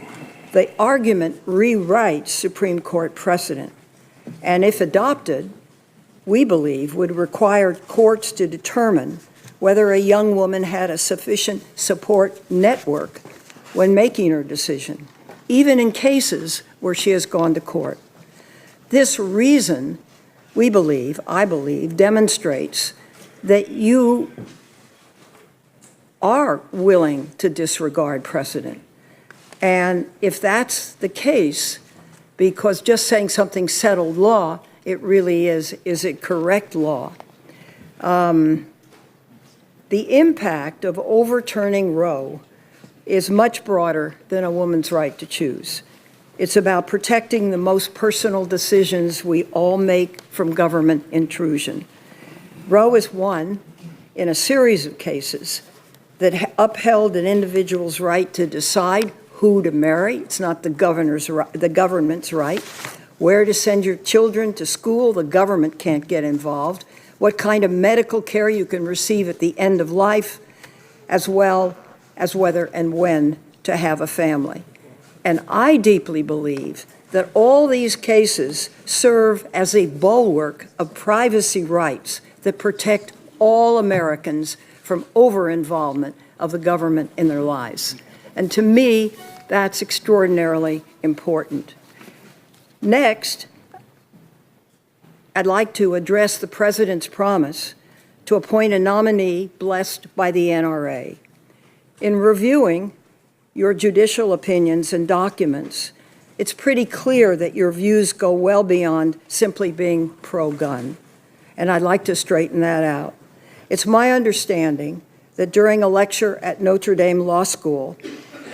The argument rewrites Supreme Court precedent, and if adopted, we believe would require courts to determine whether a young woman had a sufficient support network when making her decision, even in cases where she has gone to court. This reason, I believe, demonstrates that you are willing to disregard precedent. And if that's the case, because just saying something's settled law, it really is it correct law? The impact of overturning Roe is much broader than a woman's right to choose. It's about protecting the most personal decisions we all make from government intrusion. Roe is one in a series of cases that upheld an individual's right to decide who to marry. It's not the government's right. Where to send your children to school, the government can't get involved. What kind of medical care you can receive at the end of life, as well as whether and when to have a family. And I deeply believe that all these cases serve as a bulwark of privacy rights that protect all Americans from over-involvement of the government in their lives. And to me, that's extraordinarily important. Next, I'd like to address the President's promise to appoint a nominee blessed by the NRA. In reviewing your judicial opinions and documents, it's pretty clear that your views go well beyond simply being pro-gun, and I'd like to straighten that out. It's my understanding that during a lecture at Notre Dame Law School,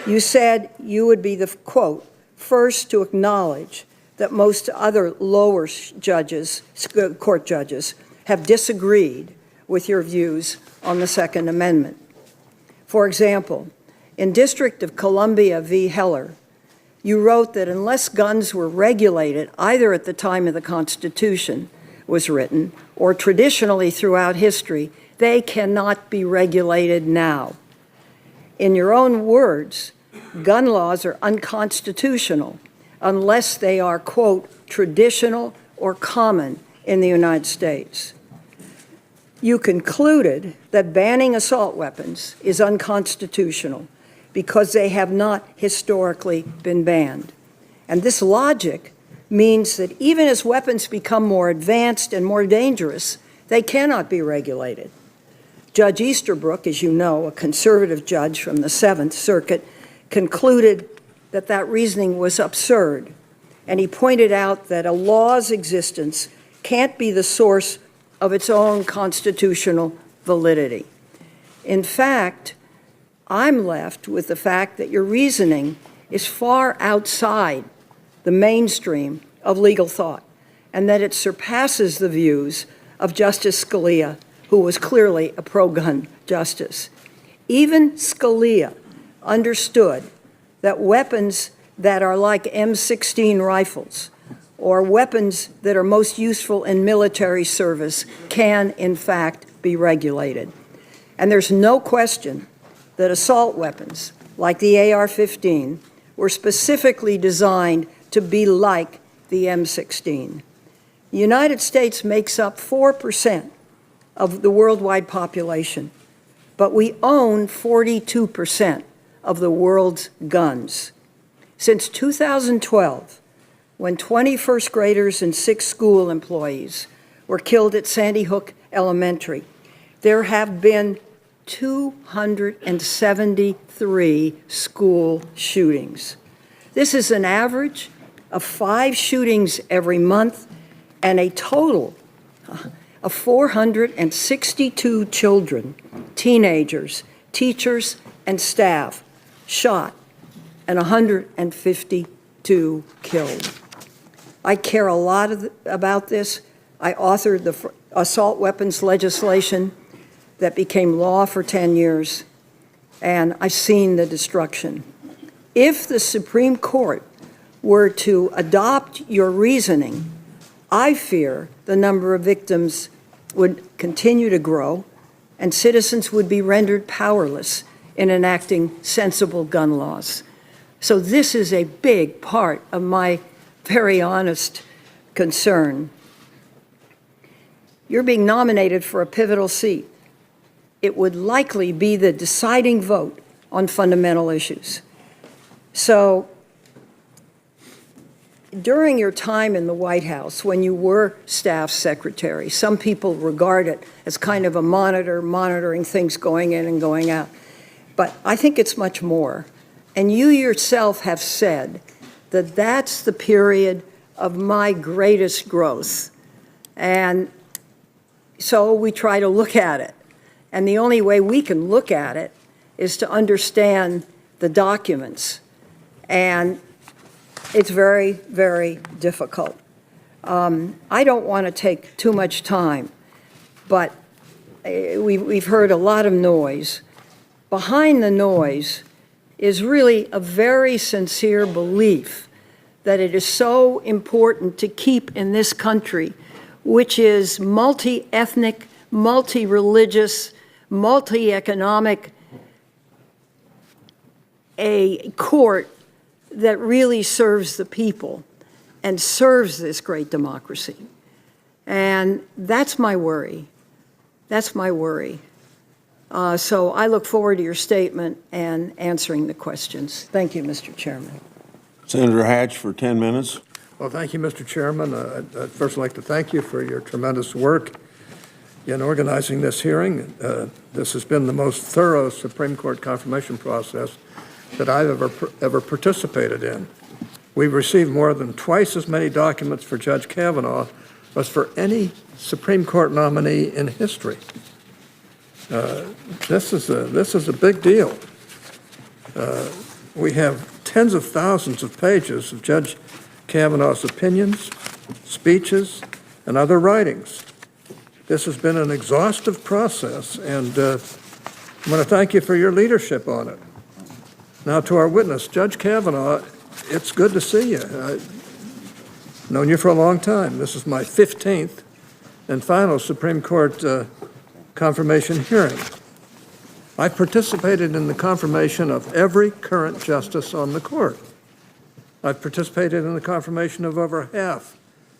you said you would be the, quote, first to acknowledge that most other lower court judges have disagreed with your views on the Second Amendment. For example, in District of Columbia v. Heller, you wrote that unless guns were regulated either at the time of the Constitution was written or traditionally throughout history, they cannot be regulated now. In your own words, gun laws are unconstitutional unless they are, quote, traditional or common in the United States. You concluded that banning assault weapons is unconstitutional because they have not historically been banned. And this logic means that even as weapons become more advanced and more dangerous, they cannot be regulated. Judge Easterbrook, as you know, a conservative judge from the Seventh Circuit, concluded that that reasoning was absurd, and he pointed out that a law's existence can't be the source of its own constitutional validity. In fact, I'm left with the fact that your reasoning is far outside the mainstream of legal thought, and that it surpasses the views of Justice Scalia, who was clearly a pro-gun justice. Even Scalia understood that weapons that are like M16 rifles or weapons that are most useful in military service can, in fact, be regulated. And there's no question that assault weapons, like the AR-15, were specifically designed to be like the M16. The United States makes up 4% of the worldwide population, but we own 42% of the world's guns. Since 2012, when 20 first graders and 6 school employees were killed at Sandy Hook Elementary, there have been 273 school shootings. This is an average of 5 shootings every month and a total of 462 children, teenagers, teachers, and staff shot and 152 killed. I care a lot about this. I authored the assault weapons legislation that became law for 10 years, and I've seen the destruction. If the Supreme Court were to adopt your reasoning, I fear the number of victims would continue to grow and citizens would be rendered powerless in enacting sensible gun laws. So this is a big part of my very honest concern. You're being nominated for a pivotal seat. It would likely be the deciding vote on fundamental issues. So during your time in the White House, when you were staff secretary, some people regard it as kind of a monitoring things going in and going out. But I think it's much more. And you yourself have said that that's the period of my greatest growth. And so we try to look at it. And the only way we can look at it is to understand the documents. And it's very, very difficult. I don't want to take too much time, but we've heard a lot of noise. Behind the noise is really a very sincere belief that it is so important to keep in this country, which is multi-ethnic, multi-religious, multi-economic, a court that really serves the people and serves this great democracy. And that's my worry. That's my worry. So I look forward to your statement and answering the questions. Thank you, Mr. Chairman. Senator Hatch for 10 minutes. Well, thank you, Mr. Chairman. I'd first like to thank you for your tremendous work in organizing this hearing. This has been the most thorough Supreme Court confirmation process that I've ever participated in. We've received more than twice as many documents for Judge Kavanaugh as for any Supreme Court nominee in history. This is a big deal. We have tens of thousands of pages of Judge Kavanaugh's opinions, speeches, and other writings. This has been an exhaustive process, and I want to thank you for your leadership on it. Now, to our witness, Judge Kavanaugh, it's good to see you. I've known you for a long time. This is my 15th and final Supreme Court confirmation hearing. I've participated in the confirmation of every current justice on the court. I've participated in the confirmation of over half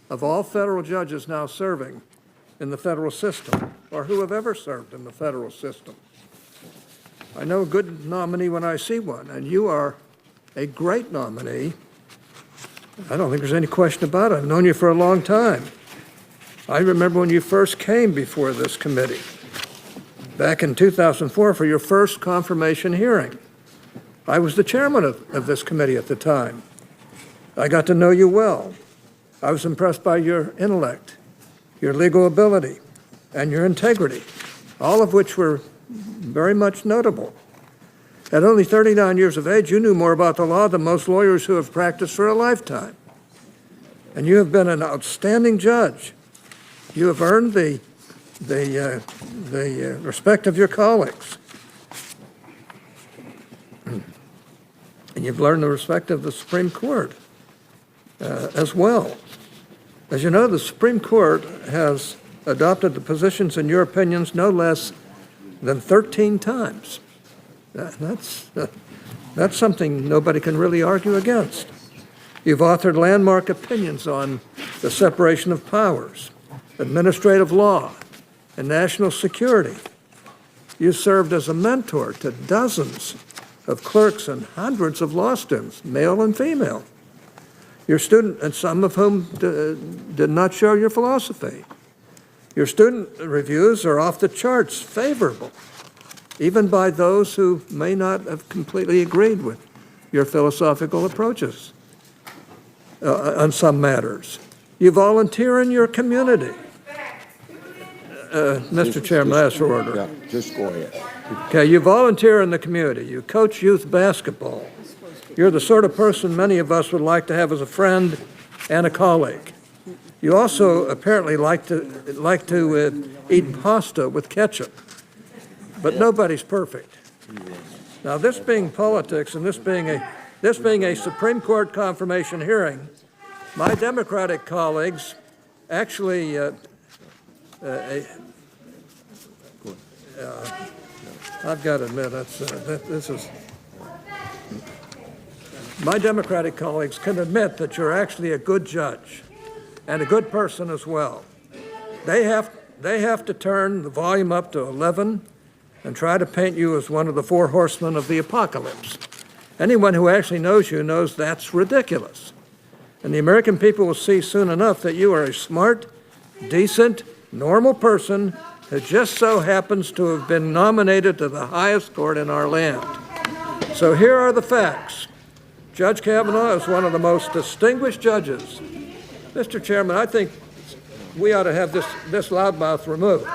of all federal judges now serving in the federal system or who have ever served in the federal system. I know a good nominee when I see one, and you are a great nominee. I don't think there's any question about it. I've known you for a long time. I remember when you first came before this committee, back in 2004 for your first confirmation hearing. I was the chairman of this committee at the time. I got to know you well. I was impressed by your intellect, your legal ability, and your integrity, all of which were very much notable. At only 39 years of age, you knew more about the law than most lawyers who have practiced for a lifetime. And you have been an outstanding judge. You have earned the respect of your colleagues. And you've learned the respect of the Supreme Court as well. As you know, the Supreme Court has adopted the positions in your opinions no less than 13 times. That's something nobody can really argue against. You've authored landmark opinions on the separation of powers, administrative law, and national security. You served as a mentor to dozens of clerks and hundreds of law students, male and female. Your student, and some of whom did not share your philosophy. Your student reviews are off the charts, favorable, even by those who may not have completely agreed with your philosophical approaches on some matters. You volunteer in your community. Mr. Chairman, I ask for order. Yeah, just go ahead. Okay, you volunteer in the community. You coach youth basketball. You're the sort of person many of us would like to have as a friend and a colleague. You also apparently like to eat pasta with ketchup, but nobody's perfect. Now, this being politics and this being a Supreme Court confirmation hearing, my Democratic colleagues actually I've got to admit, my Democratic colleagues can admit that you're actually a good judge and a good person as well. They have to turn the volume up to 11 and try to paint you as one of the four horsemen of the apocalypse. Anyone who actually knows you knows that's ridiculous. And the American people will see soon enough that you are a smart, decent, normal person who just so happens to have been nominated to the highest court in our land. So here are the facts. Judge Kavanaugh is one of the most distinguished judges. Mr. Chairman, I think we ought to have this loudmouth removed.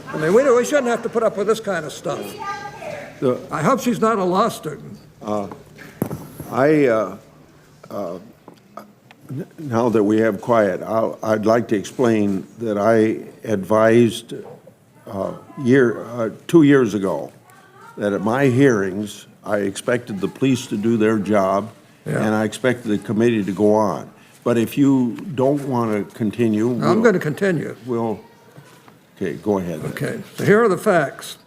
I mean, we shouldn't have to put up with this kind of stuff. I hope she's not a law student. Now that we have quiet, I'd like to explain that I advised 2 years ago that at my hearings, I expected the police to do their job, and I expected the committee to go on. But if you don't want to continue... I'm going to continue. Okay, go ahead. Okay, so here are the facts.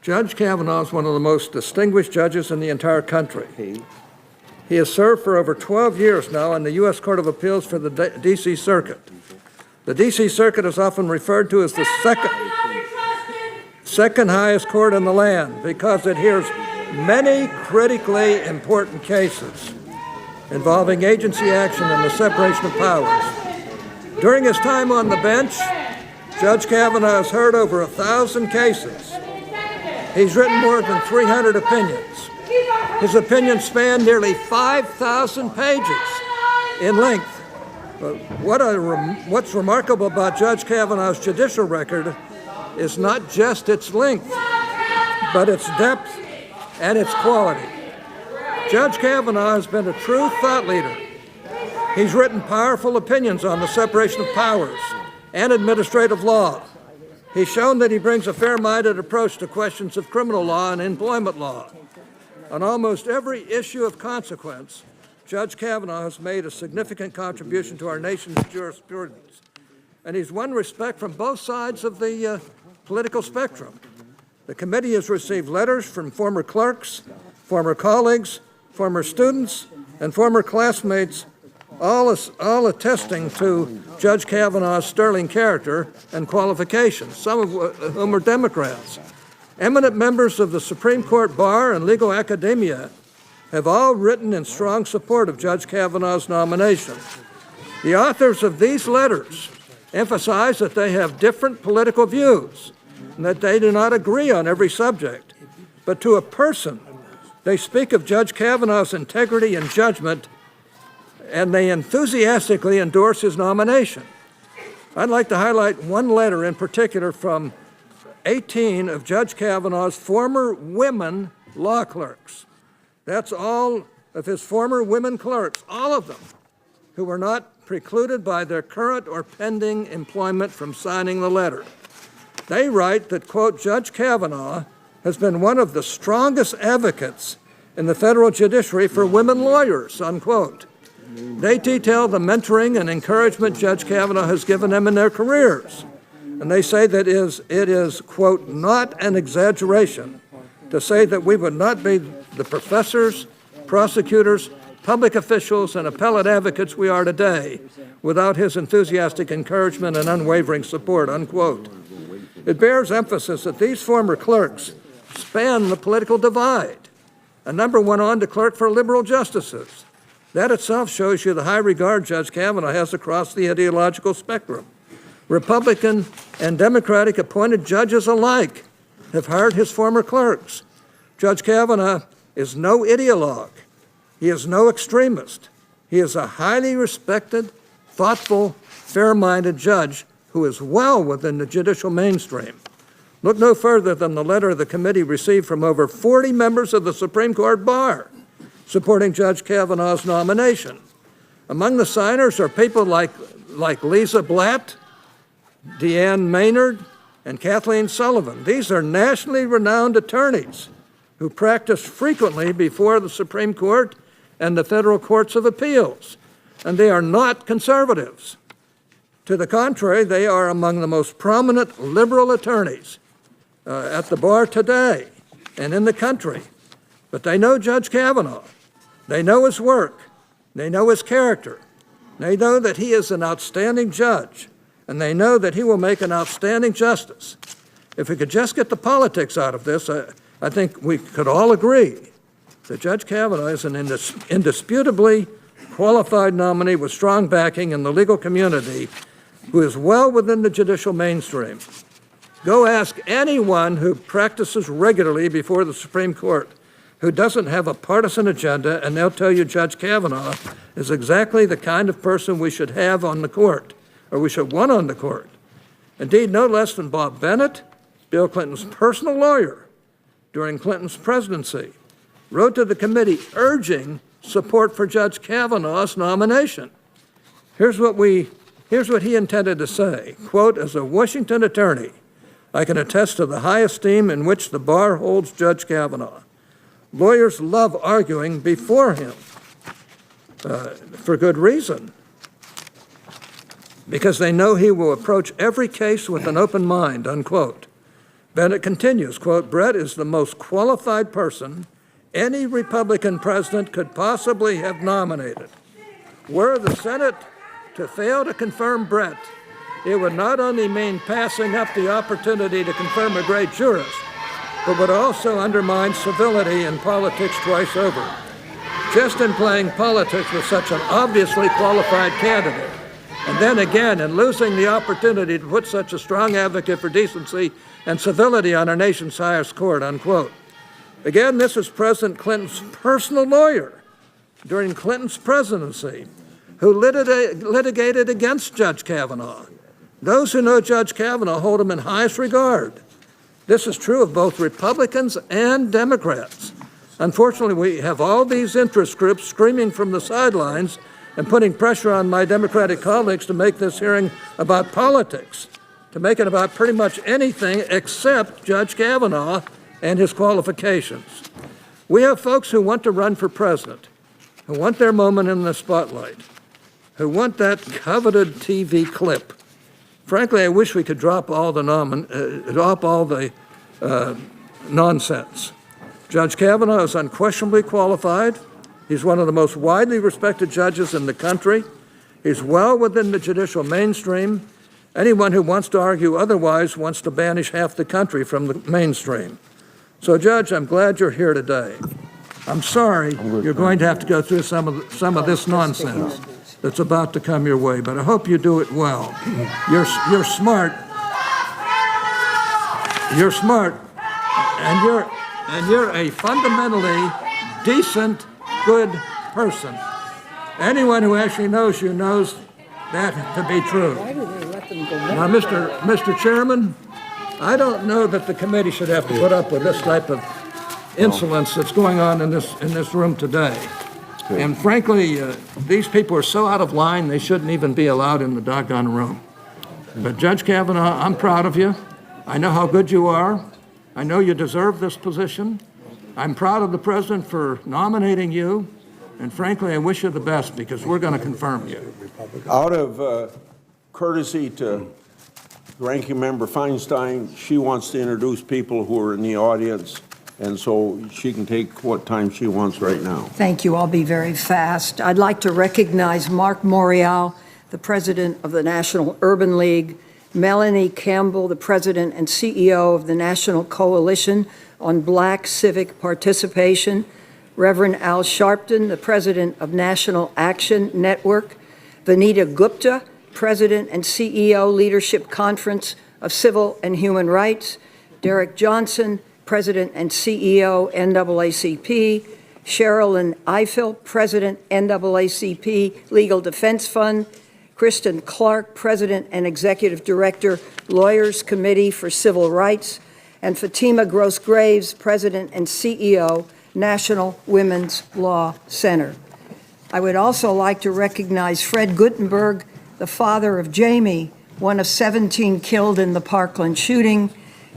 Judge Kavanaugh is one of the most distinguished judges in the entire country. He has served for over 12 years now on the U.S. Court of Appeals for the D.C. Circuit. The D.C. Circuit is often referred to as the second highest court in the land because it hears many critically important cases involving agency action and the separation of powers. During his time on the bench, Judge Kavanaugh has heard over 1,000 cases. He's written more than 300 opinions. His opinions span nearly 5,000 pages in length. But what's remarkable about Judge Kavanaugh's judicial record is not just its length, but its depth and its quality. Judge Kavanaugh has been a true thought leader. He's written powerful opinions on the separation of powers and administrative law. He's shown that he brings a fair-minded approach to questions of criminal law and employment law. On almost every issue of consequence, Judge Kavanaugh has made a significant contribution to our nation's jurisprudence, and he's won respect from both sides of the political spectrum. The committee has received letters from former clerks, former colleagues, former students, and former classmates, all attesting to Judge Kavanaugh's sterling character and qualifications, some of whom are Democrats. Eminent members of the Supreme Court bar and legal academia have all written in strong support of Judge Kavanaugh's nomination. The authors of these letters emphasize that they have different political views and that they do not agree on every subject. But to a person, they speak of Judge Kavanaugh's integrity and judgment, and they enthusiastically endorse his nomination. I'd like to highlight one letter in particular from 18 of Judge Kavanaugh's former women law clerks. That's all of his former women clerks, all of them, who were not precluded by their current or pending employment from signing the letter. They write that, quote, Judge Kavanaugh has been one of the strongest advocates in the federal judiciary for women lawyers, unquote. They detail the mentoring and encouragement Judge Kavanaugh has given them in their careers. And they say that it is, quote, not an exaggeration to say that we would not be the professors, prosecutors, public officials, and appellate advocates we are today without his enthusiastic encouragement and unwavering support, unquote. It bears emphasis that these former clerks span the political divide. A number went on to clerk for liberal justices. That itself shows you the high regard Judge Kavanaugh has across the ideological spectrum. Republican and Democratic appointed judges alike have hired his former clerks. Judge Kavanaugh is no ideologue. He is no extremist. He is a highly respected, thoughtful, fair-minded judge who is well within the judicial mainstream. Look no further than the letter the committee received from over 40 members of the Supreme Court bar. supporting Judge Kavanaugh's nomination. Among the signers are people like Lisa Blatt, Deanne Maynard, and Kathleen Sullivan. These are nationally renowned attorneys who practice frequently before the Supreme Court and the federal courts of appeals, and they are not conservatives. To the contrary, they are among the most prominent liberal attorneys at the bar today and in the country. But they know Judge Kavanaugh. They know his work. They know his character. They know that he is an outstanding judge, and they know that he will make an outstanding justice. If we could just get the politics out of this, I think we could all agree that Judge Kavanaugh is an indisputably qualified nominee with strong backing in the legal community who is well within the judicial mainstream. Go ask anyone who practices regularly before the Supreme Court who doesn't have a partisan agenda, and they'll tell you Judge Kavanaugh is exactly the kind of person we should have on the court, or we should want on the court. Indeed, no less than Bob Bennett, Bill Clinton's personal lawyer during Clinton's presidency, wrote to the committee urging support for Judge Kavanaugh's nomination. Here's what he intended to say, quote, "As a Washington attorney, I can attest to the high esteem in which the bar holds Judge Kavanaugh. Lawyers love arguing before him for good reason, because they know he will approach every case with an open mind," unquote. Bennett continues, quote, "Brett is the most qualified person any Republican president could possibly have nominated. Were the Senate to fail to confirm Brett, it would not only mean passing up the opportunity to confirm a great jurist, but would also undermine civility in politics twice over. Just in playing politics with such an obviously qualified candidate, and then again in losing the opportunity to put such a strong advocate for decency and civility on our nation's highest court," unquote. Again, this is President Clinton's personal lawyer during Clinton's presidency who litigated against Judge Kavanaugh. Those who know Judge Kavanaugh hold him in highest regard. This is true of both Republicans and Democrats. Unfortunately, we have all these interest groups screaming from the sidelines and putting pressure on my Democratic colleagues to make this hearing about politics, to make it about pretty much anything except Judge Kavanaugh and his qualifications. We have folks who want to run for president, who want their moment in the spotlight, who want that coveted TV clip. Frankly, I wish we could drop all the nonsense. Judge Kavanaugh is unquestionably qualified. He's one of the most widely respected judges in the country. He's well within the judicial mainstream. Anyone who wants to argue otherwise wants to banish half the country from the mainstream. So, Judge, I'm glad you're here today. I'm sorry you're going to have to go through some of this nonsense that's about to come your way, but I hope you do it well. You're smart. You're smart, and you're a fundamentally decent, good person. Anyone who actually knows you knows that to be true. Now, Mr. Chairman, I don't know that the committee should have to put up with this type of insolence that's going on in this room today. And frankly, these people are so out of line, they shouldn't even be allowed in the doggone room. But Judge Kavanaugh, I'm proud of you. I know how good you are. I know you deserve this position. I'm proud of the president for nominating you. And frankly, I wish you the best because we're going to confirm you. Out of courtesy to Ranking Member Feinstein, she wants to introduce people who are in the audience, and so she can take what time she wants right now. Thank you. I'll be very fast. I'd like to recognize Mark Morial, the president of the National Urban League, Melanie Campbell, the president and CEO of the National Coalition on Black Civic Participation, Reverend Al Sharpton, the president of National Action Network, Vanita Gupta, president and CEO, Leadership Conference of Civil and Human Rights, Derek Johnson, president and CEO, NAACP, Sherilyn Eiffel, president, NAACP Legal Defense Fund, Kristen Clark, president and executive director, Lawyers Committee for Civil Rights, and Fatima Gross-Graves, president and CEO, National Women's Law Center. I would also like to recognize Fred Guttenberg, the father of Jamie, one of 17 killed in the Parkland shooting,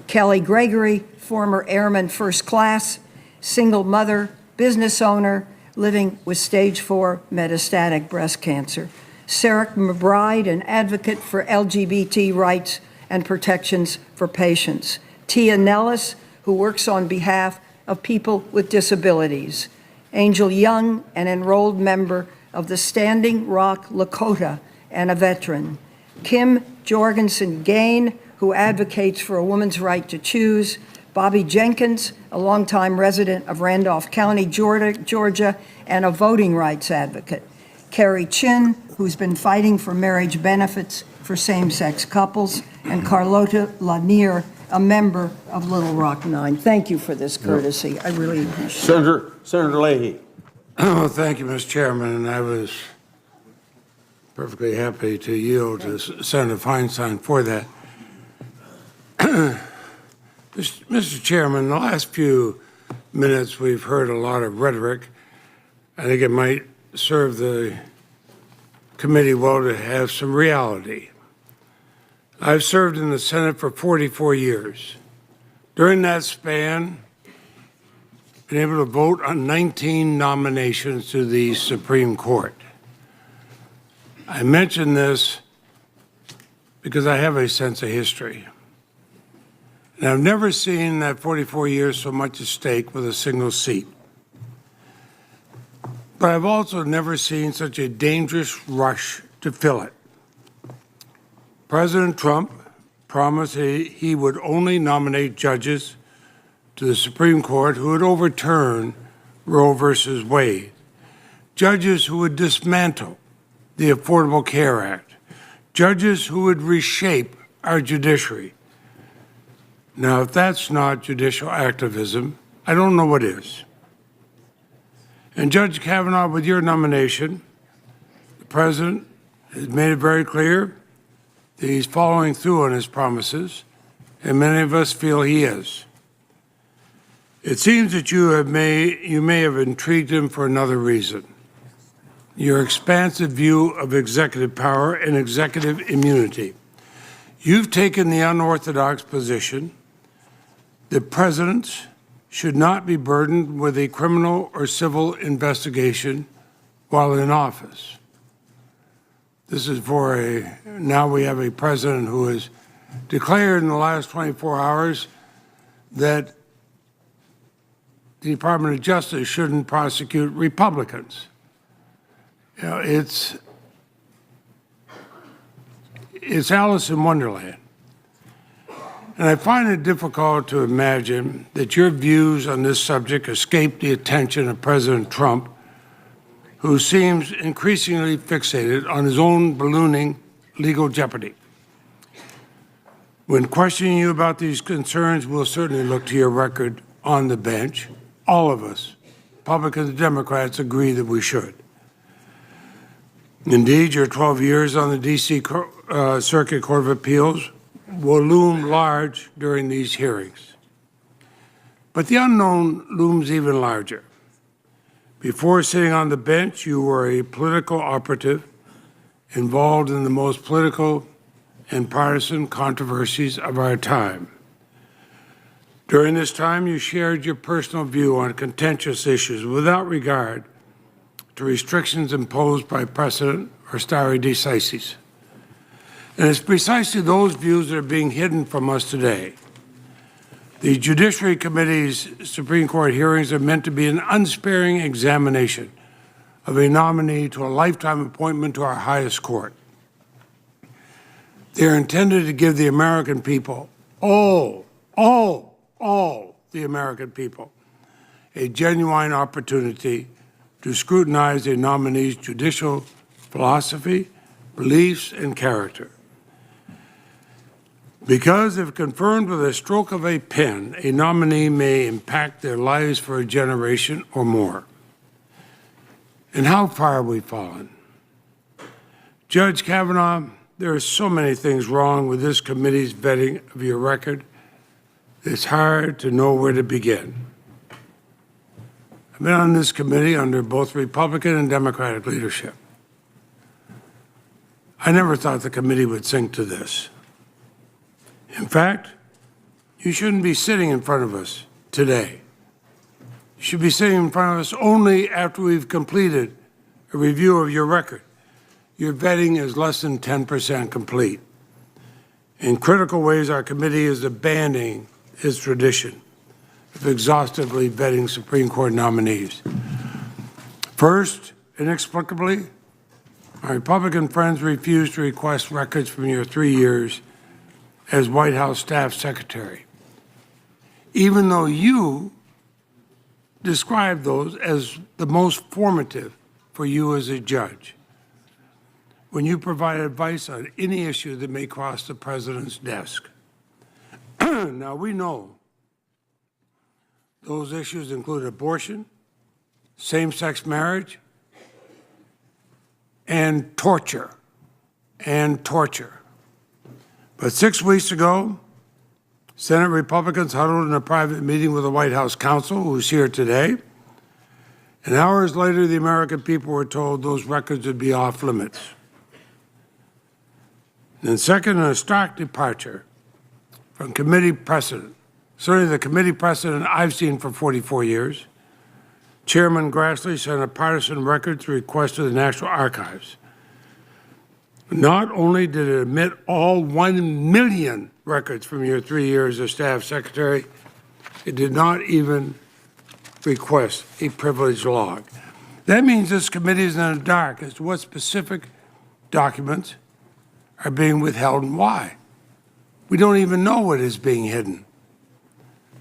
Kelly Gregory, former Airman First Class, single mother, business owner, living with stage 4 metastatic breast cancer, Sarah McBride, an advocate for LGBT rights and protections for patients, Tia Nellis, who works on behalf of people with disabilities, Angel Young, an enrolled member of the Standing Rock Lakota and a veteran, Kim Jorgensen Gain, who advocates for a woman's right to choose, Bobby Jenkins, a longtime resident of Randolph County, Georgia, and a voting rights advocate, Carrie Chin, who's been fighting for marriage benefits for same-sex couples, and Carlota Lanier, a member of Little Rock 9. Thank you for this courtesy. I really appreciate it. Senator Leahy. Oh, thank you, Mr. Chairman, and I was perfectly happy to yield to Senator Feinstein for that. Mr. Chairman, the last few minutes we've heard a lot of rhetoric. I think it might serve the committee well to have some reality. I've served in the Senate for 44 years. During that span, I've been able to vote on 19 nominations to the Supreme Court. I mention this because I have a sense of history. And I've never seen in that 44 years so much at stake with a single seat. But I've also never seen such a dangerous rush to fill it. President Trump promised he would only nominate judges to the Supreme Court who would overturn Roe versus Wade, judges who would dismantle the Affordable Care Act, judges who would reshape our judiciary. Now, if that's not judicial activism, I don't know what is. And Judge Kavanaugh, with your nomination, the President has made it very clear that he's following through on his promises, and many of us feel he is. It seems that you may have intrigued him for another reason: your expansive view of executive power and executive immunity. You've taken the unorthodox position that presidents should not be burdened with a criminal or civil investigation while in office. This is now we have a president who has declared in the last 24 hours that the Department of Justice shouldn't prosecute Republicans. You know, it's Alice in Wonderland. And I find it difficult to imagine that your views on this subject escape the attention of President Trump, who seems increasingly fixated on his own ballooning legal jeopardy. When questioning you about these concerns, we'll certainly look to your record on the bench. All of us, Republicans and Democrats, agree that we should. Indeed, your 12 years on the D.C. Circuit Court of Appeals will loom large during these hearings. But the unknown looms even larger. Before sitting on the bench, you were a political operative involved in the most political and partisan controversies of our time. During this time, you shared your personal view on contentious issues without regard to restrictions imposed by precedent or stare decisis. And it's precisely those views that are being hidden from us today. The Judiciary Committee's Supreme Court hearings are meant to be an unsparing examination of a nominee to a lifetime appointment to our highest court. They are intended to give the American people, all the American people, a genuine opportunity to scrutinize a nominee's judicial philosophy, beliefs, and character. Because if confirmed with a stroke of a pen, a nominee may impact their lives for a generation or more. And how far have we fallen? Judge Kavanaugh, there are so many things wrong with this committee's vetting of your record, it's hard to know where to begin. I've been on this committee under both Republican and Democratic leadership. I never thought the committee would sink to this. In fact, you shouldn't be sitting in front of us today. You should be sitting in front of us only after we've completed a review of your record. Your vetting is less than 10% complete. In critical ways, our committee is abandoning its tradition of exhaustively vetting Supreme Court nominees. First, inexplicably, our Republican friends refused to request records from your 3 years as White House staff secretary, even though you described those as the most formative for you as a judge, when you provide advice on any issue that may cross the president's desk. Now, we know those issues include abortion, same-sex marriage, and torture. But 6 weeks ago, Senate Republicans huddled in a private meeting with the White House counsel, who's here today, and hours later, the American people were told those records would be off limits. And second, a stark departure from committee precedent, certainly the committee precedent I've seen for 44 years. Chairman Grassley sent a partisan records request to the National Archives. Not only did it omit all 1 million records from your 3 years as staff secretary, it did not even request a privilege log. That means this committee is in the dark as to what specific documents are being withheld and why. We don't even know what is being hidden.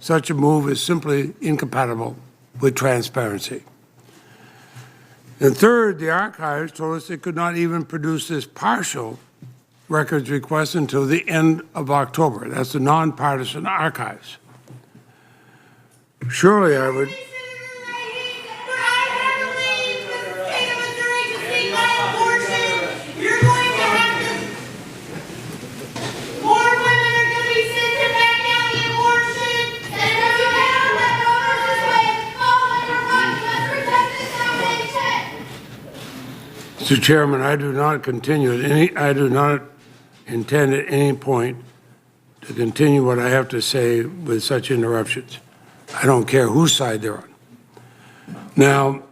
Such a move is simply incompatible with transparency. And third, the archives told us they could not even produce this partial records request until the end of October. That's the nonpartisan archives. Surely I would... Mr. Chairman, I do not intend at any point to continue what I have to say with such interruptions. I don't care whose side they're on. Now,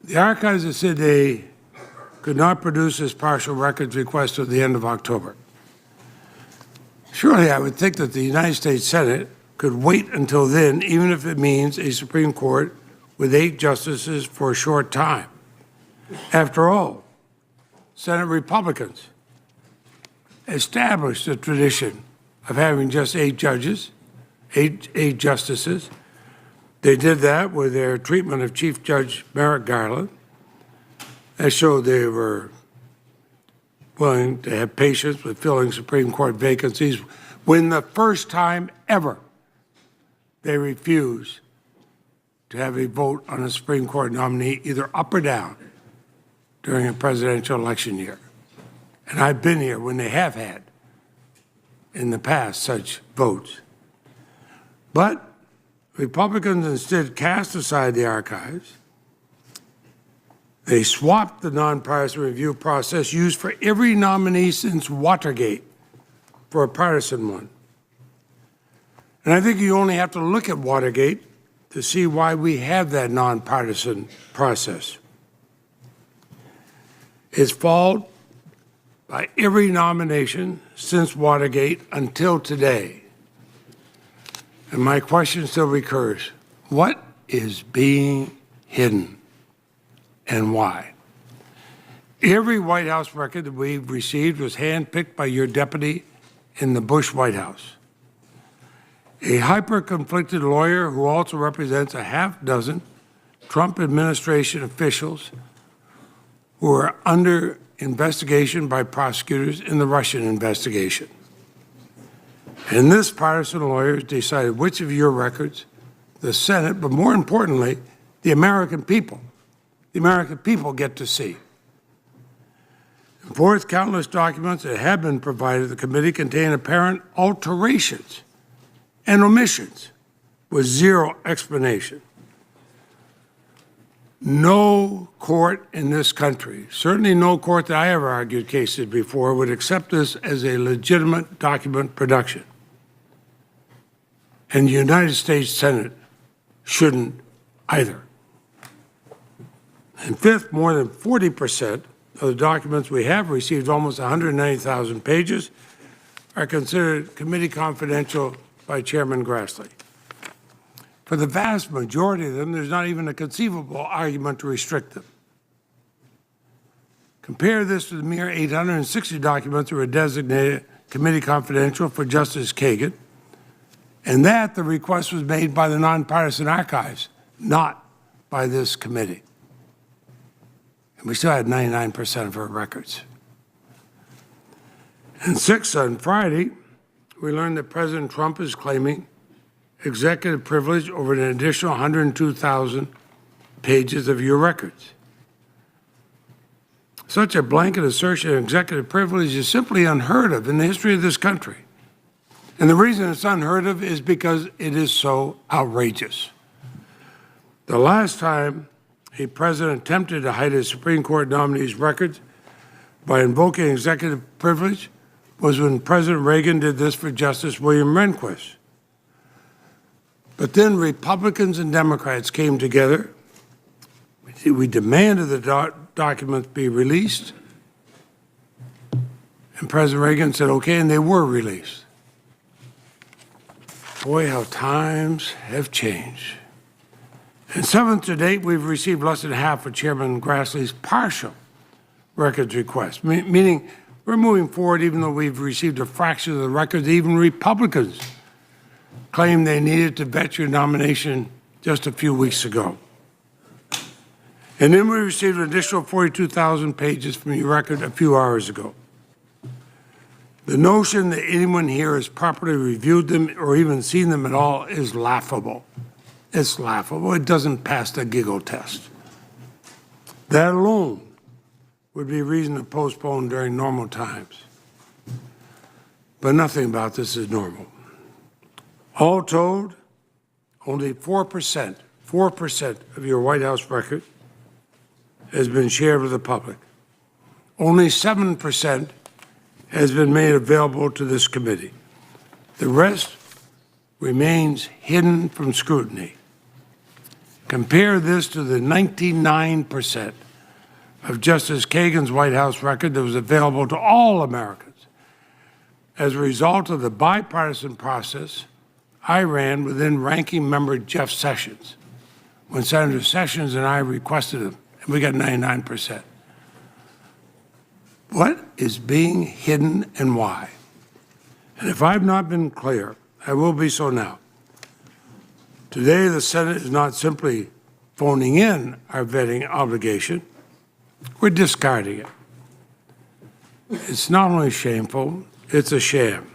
the archives have said they could not produce this partial records request till the end of October. Surely I would think that the United States Senate could wait until then, even if it means a Supreme Court with 8 justices for a short time. After all, Senate Republicans established a tradition of having just 8 judges, eight justices. They did that with their treatment of Chief Judge Merrick Garland. That showed they were willing to have patience with filling Supreme Court vacancies when the first time ever they refused to have a vote on a Supreme Court nominee, either up or down, during a presidential election year. And I've been here when they have had, in the past, such votes. But Republicans instead cast aside the archives. They swapped the nonpartisan review process used for every nominee since Watergate for a partisan one. And I think you only have to look at Watergate to see why we have that nonpartisan process. It's followed by every nomination since Watergate until today. And my question still recurs, what is being hidden and why? Every White House record that we've received was handpicked by your deputy in the Bush White House. A hyper-conflicted lawyer who also represents a half-dozen Trump administration officials who are under investigation by prosecutors in the Russian investigation. And this partisan lawyer decided which of your records the Senate, but more importantly, the American people get to see. And fourth, countless documents that have been provided to the committee contain apparent alterations and omissions with zero explanation. No court in this country, certainly no court that I ever argued cases before, would accept this as a legitimate document production. And the United States Senate shouldn't either. And fifth, more than 40% of the documents we have received, almost 190,000 pages, are considered committee confidential by Chairman Grassley. For the vast majority of them, there's not even a conceivable argument to restrict them. Compare this to the mere 860 documents that were designated committee confidential for Justice Kagan, and that the request was made by the nonpartisan archives, not by this committee. And we still had 99% of her records. And sixth, on Friday, we learned that President Trump is claiming executive privilege over an additional 102,000 pages of your records. Such a blanket assertion of executive privilege is simply unheard of in the history of this country. And the reason it's unheard of is because it is so outrageous. The last time a president attempted to hide a Supreme Court nominee's records by invoking executive privilege was when President Reagan did this for Justice William Rehnquist. But then Republicans and Democrats came together. We demanded the documents be released. And President Reagan said, okay, and they were released. Boy, how times have changed. And seventh to date, we've received less than half of Chairman Grassley's partial records request, meaning we're moving forward even though we've received a fraction of the records. Even Republicans claimed they needed to vet your nomination just a few weeks ago. And then we received an additional 42,000 pages from your record a few hours ago. The notion that anyone here has properly reviewed them or even seen them at all is laughable. It's laughable. It doesn't pass the giggle test. That alone would be a reason to postpone during normal times. But nothing about this is normal. All told, only 4% of your White House record has been shared with the public. Only 7% has been made available to this committee. The rest remains hidden from scrutiny. Compare this to the 99% of Justice Kagan's White House record that was available to all Americans. As a result of the bipartisan process I ran within ranking member Jeff Sessions, when Senator Sessions and I requested them, and we got 99%. What is being hidden and why? And if I've not been clear, I will be so now. Today, the Senate is not simply phoning in our vetting obligation, we're discarding it. It's not only shameful, it's a sham.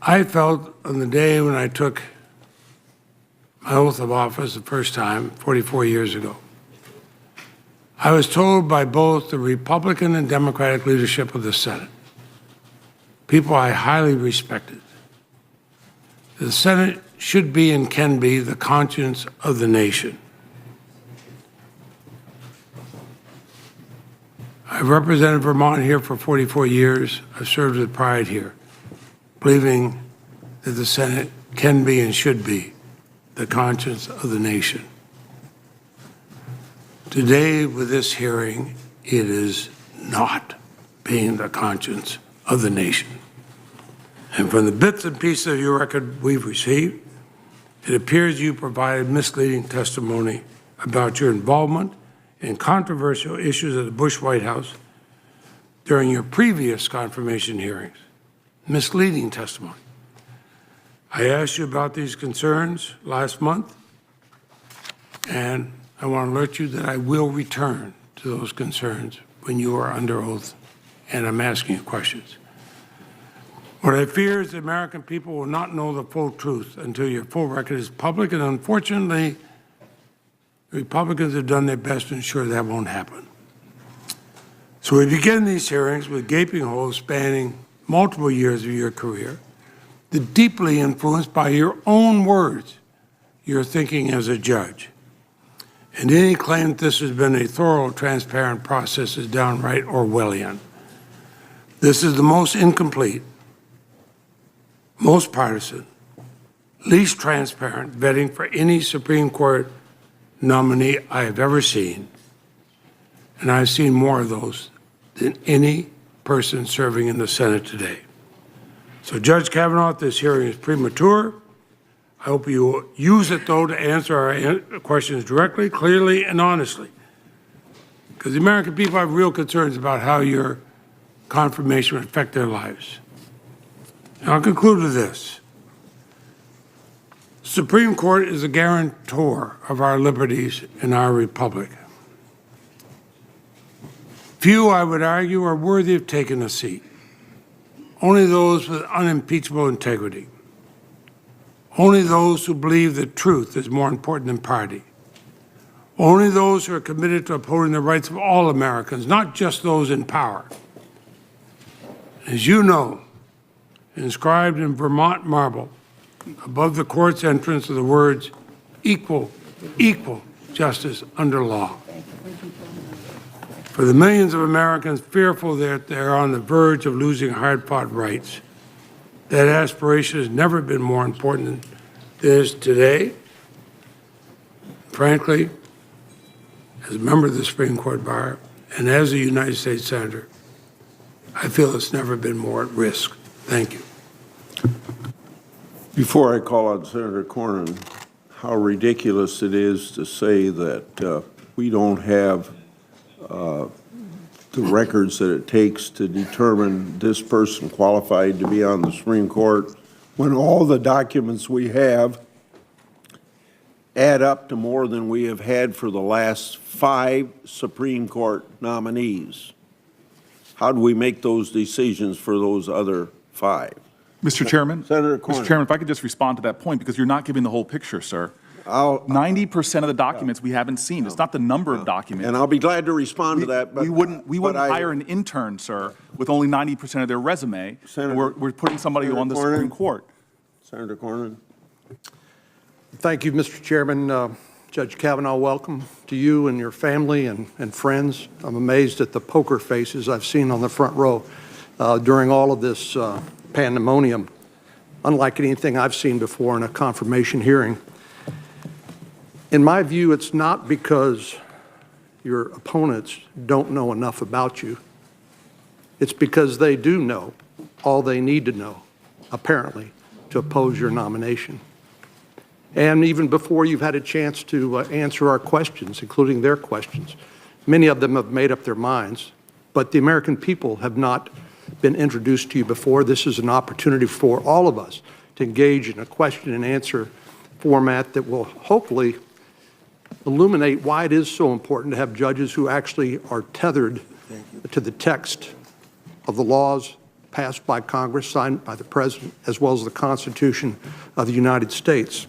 I felt on the day when I took my oath of office the first time, 44 years ago, I was told by both the Republican and Democratic leadership of the Senate, people I highly respected, the Senate should be and can be the conscience of the nation. I've represented Vermont here for 44 years. I've served with pride here, believing that the Senate can be and should be the conscience of the nation. Today, with this hearing, it is not being the conscience of the nation. And from the bits and pieces of your record we've received, it appears you provided misleading testimony about your involvement in controversial issues at the Bush White House during your previous confirmation hearings. Misleading testimony. I asked you about these concerns last month, and I want to alert you that I will return to those concerns when you are under oath and I'm asking you questions. What I fear is the American people will not know the full truth until your full record is public, and unfortunately, Republicans have done their best to ensure that won't happen. So we begin these hearings with gaping holes spanning multiple years of your career, that deeply influenced by your own words, your thinking as a judge. And any claim that this has been a thorough, transparent process is downright Orwellian. This is the most incomplete, most partisan, least transparent vetting for any Supreme Court nominee I have ever seen. And I've seen more of those than any person serving in the Senate today. So Judge Kavanaugh, this hearing is premature. I hope you will use it, though, to answer our questions directly, clearly, and honestly. Because the American people have real concerns about how your confirmation will affect their lives. And I'll conclude with this. The Supreme Court is a guarantor of our liberties in our republic. Few, I would argue, are worthy of taking a seat. Only those with unimpeachable integrity. Only those who believe that truth is more important than party. Only those who are committed to upholding the rights of all Americans, not just those in power. As you know, inscribed in Vermont marble, above the court's entrance are the words, equal justice under law. For the millions of Americans fearful that they're on the verge of losing hard-fought rights, that aspiration has never been more important than it is today. Frankly, as a member of the Supreme Court Bar and as a United States Senator, I feel it's never been more at risk. Thank you. Before I call on Senator Cornyn, how ridiculous it is to say that we don't have the records that it takes to determine this person qualified to be on the Supreme Court when all the documents we have add up to more than we have had for the last 5 Supreme Court nominees. How do we make those decisions for those other 5? Mr. Chairman, Senator Cornyn. Mr. Chairman, if I could just respond to that point, because you're not giving the whole picture, sir. 90% of the documents we haven't seen. It's not the number of documents. And I'll be glad to respond to that. But we wouldn't hire an intern, sir, with only 90% of their resume. We're putting somebody Senator on the Cornyn. Supreme Court. Senator Cornyn. Thank you, Mr. Chairman. Judge Kavanaugh, welcome to you and your family and friends. I'm amazed at the poker faces I've seen on the front row during all of this pandemonium, unlike anything I've seen before in a confirmation hearing. In my view, it's not because your opponents don't know enough about you. It's because they do know all they need to know, apparently, to oppose your nomination. And even before you've had a chance to answer our questions, including their questions, many of them have made up their minds, but the American people have not been introduced to you before. This is an opportunity for all of us to engage in a question and answer format that will hopefully illuminate why it is so important to have judges who actually are tethered to the text of the laws passed by Congress, signed by the President, as well as the Constitution of the United States.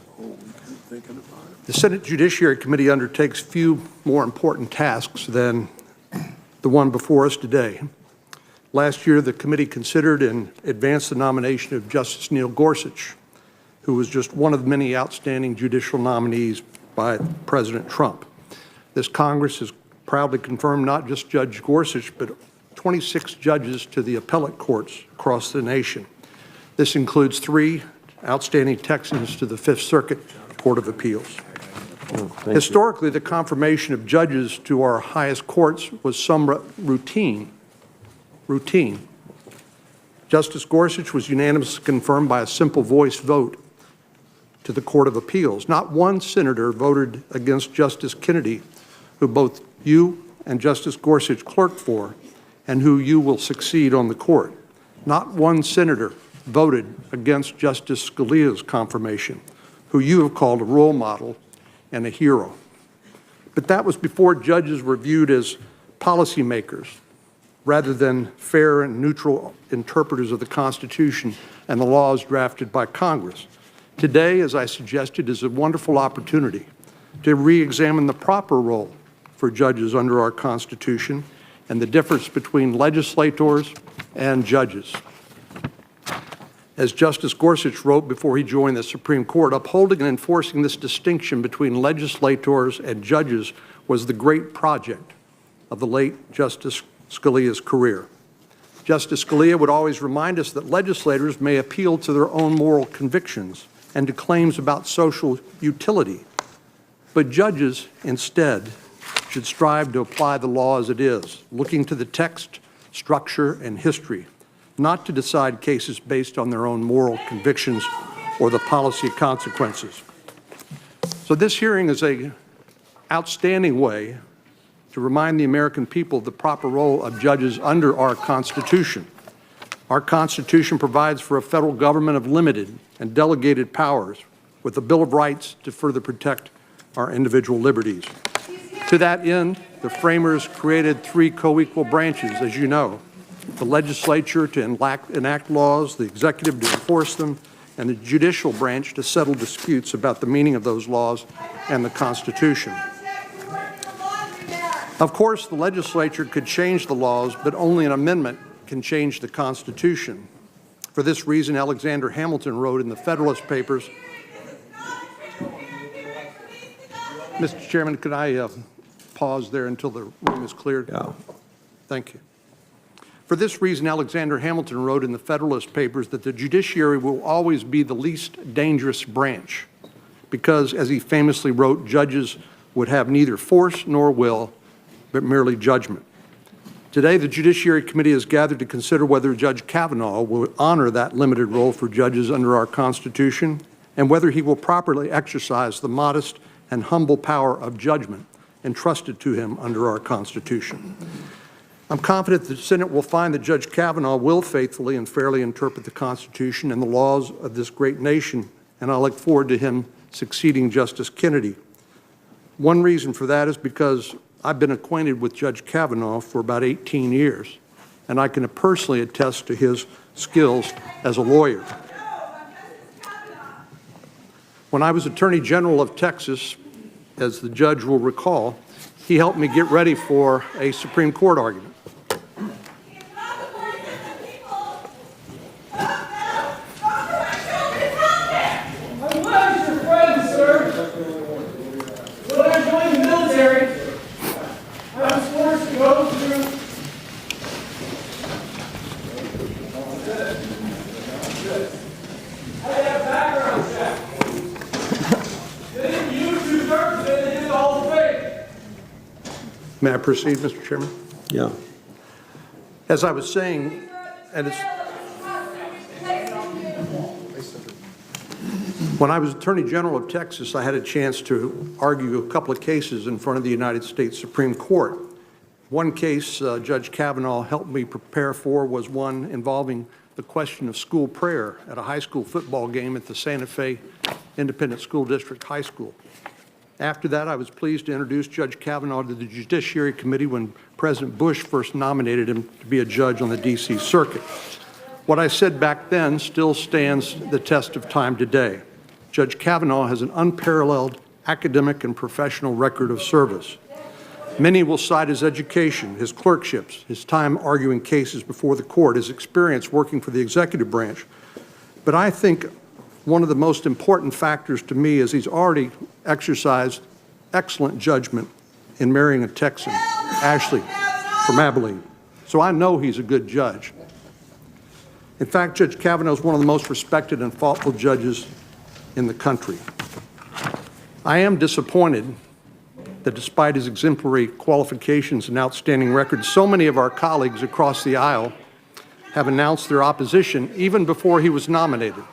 The Senate Judiciary Committee undertakes few more important tasks than the one before us today. Last year, the committee considered and advanced the nomination of Justice Neil Gorsuch, who was just one of many outstanding judicial nominees by President Trump. This Congress has proudly confirmed not just Judge Gorsuch, but 26 judges to the appellate courts across the nation. This includes 3 outstanding Texans to the Fifth Circuit Court of Appeals. Historically, the confirmation of judges to our highest courts was somewhat routine. Justice Gorsuch was unanimously confirmed by a simple voice vote to the Court of Appeals. Not one senator voted against Justice Kennedy, who both you and Justice Gorsuch clerked for, and who you will succeed on the court. Not one senator voted against Justice Scalia's confirmation, who you have called a role model and a hero. But that was before judges were viewed as policymakers rather than fair and neutral interpreters of the Constitution and the laws drafted by Congress. Today, as I suggested, is a wonderful opportunity to re-examine the proper role for judges under our Constitution and the difference between legislators and judges. As Justice Gorsuch wrote before he joined the Supreme Court, upholding and enforcing this distinction between legislators and judges was the great project of the late Justice Scalia's career. Justice Scalia would always remind us that legislators may appeal to their own moral convictions and to claims about social utility, but judges instead should strive to apply the law as it is, looking to the text, structure, and history, not to decide cases based on their own moral convictions or the policy consequences. So this hearing is an outstanding way to remind the American people of the proper role of judges under our Constitution. Our Constitution provides for a federal government of limited and delegated powers with a Bill of Rights to further protect our individual liberties. To that end, the framers created 3 co-equal branches, as you know: the legislature to enact laws, the executive to enforce them, and the judicial branch to settle disputes about the meaning of those laws and the Constitution. Of course, the legislature could change the laws, but only an amendment can change the Constitution. For this reason, Alexander Hamilton wrote in the Federalist Papers. Mr. Chairman, could I pause there until the room is cleared? Yeah. Thank you. For this reason, Alexander Hamilton wrote in the Federalist Papers that the judiciary will always be the least dangerous branch because, as he famously wrote, judges would have neither force nor will, but merely judgment. Today, the Judiciary Committee is gathered to consider whether Judge Kavanaugh will honor that limited role for judges under our Constitution and whether he will properly exercise the modest and humble power of judgment entrusted to him under our Constitution. I'm confident the Senate will find that Judge Kavanaugh will faithfully and fairly interpret the Constitution and the laws of this great nation, and I look forward to him succeeding Justice Kennedy. One reason for that is because I've been acquainted with Judge Kavanaugh for about 18 years, and I can personally attest to his skills as a lawyer. When I was Attorney General of Texas, as the judge will recall, he helped me get ready for a Supreme Court argument. May I proceed, Mr. Chairman? Yeah. As I was saying, when I was Attorney General of Texas, I had a chance to argue a couple of cases in front of the United States Supreme Court. One case Judge Kavanaugh helped me prepare for was one involving the question of school prayer at a high school football game at the Santa Fe Independent School District High School. After that, I was pleased to introduce Judge Kavanaugh to the Judiciary Committee when President Bush first nominated him to be a judge on the D.C. Circuit. What I said back then still stands the test of time today. Judge Kavanaugh has an unparalleled academic and professional record of service. Many will cite his education, his clerkships, his time arguing cases before the court, his experience working for the executive branch. But I think one of the most important factors to me is he's already exercised excellent judgment in marrying a Texan, Ashley, from Abilene. So I know he's a good judge. In fact, Judge Kavanaugh is one of the most respected and thoughtful judges in the country. I am disappointed that despite his exemplary qualifications and outstanding record, so many of our colleagues across the aisle have announced their opposition even before he was nominated.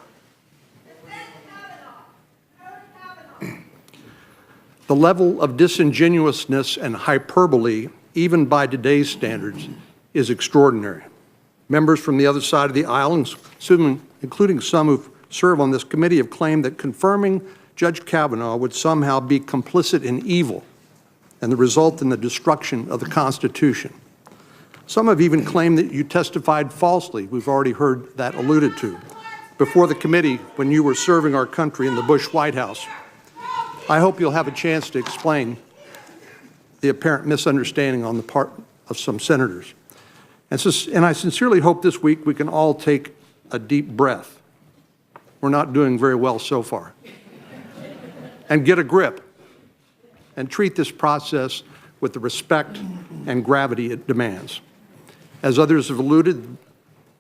The level of disingenuousness and hyperbole, even by today's standards, is extraordinary. Members from the other side of the aisle, including some who serve on this committee, have claimed that confirming Judge Kavanaugh would somehow be complicit in evil and the result in the destruction of the Constitution. Some have even claimed that you testified falsely, we've already heard that alluded to, before the committee when you were serving our country in the Bush White House. I hope you'll have a chance to explain the apparent misunderstanding on the part of some senators. And I sincerely hope this week we can all take a deep breath we're not doing very well so far. And get a grip and treat this process with the respect and gravity it demands. As others have alluded,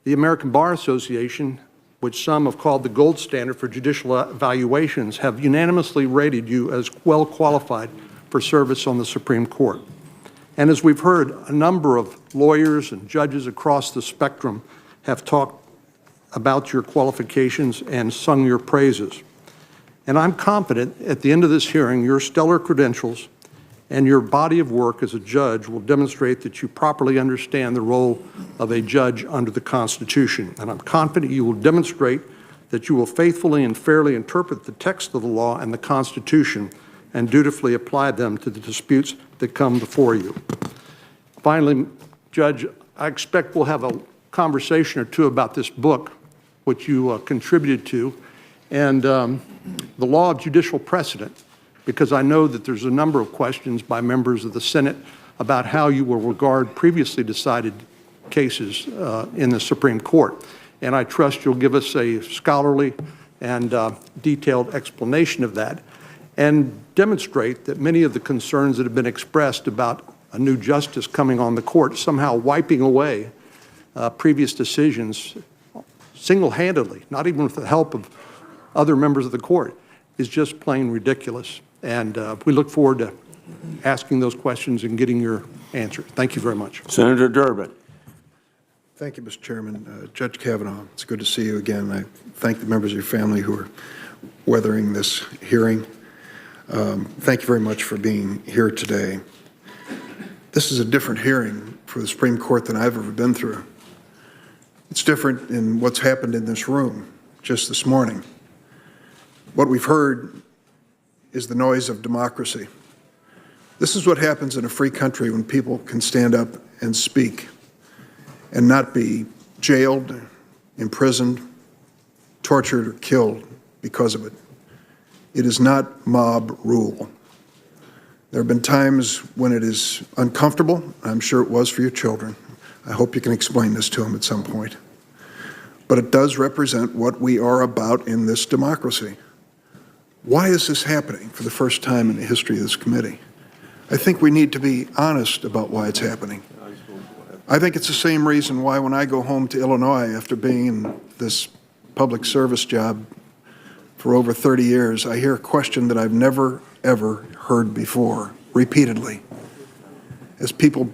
the American Bar Association, which some have called the gold standard for judicial evaluations, have unanimously rated you as well qualified for service on the Supreme Court. And as we've heard, a number of lawyers and judges across the spectrum have talked about your qualifications and sung your praises. And I'm confident at the end of this hearing, your stellar credentials and your body of work as a judge will demonstrate that you properly understand the role of a judge under the Constitution. And I'm confident you will demonstrate that you will faithfully and fairly interpret the text of the law and the Constitution and dutifully apply them to the disputes that come before you. Finally, Judge, I expect we'll have a conversation or two about this book, which you contributed to, and the law of judicial precedent, because I know that there's a number of questions by members of the Senate about how you will regard previously decided cases in the Supreme Court. And I trust you'll give us a scholarly and detailed explanation of that and demonstrate that many of the concerns that have been expressed about a new justice coming on the court somehow wiping away previous decisions single-handedly, not even with the help of other members of the court, is just plain ridiculous. And we look forward to asking those questions and getting your answer. Thank you very much. Senator Durbin. Thank you, Mr. Chairman. Judge Kavanaugh, it's good to see you again. I thank the members of your family who are weathering this hearing. Thank you very much for being here today. This is a different hearing for the Supreme Court than I've ever been through. It's different in what's happened in this room just this morning. What we've heard is the noise of democracy. This is what happens in a free country when people can stand up and speak and not be jailed, imprisoned, tortured, or killed because of it. It is not mob rule. There have been times when it is uncomfortable. I'm sure it was for your children. I hope you can explain this to them at some point. But it does represent what we are about in this democracy. Why is this happening for the first time in the history of this committee? I think we need to be honest about why it's happening. I think it's the same reason why when I go home to Illinois after being in this public service job for over 30 years, I hear a question that I've never, ever heard before, repeatedly, as people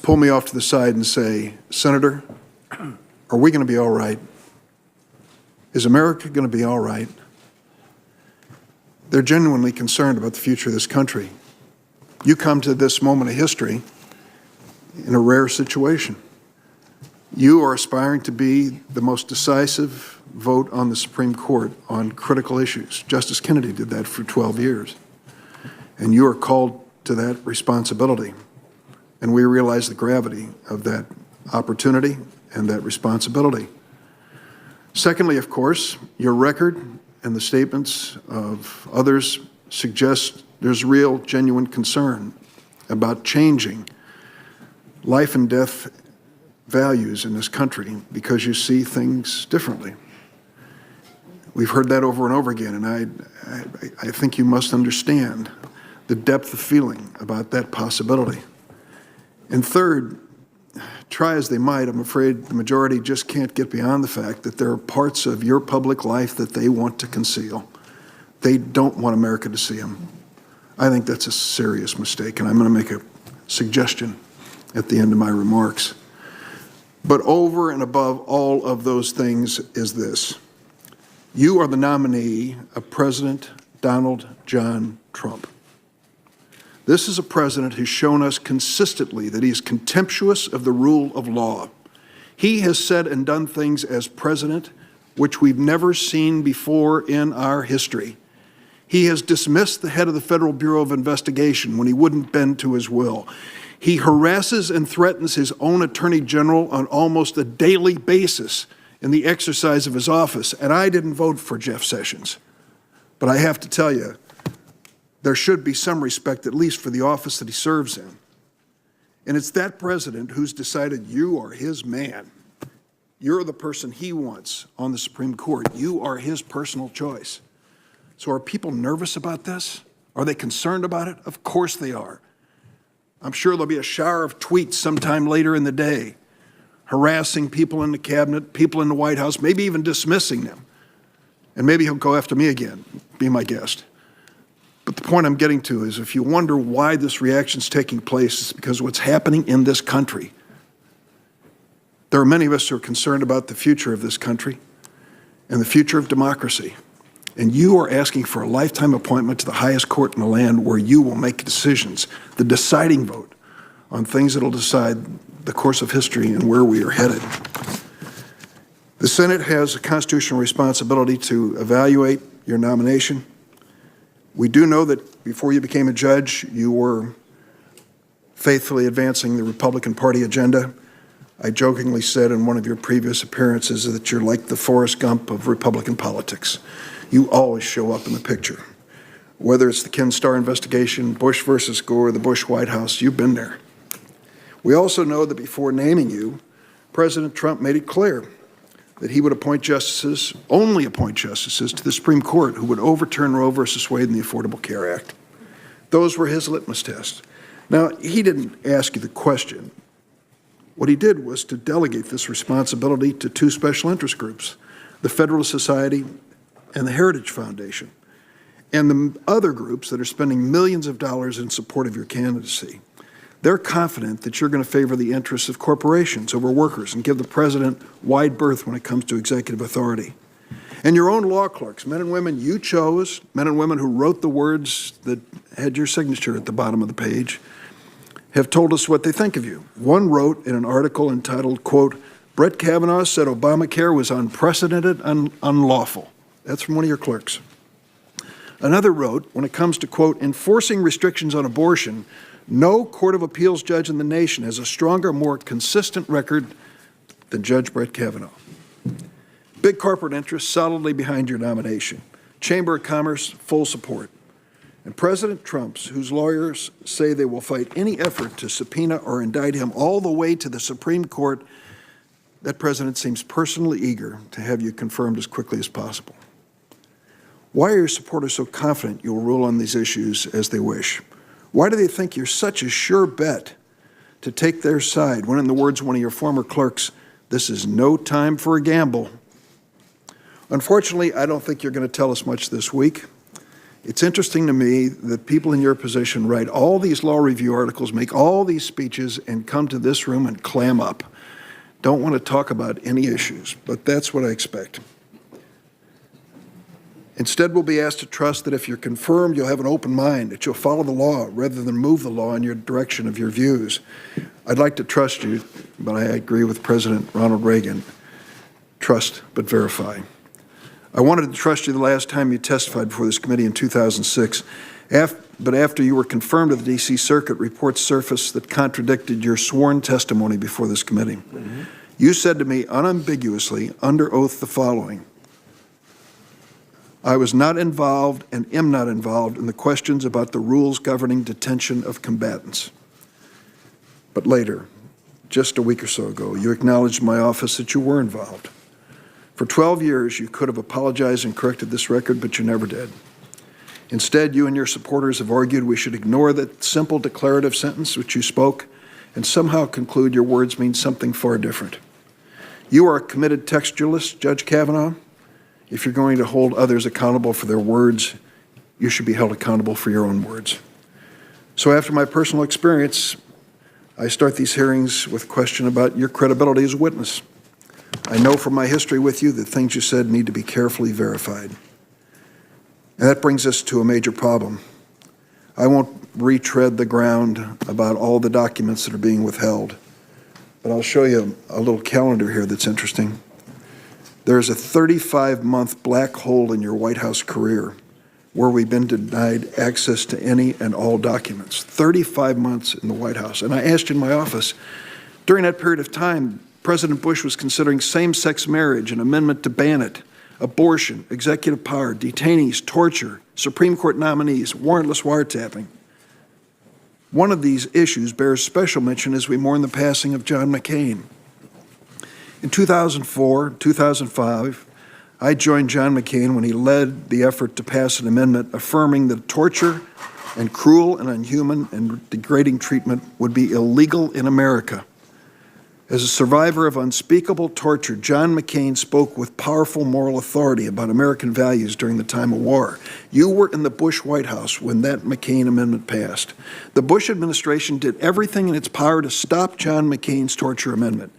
pull me off to the side and say, Senator, are we going to be all right? Is America going to be all right? They're genuinely concerned about the future of this country. You come to this moment of history in a rare situation. You are aspiring to be the most decisive vote on the Supreme Court on critical issues. Justice Kennedy did that for 12 years. And you are called to that responsibility. And we realize the gravity of that opportunity and that responsibility. Secondly, of course, your record and the statements of others suggest there's real, genuine concern about changing life and death values in this country because you see things differently. We've heard that over and over again, and I think you must understand the depth of feeling about that possibility. And third, try as they might, I'm afraid the majority just can't get beyond the fact that there are parts of your public life that they want to conceal. They don't want America to see them. I think that's a serious mistake, and I'm going to make a suggestion at the end of my remarks. But over and above all of those things is this. You are the nominee of President Donald John Trump. This is a president who's shown us consistently that he is contemptuous of the rule of law. He has said and done things as president which we've never seen before in our history. He has dismissed the head of the Federal Bureau of Investigation when he wouldn't bend to his will. He harasses and threatens his own attorney general on almost a daily basis in the exercise of his office. And I didn't vote for Jeff Sessions. But I have to tell you, there should be some respect, at least for the office that he serves in. And it's that president who's decided you are his man. You're the person he wants on the Supreme Court. You are his personal choice. So are people nervous about this? Are they concerned about it? Of course they are. I'm sure there'll be a shower of tweets sometime later in the day, harassing people in the cabinet, people in the White House, maybe even dismissing them. And maybe he'll go after me again, be my guest. But the point I'm getting to is if you wonder why this reaction is taking place, it's because what's happening in this country. There are many of us who are concerned about the future of this country and the future of democracy. And you are asking for a lifetime appointment to the highest court in the land where you will make decisions, the deciding vote on things that will decide the course of history and where we are headed. The Senate has a constitutional responsibility to evaluate your nomination. We do know that before you became a judge, you were faithfully advancing the Republican Party agenda. I jokingly said in one of your previous appearances that you're like the Forrest Gump of Republican politics. You always show up in the picture. Whether it's the Ken Starr investigation, Bush versus Gore, the Bush White House, you've been there. We also know that before naming you, President Trump made it clear that he would appoint justices, only appoint justices to the Supreme Court who would overturn Roe versus Wade and the Affordable Care Act. Those were his litmus tests. Now, he didn't ask you the question. What he did was to delegate this responsibility to two special interest groups, the Federalist Society and the Heritage Foundation, and the other groups that are spending millions of dollars in support of your candidacy. They're confident that you're going to favor the interests of corporations over workers and give the president wide berth when it comes to executive authority. And your own law clerks, men and women you chose, men and women who wrote the words that had your signature at the bottom of the page, have told us what they think of you. One wrote in an article entitled, quote, Brett Kavanaugh said Obamacare was unprecedented and unlawful. That's from one of your clerks. Another wrote, when it comes to, quote, enforcing restrictions on abortion, no court of appeals judge in the nation has a stronger, more consistent record than Judge Brett Kavanaugh. Big corporate interests solidly behind your nomination. Chamber of Commerce, full support. And President Trump's, whose lawyers say they will fight any effort to subpoena or indict him all the way to the Supreme Court, that president seems personally eager to have you confirmed as quickly as possible. Why are your supporters so confident you'll rule on these issues as they wish? Why do they think you're such a sure bet to take their side when, in the words of one of your former clerks, this is no time for a gamble? Unfortunately, I don't think you're going to tell us much this week. It's interesting to me that people in your position write all these law review articles, make all these speeches, and come to this room and clam up. Don't want to talk about any issues, but that's what I expect. Instead, we'll be asked to trust that if you're confirmed, you'll have an open mind, that you'll follow the law rather than move the law in your direction of your views. I'd like to trust you, but I agree with President Ronald Reagan. Trust, but verify. I wanted to trust you the last time you testified before this committee in 2006, but after you were confirmed to the D.C. Circuit, reports surfaced that contradicted your sworn testimony before this committee. You said to me unambiguously, under oath, the following: I was not involved and am not involved in the questions about the rules governing detention of combatants. But later, just a week or so ago, you acknowledged in my office that you were involved. For 12 years, you could have apologized and corrected this record, but you never did. Instead, you and your supporters have argued we should ignore that simple declarative sentence which you spoke and somehow conclude your words mean something far different. You are a committed textualist, Judge Kavanaugh. If you're going to hold others accountable for their words, you should be held accountable for your own words. So after my personal experience, I start these hearings with a question about your credibility as a witness. I know from my history with you that things you said need to be carefully verified. And that brings us to a major problem. I won't retread the ground about all the documents that are being withheld, but I'll show you a little calendar here that's interesting. There's a 35-month black hole in your White House career where we've been denied access to any and all documents. 35 months in the White House. And I asked you in my office, during that period of time, President Bush was considering same-sex marriage, an amendment to ban it, abortion, executive power, detainees, torture, Supreme Court nominees, warrantless wiretapping. One of these issues bears special mention as we mourn the passing of John McCain. In 2004, 2005, I joined John McCain when he led the effort to pass an amendment affirming that torture and cruel and inhuman and degrading treatment would be illegal in America. As a survivor of unspeakable torture, John McCain spoke with powerful moral authority about American values during the time of war. You were in the Bush White House when that McCain amendment passed. The Bush administration did everything in its power to stop John McCain's torture amendment.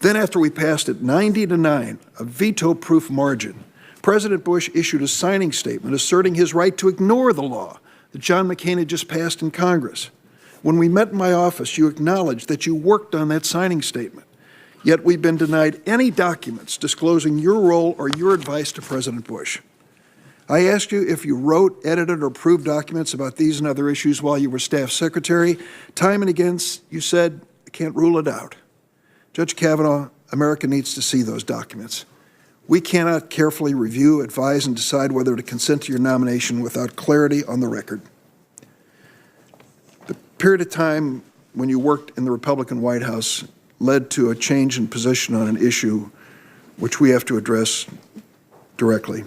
Then after we passed it 90-9, a veto-proof margin, President Bush issued a signing statement asserting his right to ignore the law that John McCain had just passed in Congress. When we met in my office, you acknowledged that you worked on that signing statement. Yet we've been denied any documents disclosing your role or your advice to President Bush. I asked you if you wrote, edited, or approved documents about these and other issues while you were staff secretary. Time and again, you said, I can't rule it out. Judge Kavanaugh, America needs to see those documents. We cannot carefully review, advise, and decide whether to consent to your nomination without clarity on the record. The period of time when you worked in the Republican White House led to a change in position on an issue which we have to address directly.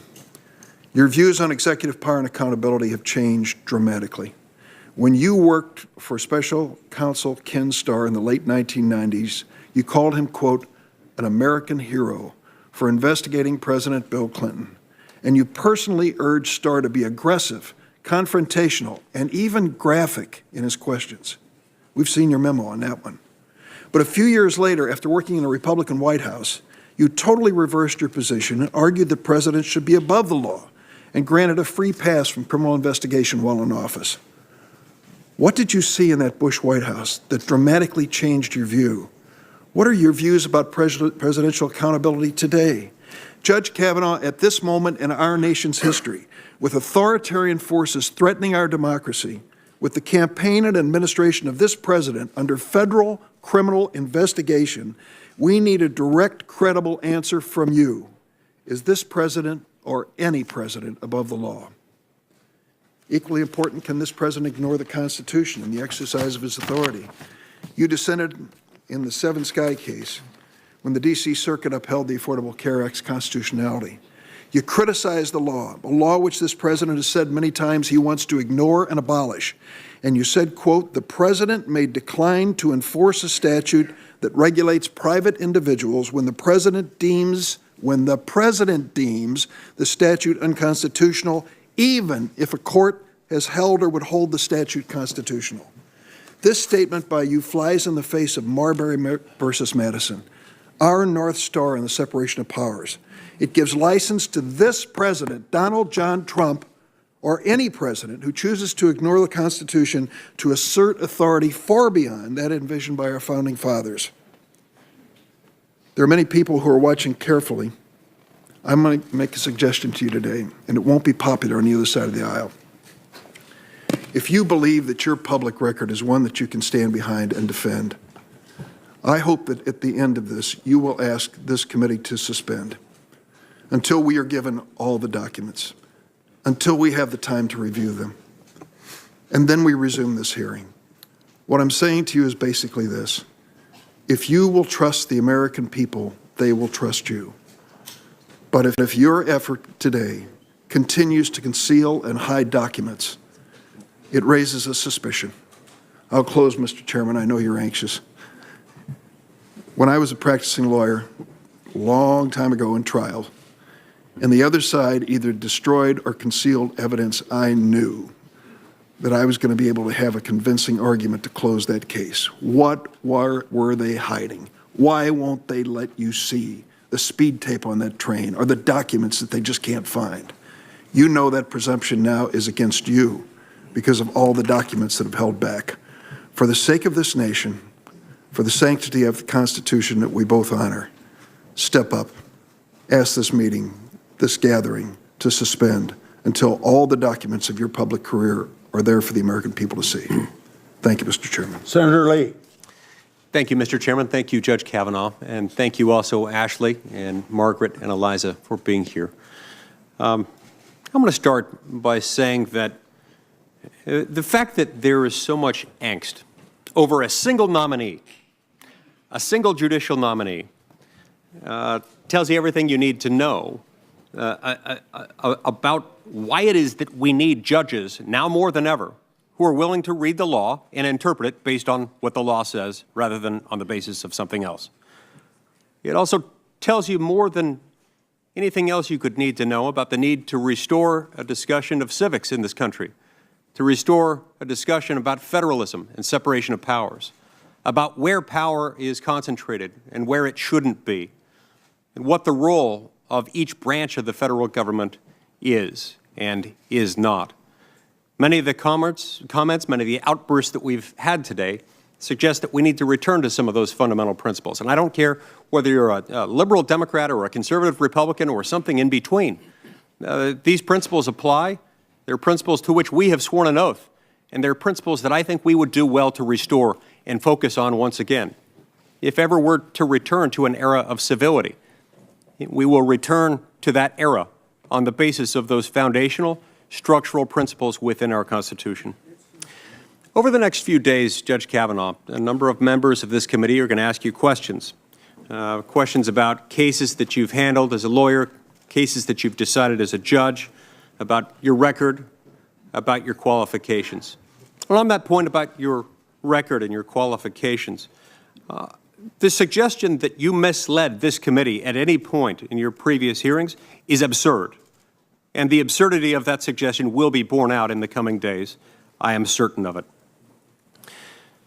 Your views on executive power and accountability have changed dramatically. When you worked for Special Counsel Ken Starr in the late 1990s, you called him, quote, an American hero for investigating President Bill Clinton. And you personally urged Starr to be aggressive, confrontational, and even graphic in his questions. We've seen your memo on that one. But a few years later, after working in the Republican White House, you totally reversed your position and argued that presidents should be above the law and granted a free pass from criminal investigation while in office. What did you see in that Bush White House that dramatically changed your view? What are your views about presidential accountability today? Judge Kavanaugh, at this moment in our nation's history, with authoritarian forces threatening our democracy, with the campaign and administration of this president under federal criminal investigation, we need a direct, credible answer from you. Is this president or any president above the law? Equally important, can this president ignore the Constitution in the exercise of his authority? You dissented in the Seven Sky case when the D.C. Circuit upheld the Affordable Care Act's constitutionality. You criticized the law, a law which this president has said many times he wants to ignore and abolish. And you said, quote, the president may decline to enforce a statute that regulates private individuals when the president deems the statute unconstitutional, even if a court has held or would hold the statute constitutional. This statement by you flies in the face of Marbury versus Madison, our North Star in the separation of powers. It gives license to this president, Donald John Trump, or any president who chooses to ignore the Constitution to assert authority far beyond that envisioned by our founding fathers. There are many people who are watching carefully. I'm going to make a suggestion to you today, and it won't be popular on either side of the aisle. If you believe that your public record is one that you can stand behind and defend, I hope that at the end of this, you will ask this committee to suspend until we are given all the documents, until we have the time to review them, and then we resume this hearing. What I'm saying to you is basically this. If you will trust the American people, they will trust you. But if your effort today continues to conceal and hide documents, it raises a suspicion. I'll close, Mr. Chairman. I know you're anxious. When I was a practicing lawyer a long time ago in trial, and the other side either destroyed or concealed evidence, I knew that I was going to be able to have a convincing argument to close that case. What were they hiding? Why won't they let you see the speed tape on that train or the documents that they just can't find? You know that presumption now is against you because of all the documents that have held back. For the sake of this nation, for the sanctity of the Constitution that we both honor, step up, ask this meeting, this gathering, to suspend until all the documents of your public career are there for the American people to see. Thank you, Mr. Chairman. Senator Lee. Thank you, Mr. Chairman. Thank you, Judge Kavanaugh. And thank you also, Ashley and Margaret and Eliza, for being here. I'm going to start by saying that the fact that there is so much angst over a single nominee, a single judicial nominee, tells you everything you need to know about why it is that we need judges now more than ever who are willing to read the law and interpret it based on what the law says rather than on the basis of something else. It also tells you more than anything else you could need to know about the need to restore a discussion of civics in this country, to restore a discussion about federalism and separation of powers, about where power is concentrated and where it shouldn't be, and what the role of each branch of the federal government is and is not. Many of the comments, many of the outbursts that we've had today suggest that we need to return to some of those fundamental principles. And I don't care whether you're a liberal Democrat or a conservative Republican or something in between. These principles apply. They're principles to which we have sworn an oath, and they're principles that I think we would do well to restore and focus on once again. If ever we're to return to an era of civility, we will return to that era on the basis of those foundational structural principles within our Constitution. Over the next few days, Judge Kavanaugh, a number of members of this committee are going to ask you questions. Questions about cases that you've handled as a lawyer, cases that you've decided as a judge, about your record, about your qualifications. Well, on that point about your record and your qualifications, the suggestion that you misled this committee at any point in your previous hearings is absurd. And the absurdity of that suggestion will be borne out in the coming days. I am certain of it.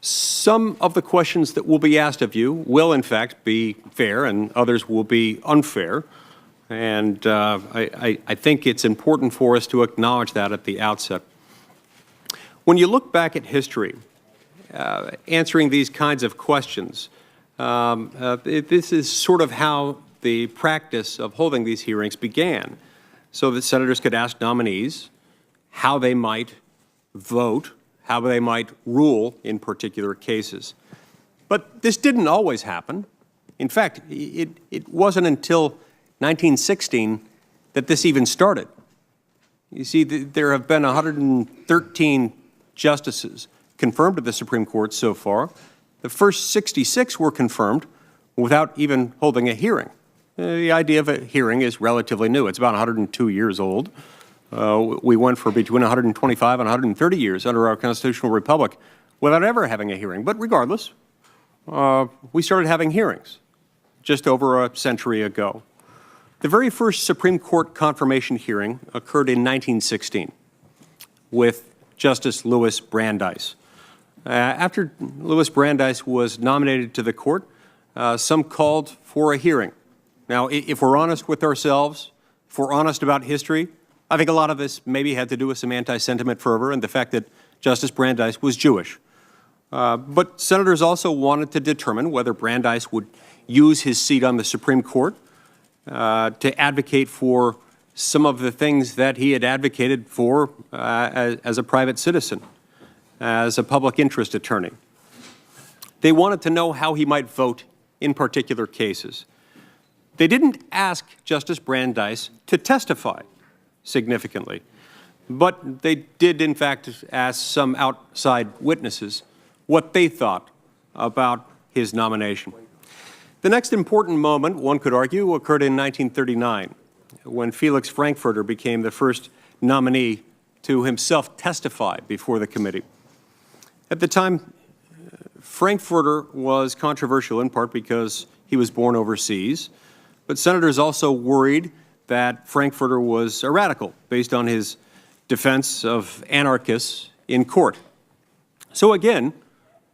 Some of the questions that will be asked of you will, in fact, be fair, and others will be unfair. And I think it's important for us to acknowledge that at the outset. When you look back at history, answering these kinds of questions, this is sort of how the practice of holding these hearings began, so that senators could ask nominees how they might vote, how they might rule in particular cases. But this didn't always happen. In fact, it wasn't until 1916 that this even started. You see, there have been 113 justices confirmed to the Supreme Court so far. The first 66 were confirmed without even holding a hearing. The idea of a hearing is relatively new. It's about 102 years old. We went for between 125 and 130 years under our constitutional republic without ever having a hearing. But regardless, we started having hearings just over a century ago. The very first Supreme Court confirmation hearing occurred in 1916 with Justice Louis Brandeis. After Louis Brandeis was nominated to the court, some called for a hearing. Now, if we're honest with ourselves, if we're honest about history, I think a lot of this maybe had to do with some anti-sentiment fervor and the fact that Justice Brandeis was Jewish. But senators also wanted to determine whether Brandeis would use his seat on the Supreme Court to advocate for some of the things that he had advocated for as a private citizen, as a public interest attorney. They wanted to know how he might vote in particular cases. They didn't ask Justice Brandeis to testify significantly, but they did, in fact, ask some outside witnesses what they thought about his nomination. The next important moment, one could argue, occurred in 1939, when Felix Frankfurter became the first nominee to himself testify before the committee. At the time, Frankfurter was controversial in part because he was born overseas, but senators also worried that Frankfurter was a radical based on his defense of anarchists in court. So again,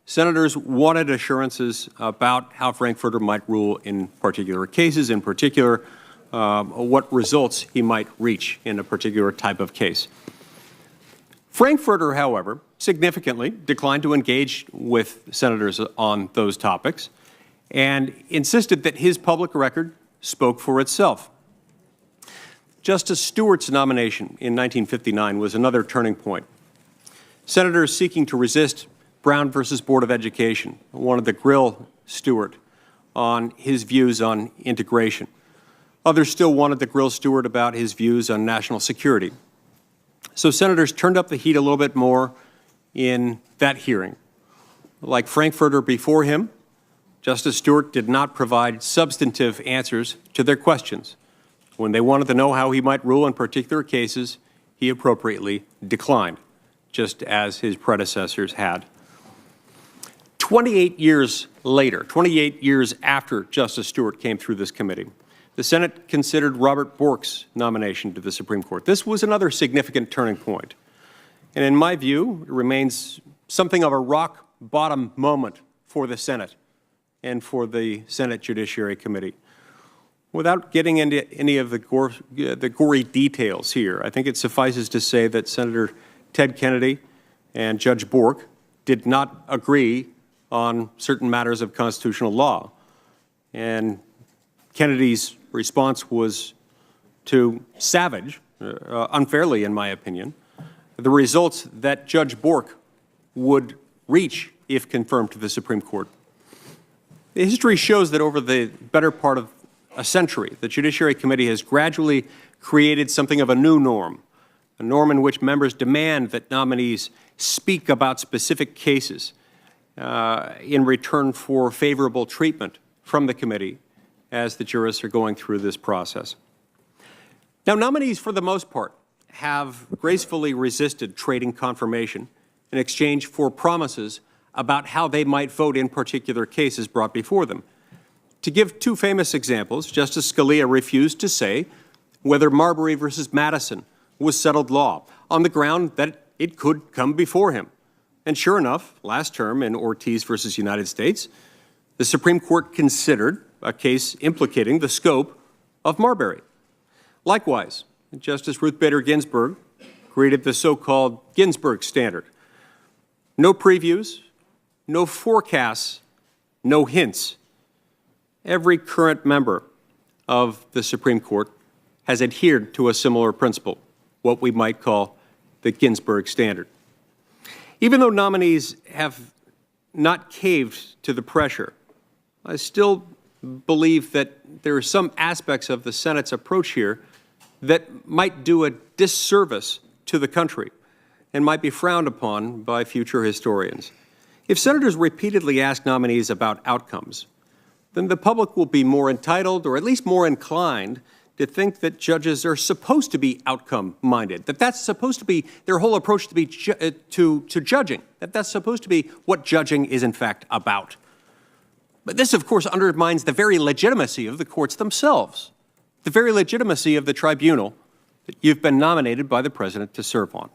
senators wanted assurances about how Frankfurter might rule in particular cases, in particular, what results he might reach in a particular type of case. Frankfurter, however, significantly declined to engage with senators on those topics and insisted that his public record spoke for itself. Justice Stewart's nomination in 1959 was another turning point. Senators seeking to resist Brown versus Board of Education wanted to grill Stewart on his views on integration. Others still wanted to grill Stewart about his views on national security. So senators turned up the heat a little bit more in that hearing. Like Frankfurter before him, Justice Stewart did not provide substantive answers to their questions. When they wanted to know how he might rule in particular cases, he appropriately declined, just as his predecessors had. 28 years later, 28 years after Justice Stewart came through this committee, the Senate considered Robert Bork's nomination to the Supreme Court. This was another significant turning point. And in my view, it remains something of a rock-bottom moment for the Senate and for the Senate Judiciary Committee. Without getting into any of the gory details here, I think it suffices to say that Senator Ted Kennedy and Judge Bork did not agree on certain matters of constitutional law. And Kennedy's response was to savage, unfairly in my opinion, the results that Judge Bork would reach if confirmed to the Supreme Court. The history shows that over the better part of a century, the Judiciary Committee has gradually created something of a new norm, a norm in which members demand that nominees speak about specific cases in return for favorable treatment from the committee as the jurists are going through this process. Now, nominees, for the most part, have gracefully resisted trading confirmation in exchange for promises about how they might vote in particular cases brought before them. To give two famous examples, Justice Scalia refused to say whether Marbury versus Madison was settled law on the ground that it could come before him. And sure enough, last term in Ortiz versus United States, the Supreme Court considered a case implicating the scope of Marbury. Likewise, Justice Ruth Bader Ginsburg created the so-called Ginsburg standard. No previews, no forecasts, no hints. Every current member of the Supreme Court has adhered to a similar principle, what we might call the Ginsburg standard. Even though nominees have not caved to the pressure, I still believe that there are some aspects of the Senate's approach here that might do a disservice to the country and might be frowned upon by future historians. If senators repeatedly ask nominees about outcomes, then the public will be more entitled, or at least more inclined, to think that judges are supposed to be outcome-minded, that that's supposed to be their whole approach to be to judging, that that's supposed to be what judging is in fact about. But this, of course, undermines the very legitimacy of the courts themselves, the very legitimacy of the tribunal that you've been nominated by the president to serve on.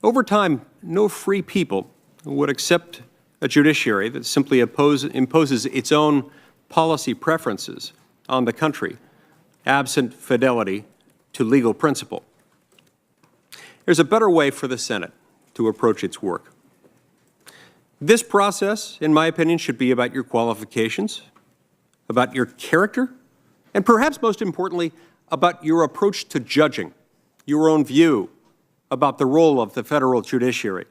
Over time, no free people would accept a judiciary that simply imposes its own policy preferences on the country, absent fidelity to legal principle. There's a better way for the Senate to approach its work. This process, in my opinion, should be about your qualifications, about your character, and perhaps most importantly, about your approach to judging, your own view about the role of the federal judiciary.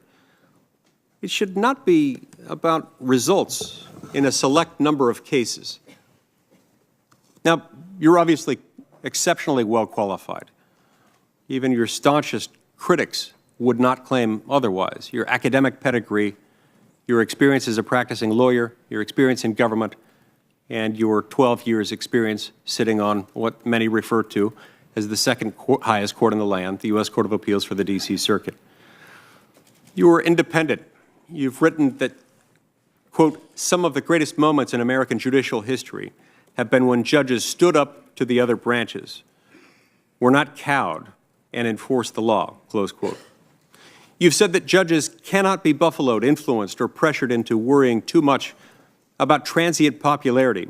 It should not be about results in a select number of cases. Now, you're obviously exceptionally well qualified. Even your staunchest critics would not claim otherwise. Your academic pedigree, your experience as a practicing lawyer, your experience in government, and your 12 years experience sitting on what many refer to as the second highest court in the land, the U.S. Court of Appeals for the D.C. Circuit. You are independent. You've written that, quote, some of the greatest moments in American judicial history have been when judges stood up to the other branches, were not cowed, and enforced the law, close quote. You've said that judges cannot be buffaloed, influenced, or pressured into worrying too much about transient popularity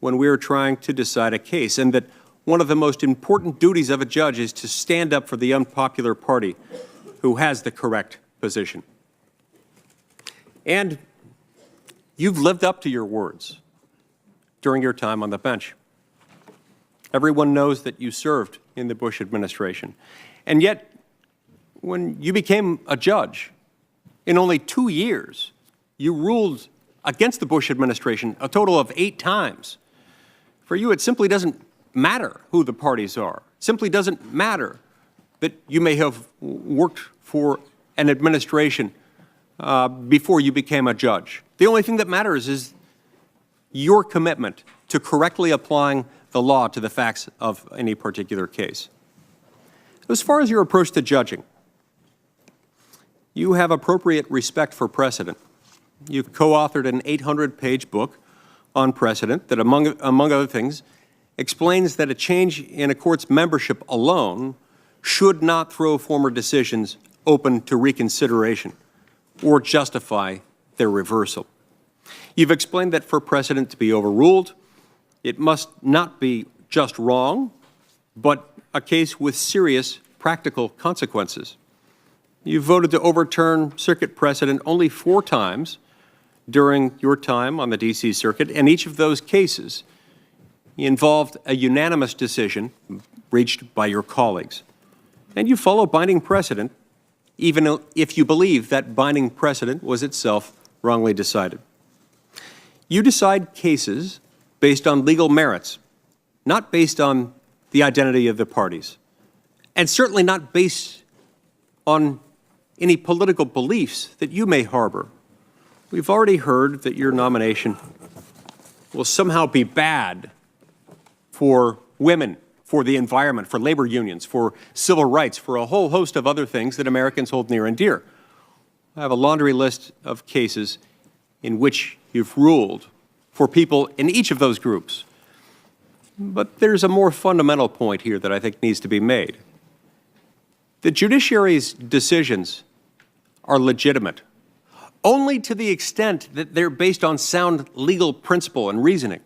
when we are trying to decide a case, and that one of the most important duties of a judge is to stand up for the unpopular party who has the correct position. And you've lived up to your words during your time on the bench. Everyone knows that you served in the Bush administration. And yet, when you became a judge, in only 2 years, you ruled against the Bush administration a total of 8 times. For you, it simply doesn't matter who the parties are. It simply doesn't matter that you may have worked for an administration before you became a judge. The only thing that matters is your commitment to correctly applying the law to the facts of any particular case. As far as your approach to judging, you have appropriate respect for precedent. You've co-authored an 800-page book on precedent that, among other things, explains that a change in a court's membership alone should not throw former decisions open to reconsideration or justify their reversal. You've explained that for precedent to be overruled, it must not be just wrong, but a case with serious practical consequences. You voted to overturn circuit precedent only 4 times during your time on the D.C. Circuit, and each of those cases involved a unanimous decision reached by your colleagues. And you follow binding precedent, even if you believe that binding precedent was itself wrongly decided. You decide cases based on legal merits, not based on the identity of the parties, and certainly not based on any political beliefs that you may harbor. We've already heard that your nomination will somehow be bad for women, for the environment, for labor unions, for civil rights, for a whole host of other things that Americans hold near and dear. I have a laundry list of cases in which you've ruled for people in each of those groups. But there's a more fundamental point here that I think needs to be made. The judiciary's decisions are legitimate only to the extent that they're based on sound legal principle and reasoning.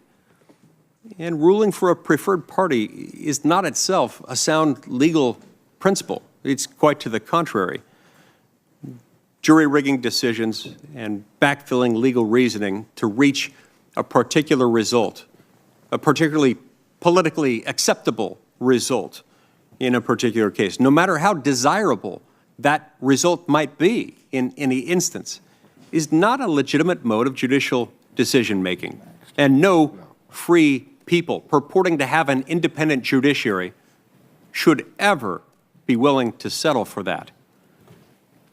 And ruling for a preferred party is not itself a sound legal principle. It's quite to the contrary. Jury rigging decisions and backfilling legal reasoning to reach a particular result, a particularly politically acceptable result in a particular case, no matter how desirable that result might be in any instance, is not a legitimate mode of judicial decision-making. And no free people purporting to have an independent judiciary should ever be willing to settle for that.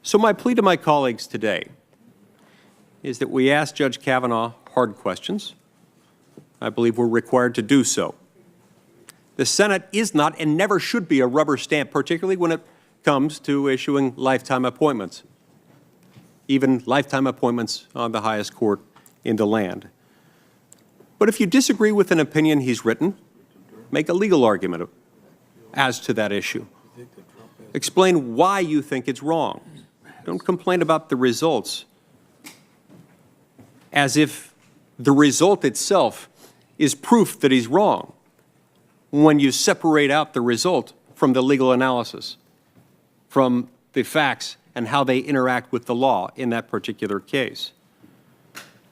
So my plea to my colleagues today is that we ask Judge Kavanaugh hard questions. I believe we're required to do so. The Senate is not and never should be a rubber stamp, particularly when it comes to issuing lifetime appointments, even lifetime appointments on the highest court in the land. But if you disagree with an opinion he's written, make a legal argument as to that issue. Explain why you think it's wrong. Don't complain about the results as if the result itself is proof that he's wrong when you separate out the result from the legal analysis, from the facts and how they interact with the law in that particular case.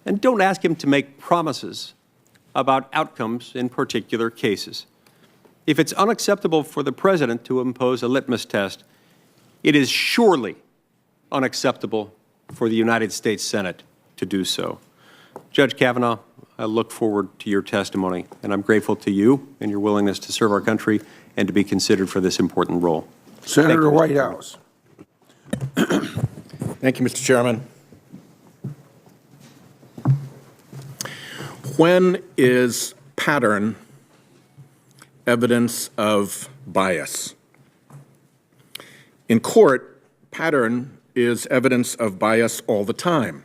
And don't ask him to make promises about outcomes in particular cases. If it's unacceptable for the president to impose a litmus test, it is surely unacceptable for the United States Senate to do so. Judge Kavanaugh, I look forward to your testimony, and I'm grateful to you and your willingness to serve our country and to be considered for this important role. Senator Whitehouse. Thank you, Mr. Chairman. When is pattern evidence of bias? In court, pattern is evidence of bias all the time,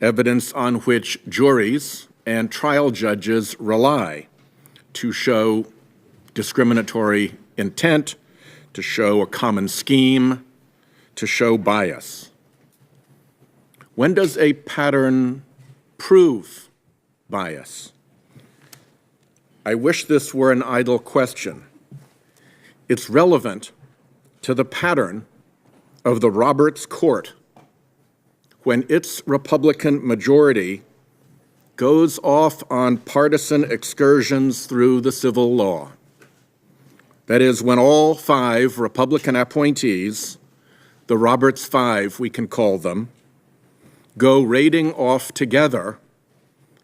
evidence on which juries and trial judges rely to show discriminatory intent, to show a common scheme, to show bias. When does a pattern prove bias? I wish this were an idle question. It's relevant to the pattern of the Roberts Court when its Republican majority goes off on partisan excursions through the civil law. That is, when all 5 Republican appointees, the Roberts 5 we can call them, go raiding off together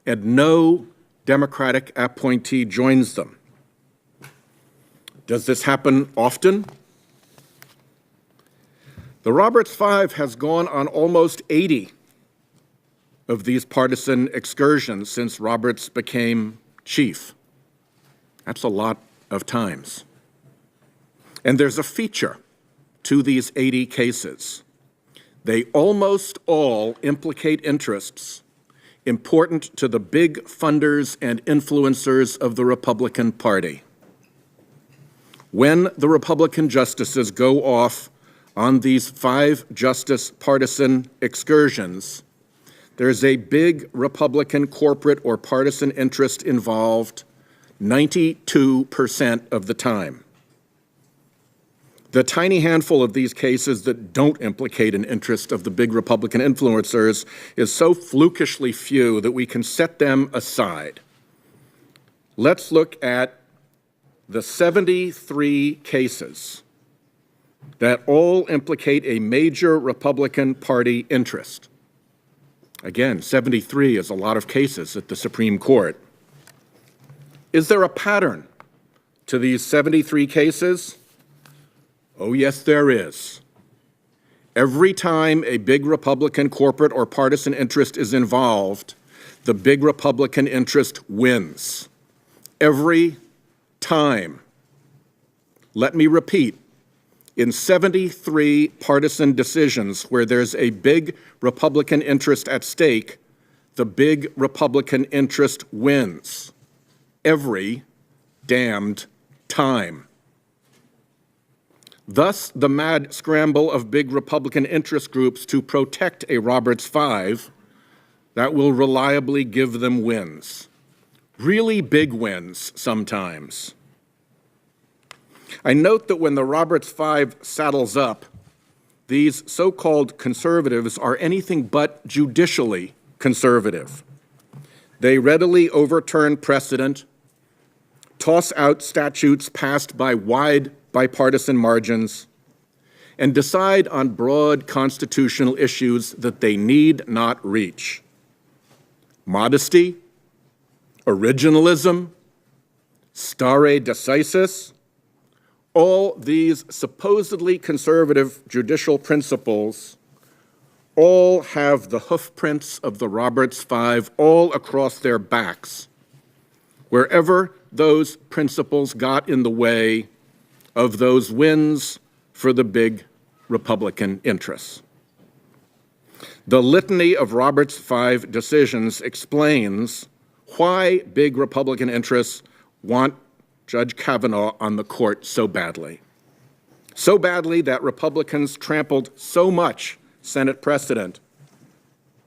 and no Democratic appointee joins them. Does this happen often? The Roberts 5 has gone on almost 80 of these partisan excursions since Roberts became chief. That's a lot of times. And there's a feature to these 80 cases. They almost all implicate interests important to the big funders and influencers of the Republican Party. When the Republican justices go off on these 5 justice partisan excursions, there's a big Republican corporate or partisan interest involved 92% of the time. The tiny handful of these cases that don't implicate an interest of the big Republican influencers is so flukishly few that we can set them aside. Let's look at the 73 cases that all implicate a major Republican Party interest. Again, 73 is a lot of cases at the Supreme Court. Is there a pattern to these 73 cases? Oh, yes, there is. Every time a big Republican corporate or partisan interest is involved, the big Republican interest wins. Every time. Let me repeat. In 73 partisan decisions where there's a big Republican interest at stake, the big Republican interest wins. Every damned time. Thus, the mad scramble of big Republican interest groups to protect a Roberts 5 that will reliably give them wins. Really big wins sometimes. I note that when the Roberts 5 saddles up, these so-called conservatives are anything but judicially conservative. They readily overturn precedent, toss out statutes passed by wide bipartisan margins, and decide on broad constitutional issues that they need not reach. Modesty, originalism, stare decisis, all these supposedly conservative judicial principles all have the hoofprints of the Roberts 5 all across their backs, wherever those principles got in the way of those wins for the big Republican interests. The litany of Roberts 5 decisions explains why big Republican interests want Judge Kavanaugh on the court so badly. So badly that Republicans trampled so much Senate precedent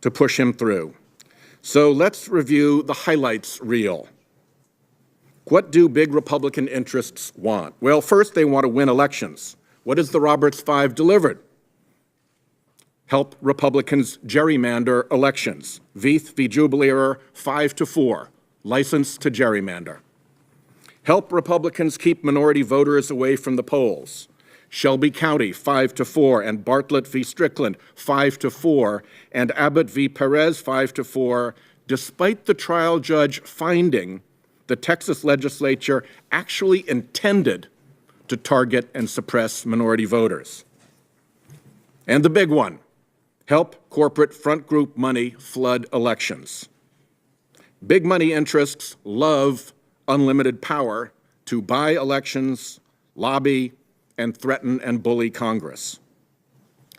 to push him through. So let's review the highlights reel. What do big Republican interests want? Well, first, they want to win elections. What has the Roberts 5 delivered? Help Republicans gerrymander elections. Veith v. Jubileer, 5-4, license to gerrymander. Help Republicans keep minority voters away from the polls. Shelby County, 5-4, and Bartlett v. Strickland, 5-4, and Abbott v. Perez, 5-4, despite the trial judge finding the Texas legislature actually intended to target and suppress minority voters. And the big one, help corporate front group money flood elections. Big money interests love unlimited power to buy elections, lobby, and threaten and bully Congress.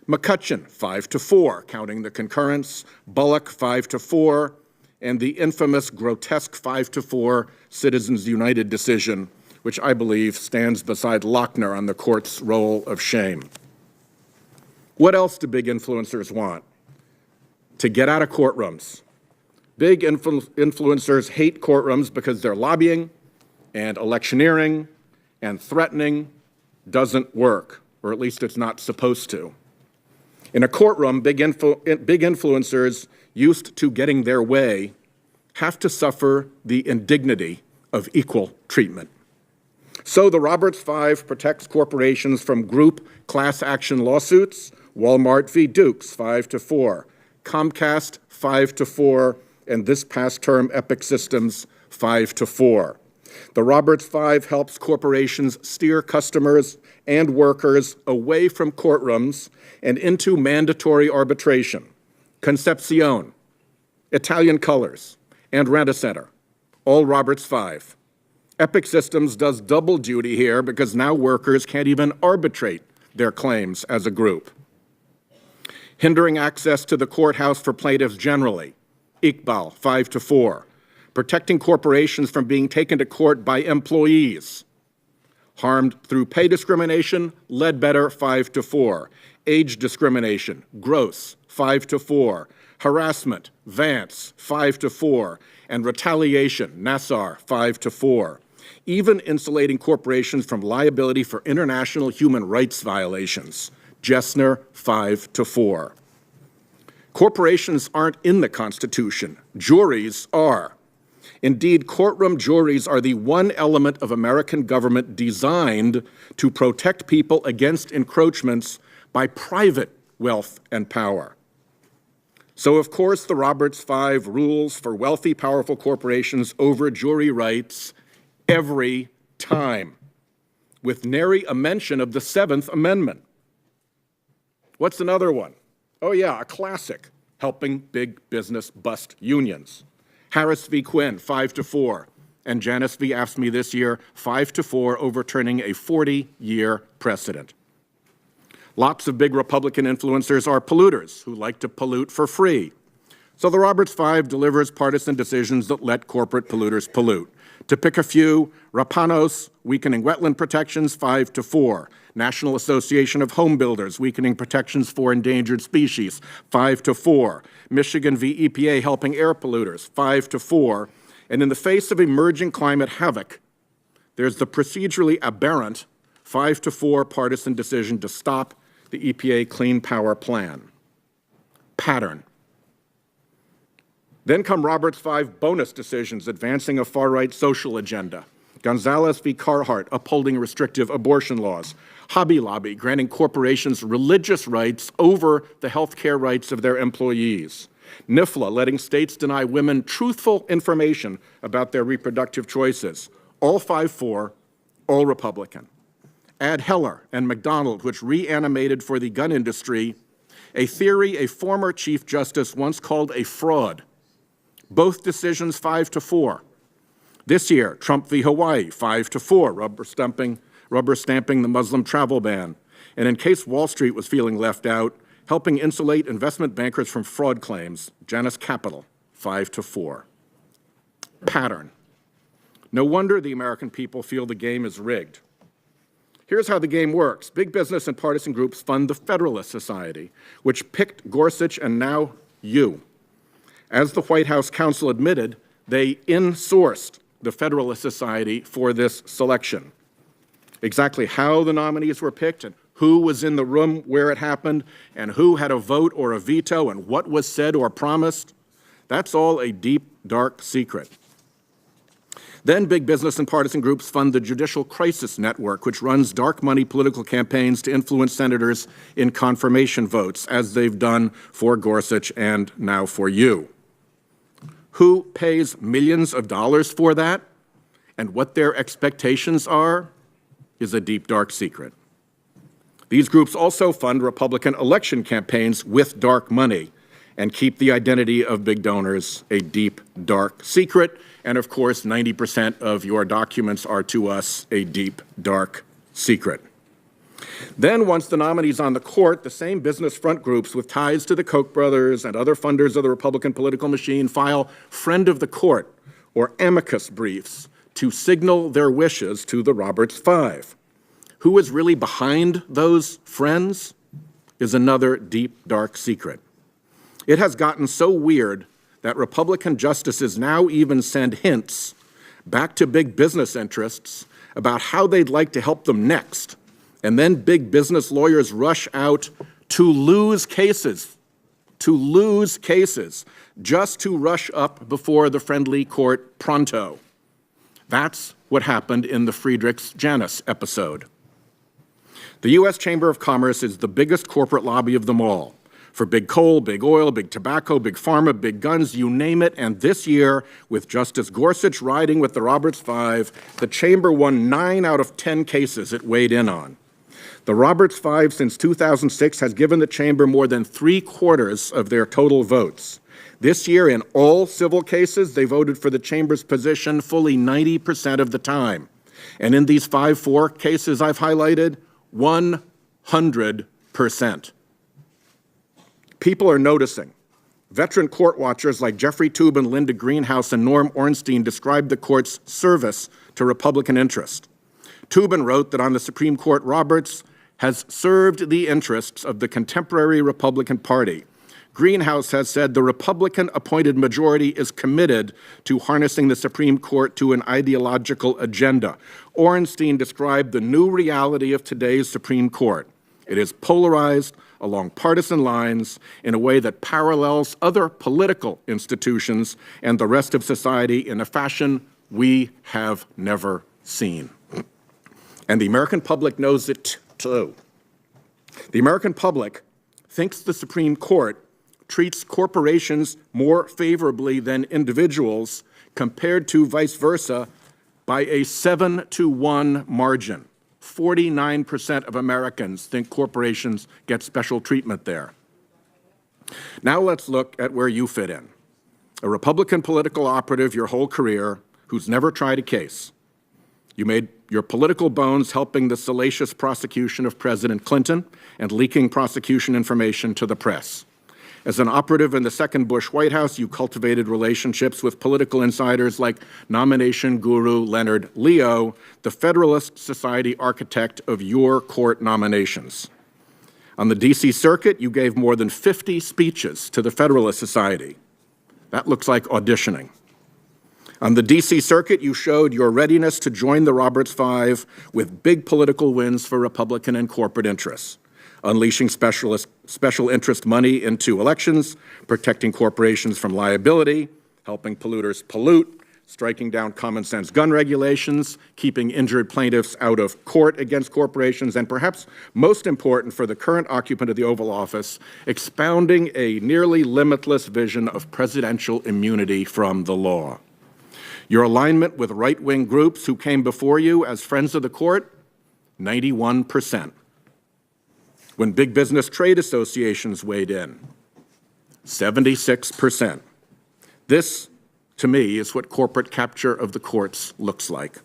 McCutcheon, 5-4, counting the concurrence, Bullock, 5-4, and the infamous grotesque 5-4 Citizens United decision, which I believe stands beside Lochner on the court's roll of shame. What else do big influencers want? To get out of courtrooms. Big influencers hate courtrooms because their lobbying and electioneering and threatening doesn't work, or at least it's not supposed to. In a courtroom, big influencers used to getting their way have to suffer the indignity of equal treatment. So the Roberts 5 protects corporations from group class action lawsuits. Walmart v. Dukes, 5-4. Comcast, 5-4. And this past term, Epic Systems, 5-4. The Roberts 5 helps corporations steer customers and workers away from courtrooms and into mandatory arbitration. Concepcion, Italian Colors, and Rent-A-Center, all Roberts 5. Epic Systems does double duty here because now workers can't even arbitrate their claims as a group. Hindering access to the courthouse for plaintiffs generally, Iqbal, 5-4. Protecting corporations from being taken to court by employees. Harmed through pay discrimination, Ledbetter, 5-4. Age discrimination, Gross, 5-4. Harassment, Vance, 5-4. And retaliation, Nassar, 5-4. Even insulating corporations from liability for international human rights violations, Jessner, 5-4. Corporations aren't in the Constitution. Juries are. Indeed, courtroom juries are the one element of American government designed to protect people against encroachments by private wealth and power. So, of course, the Roberts 5 rules for wealthy, powerful corporations over jury rights every time, with nary a mention of the 7th Amendment. What's another one? Oh, yeah, a classic, helping big business bust unions. Harris v. Quinn, 5-4, and Janus v. AFSCME this year, 5-4, overturning a 40-year precedent. Lots of big Republican influencers are polluters who like to pollute for free. So the Roberts 5 delivers partisan decisions that let corporate polluters pollute. To pick a few, Rapanos, weakening wetland protections, 5-4. National Association of Home Builders, weakening protections for endangered species, 5-4. Michigan v. EPA, helping air polluters, 5-4. And in the face of emerging climate havoc, there's the procedurally aberrant 5-4 partisan decision to stop the EPA Clean Power Plan. Pattern. Then come Roberts 5 bonus decisions advancing a far-right social agenda. Gonzalez v. Carhart, upholding restrictive abortion laws. Hobby Lobby, granting corporations religious rights over the health care rights of their employees. NIFLA, letting states deny women truthful information about their reproductive choices. All 5-4, all Republican. Add Heller and McDonald, which reanimated for the gun industry a theory a former Chief Justice once called a fraud. Both decisions 5-4. This year, Trump v. Hawaii, 5-4, rubber stamping the Muslim travel ban. And in case Wall Street was feeling left out, helping insulate investment bankers from fraud claims, Janus Capital, 5-4. Pattern. No wonder the American people feel the game is rigged. Here's how the game works. Big business and partisan groups fund the Federalist Society, which picked Gorsuch and now you. As the White House counsel admitted, they insourced the Federalist Society for this selection. Exactly how the nominees were picked and who was in the room where it happened and who had a vote or a veto and what was said or promised, that's all a deep, dark secret. Then big business and partisan groups fund the Judicial Crisis Network, which runs dark money political campaigns to influence senators in confirmation votes, as they've done for Gorsuch and now for you. Who pays millions of dollars for that and what their expectations are is a deep, dark secret. These groups also fund Republican election campaigns with dark money and keep the identity of big donors a deep, dark secret. And of course, 90% of your documents are to us a deep, dark secret. Then once the nominee's on the court, the same business front groups with ties to the Koch brothers and other funders of the Republican political machine file friend of the court or amicus briefs to signal their wishes to the Roberts 5. Who is really behind those friends is another deep, dark secret. It has gotten so weird that Republican justices now even send hints back to big business interests about how they'd like to help them next. And then big business lawyers rush out to lose cases, just to rush up before the friendly court pronto. That's what happened in the Friedrichs Janus episode. The U.S. Chamber of Commerce is the biggest corporate lobby of them all. For big coal, big oil, big tobacco, big pharma, big guns, you name it. And this year, with Justice Gorsuch riding with the Roberts 5, the chamber won 9 out of 10 cases it weighed in on. The Roberts 5 since 2006 has given the chamber more than 3/4 of their total votes. This year, in all civil cases, they voted for the chamber's position fully 90% of the time. And in these 5-4 cases I've highlighted, 100%. People are noticing. Veteran court watchers like Jeffrey Toobin, Linda Greenhouse, and Norm Ornstein described the court's service to Republican interest. Toobin wrote that on the Supreme Court, Roberts has served the interests of the contemporary Republican Party. Greenhouse has said the Republican-appointed majority is committed to harnessing the Supreme Court to an ideological agenda. Ornstein described the new reality of today's Supreme Court. It is polarized along partisan lines in a way that parallels other political institutions and the rest of society in a fashion we have never seen. And the American public knows it too. The American public thinks the Supreme Court treats corporations more favorably than individuals compared to vice versa by a 7-to-1 margin. 49% of Americans think corporations get special treatment there. Now let's look at where you fit in. A Republican political operative your whole career who's never tried a case. You made your political bones helping the salacious prosecution of President Clinton and leaking prosecution information to the press. As an operative in the second Bush White House, you cultivated relationships with political insiders like nomination guru Leonard Leo, the Federalist Society architect of your court nominations. On the D.C. Circuit, you gave more than 50 speeches to the Federalist Society. That looks like auditioning. On the D.C. Circuit, you showed your readiness to join the Roberts Five with big political wins for Republican and corporate interests, unleashing special interest money into elections, protecting corporations from liability, helping polluters pollute, striking down common sense gun regulations, keeping injured plaintiffs out of court against corporations, and perhaps most important for the current occupant of the Oval Office, expounding a nearly limitless vision of presidential immunity from the law. Your alignment with right-wing groups who came before you as friends of the court, 91%. When big business trade associations weighed in, 76%. This, to me, is what corporate capture of the courts looks like.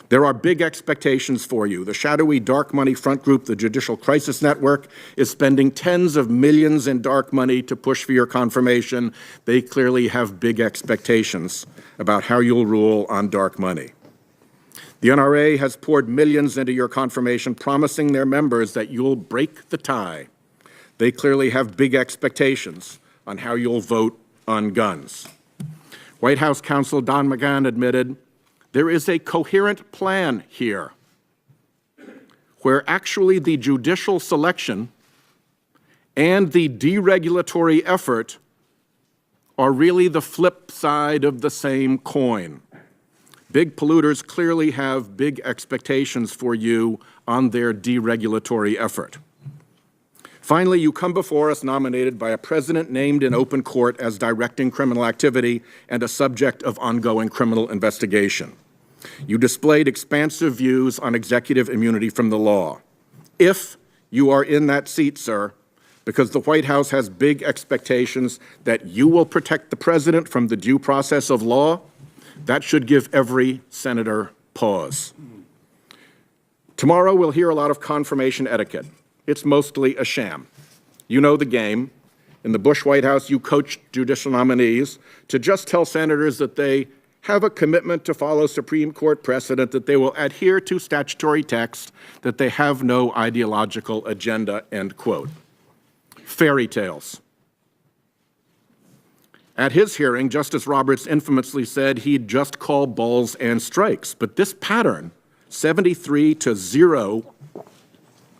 There are big expectations for you. The shadowy dark money front group, the Judicial Crisis Network, is spending tens of millions in dark money to push for your confirmation. They clearly have big expectations about how you'll rule on dark money. The NRA has poured millions into your confirmation, promising their members that you'll break the tie. They clearly have big expectations on how you'll vote on guns. White House counsel Don McGahn admitted, there is a coherent plan here where actually the judicial selection and the deregulatory effort are really the flip side of the same coin. Big polluters clearly have big expectations for you on their deregulatory effort. Finally, you come before us nominated by a president named in open court as directing criminal activity and a subject of ongoing criminal investigation. You displayed expansive views on executive immunity from the law. If you are in that seat, sir, because the White House has big expectations that you will protect the president from the due process of law, that should give every senator pause. Tomorrow we'll hear a lot of confirmation etiquette. It's mostly a sham. You know the game. In the Bush White House, you coached judicial nominees to just tell senators that they have a commitment to follow Supreme Court precedent, that they will adhere to statutory text, that they have no ideological agenda, end quote. Fairy tales. At his hearing, Justice Roberts infamously said he'd just call balls and strikes. But this pattern, 73-0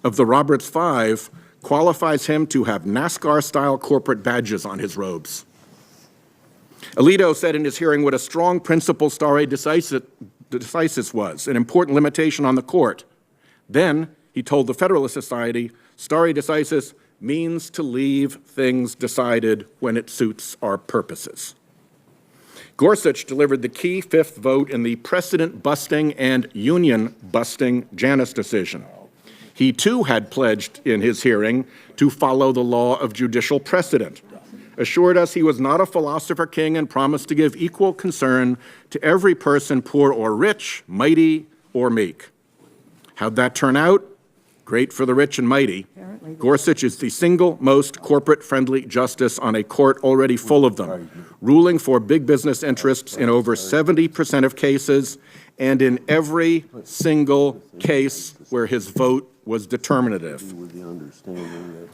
of the Roberts Five, qualifies him to have NASCAR-style corporate badges on his robes. Alito said in his hearing what a strong principle stare decisis was, an important limitation on the court. Then he told the Federalist Society, stare decisis means to leave things decided when it suits our purposes. Gorsuch delivered the key fifth vote in the precedent-busting and union-busting Janus decision. He, too, had pledged in his hearing to follow the law of judicial precedent. assured us he was not a philosopher king and promised to give equal concern to every person, poor or rich, mighty or meek. How'd that turn out? Great for the rich and mighty. Gorsuch is the single most corporate-friendly justice on a court already full of them, ruling for big business interests in over 70% of cases and in every single case where his vote was determinative.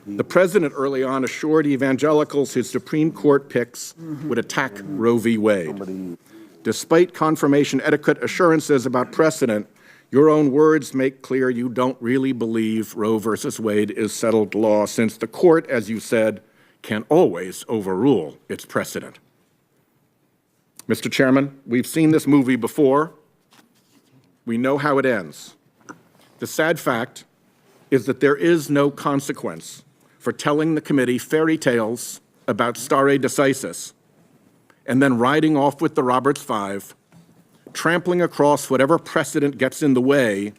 The president early on assured evangelicals his Supreme Court picks would attack Roe v. Wade. Despite confirmation etiquette assurances about precedent, your own words make clear you don't really believe Roe versus Wade is settled law, since the court, as you said, can always overrule its precedent. Mr. Chairman, we've seen this movie before. We know how it ends. The sad fact is that there is no consequence for telling the committee fairy tales about stare decisis and then riding off with the Roberts Five, trampling across whatever precedent gets in the way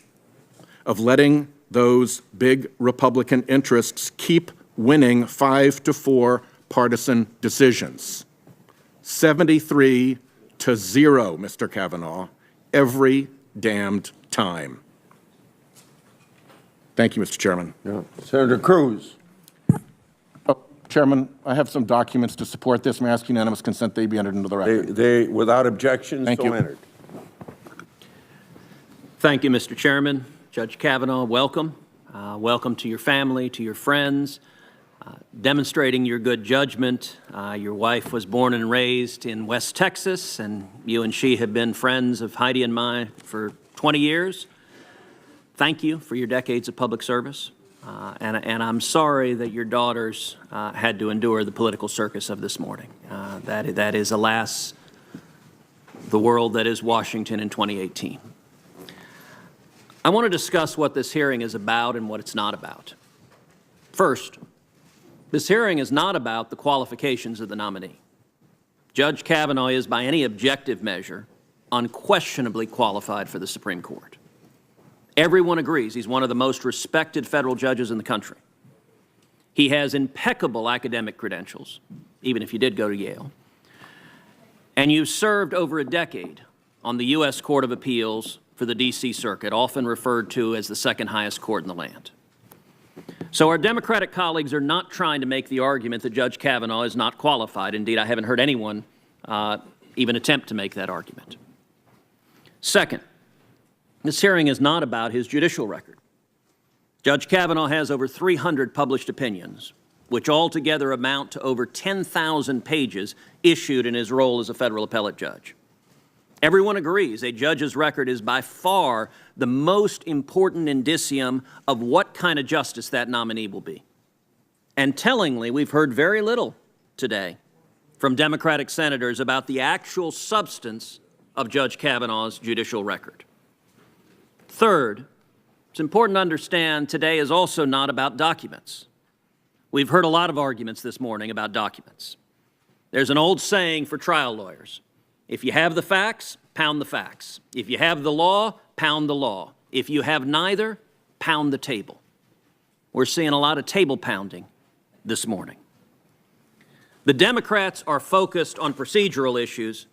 of letting those big Republican interests keep winning 5-4 partisan decisions. 73-0, Mr. Kavanaugh, every damned time. Thank you, Mr. Chairman. Senator Cruz. Chairman, I have some documents to support this. May I ask unanimous consent they be entered into the record? They without objection, Thank so you. entered. Thank you, Mr. Chairman. Judge Kavanaugh, welcome. Welcome to your family, to your friends, demonstrating your good judgment. Your wife was born and raised in West Texas, and you and she have been friends of Heidi and mine for 20 years. Thank you for your decades of public service. And I'm sorry that your daughters had to endure the political circus of this morning. That is, alas, the world that is Washington in 2018. I want to discuss what this hearing is about and what it's not about. First, this hearing is not about the qualifications of the nominee. Judge Kavanaugh is, by any objective measure, unquestionably qualified for the Supreme Court. Everyone agrees he's one of the most respected federal judges in the country. He has impeccable academic credentials, even if you did go to Yale. And you served over a decade on the U.S. Court of Appeals for the D.C. Circuit, often referred to as the second highest court in the land. So our Democratic colleagues are not trying to make the argument that Judge Kavanaugh is not qualified. Indeed, I haven't heard anyone even attempt to make that argument. Second, this hearing is not about his judicial record. Judge Kavanaugh has over 300 published opinions, which altogether amount to over 10,000 pages issued in his role as a federal appellate judge. Everyone agrees a judge's record is by far the most important indicium of what kind of justice that nominee will be. And tellingly, we've heard very little today from Democratic senators about the actual substance of Judge Kavanaugh's judicial record. Third, it's important to understand today is also not about documents. We've heard a lot of arguments this morning about documents. There's an old saying for trial lawyers: if you have the facts, pound the facts. If you have the law, pound the law. If you have neither, pound the table. We're seeing a lot of table pounding this morning. The Democrats are focused on procedural issues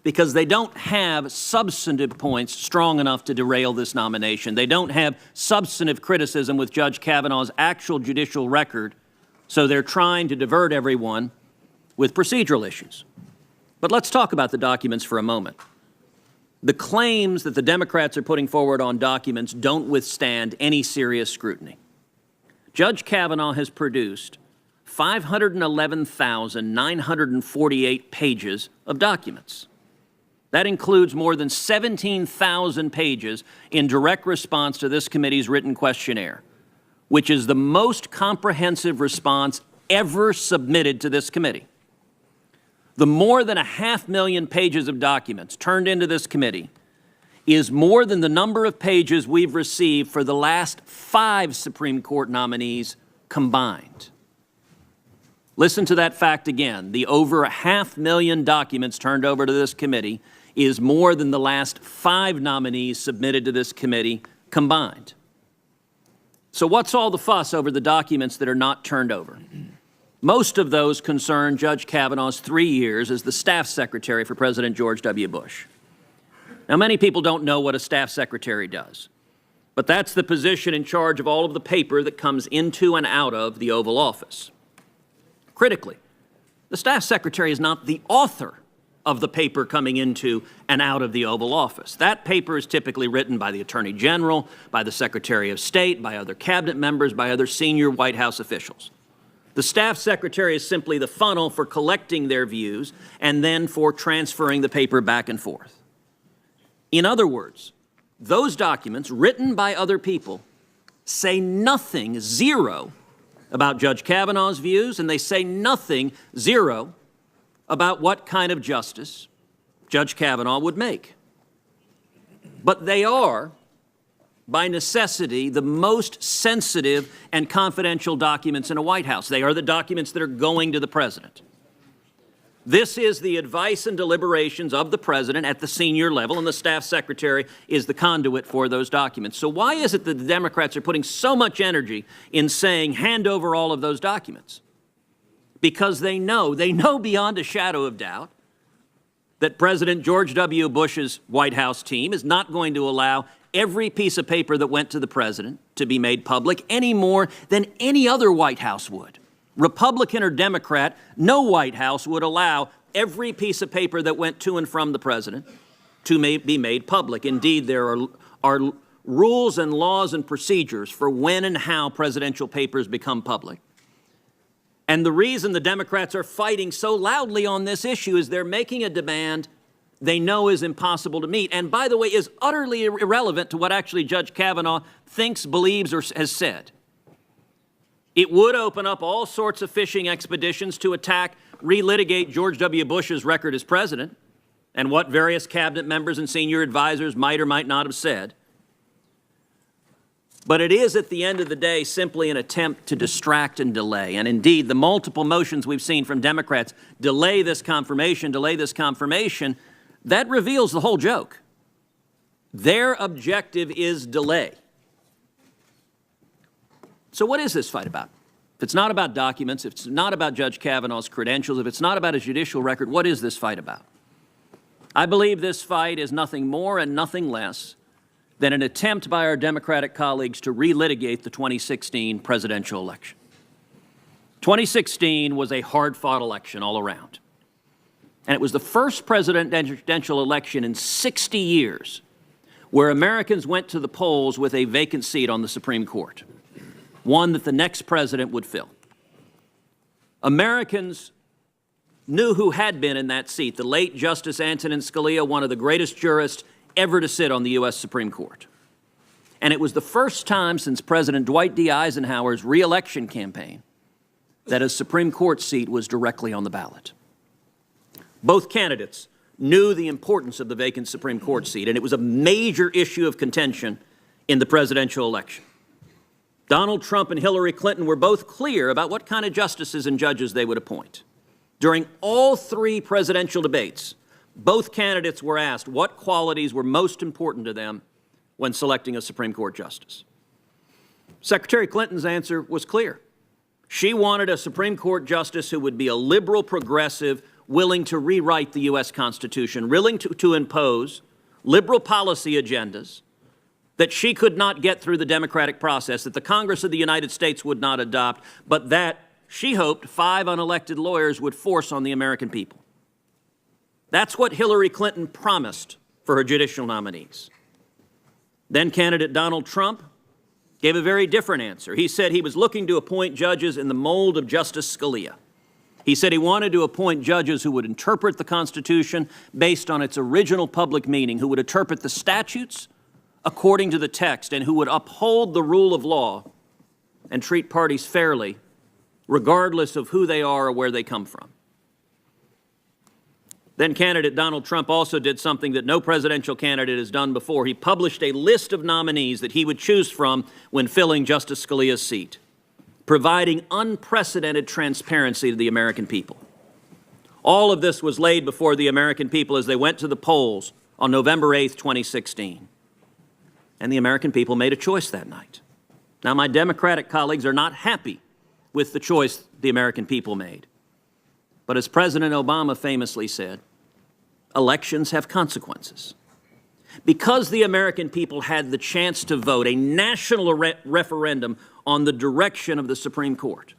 because they don't have substantive points strong enough to derail this nomination. They don't have substantive criticism with Judge Kavanaugh's actual judicial record, so they're trying to divert everyone with procedural issues. But let's talk about the documents for a moment. The claims that the Democrats are putting forward on documents don't withstand any serious scrutiny. Judge Kavanaugh has produced 511,948 pages of documents. That includes more than 17,000 pages in direct response to this committee's written questionnaire, which is the most comprehensive response ever submitted to this committee. The more than 500,000 pages of documents turned into this committee is more than the number of pages we've received for the last 5 Supreme Court nominees combined. Listen to that fact again. The over 500,000 documents turned over to this committee is more than the last 5 nominees submitted to this committee combined. So what's all the fuss over the documents that are not turned over? Most of those concern Judge Kavanaugh's 3 years as the staff secretary for President George W. Bush. Now, many people don't know what a staff secretary does, but that's the position in charge of all of the paper that comes into and out of the Oval Office. Critically, the staff secretary is not the author of the paper coming into and out of the Oval Office. That paper is typically written by the Attorney General, by the Secretary of State, by other cabinet members, by other senior White House officials. The staff secretary is simply the funnel for collecting their views and then for transferring the paper back and forth. In other words, those documents written by other people say nothing, zero, about Judge Kavanaugh's views, and they say nothing, zero, about what kind of justice Judge Kavanaugh would make. But they are, by necessity, the most sensitive and confidential documents in a White House. They are the documents that are going to the president. This is the advice and deliberations of the president at the senior level, and the staff secretary is the conduit for those documents. So why is it that the Democrats are putting so much energy in saying, hand over all of those documents? Because they know beyond a shadow of doubt that President George W. Bush's White House team is not going to allow every piece of paper that went to the president to be made public any more than any other White House would. Republican or Democrat, no White House would allow every piece of paper that went to and from the president to be made public. Indeed, there are rules and laws and procedures for when and how presidential papers become public. And the reason the Democrats are fighting so loudly on this issue is they're making a demand they know is impossible to meet, and by the way, is utterly irrelevant to what actually Judge Kavanaugh thinks, believes, or has said. It would open up all sorts of fishing expeditions to attack, relitigate George W. Bush's record as president and what various cabinet members and senior advisors might or might not have said. But it is, at the end of the day, simply an attempt to distract and delay. And indeed, the multiple motions we've seen from Democrats, delay this confirmation, that reveals the whole joke. Their objective is delay. So what is this fight about? If it's not about documents, if it's not about Judge Kavanaugh's credentials, if it's not about his judicial record, what is this fight about? I believe this fight is nothing more and nothing less than an attempt by our Democratic colleagues to relitigate the 2016 presidential election. 2016 was a hard-fought election all around. And it was the first presidential election in 60 years where Americans went to the polls with a vacant seat on the Supreme Court, one that the next president would fill. Americans knew who had been in that seat, the late Justice Antonin Scalia, one of the greatest jurists ever to sit on the U.S. Supreme Court. And it was the first time since President Dwight D. Eisenhower's re-election campaign that a Supreme Court seat was directly on the ballot. Both candidates knew the importance of the vacant Supreme Court seat, and it was a major issue of contention in the presidential election. Donald Trump and Hillary Clinton were both clear about what kind of justices and judges they would appoint. During all three presidential debates, both candidates were asked what qualities were most important to them when selecting a Supreme Court justice. Secretary Clinton's answer was clear. She wanted a Supreme Court justice who would be a liberal progressive, willing to rewrite the U.S. Constitution, willing to impose liberal policy agendas that she could not get through the democratic process, that the Congress of the United States would not adopt, but that she hoped 5 unelected lawyers would force on the American people. That's what Hillary Clinton promised for her judicial nominees. Then candidate Donald Trump gave a very different answer. He said he was looking to appoint judges in the mold of Justice Scalia. He said he wanted to appoint judges who would interpret the Constitution based on its original public meaning, who would interpret the statutes according to the text, and who would uphold the rule of law and treat parties fairly, regardless of who they are or where they come from. Then candidate Donald Trump also did something that no presidential candidate has done before. He published a list of nominees that he would choose from when filling Justice Scalia's seat, providing unprecedented transparency to the American people. All of this was laid before the American people as they went to the polls on November 8th, 2016. And the American people made a choice that night. Now, my Democratic colleagues are not happy with the choice the American people made. But as President Obama famously said, elections have consequences. Because the American people had the chance to vote, a national referendum on the direction of the Supreme Court.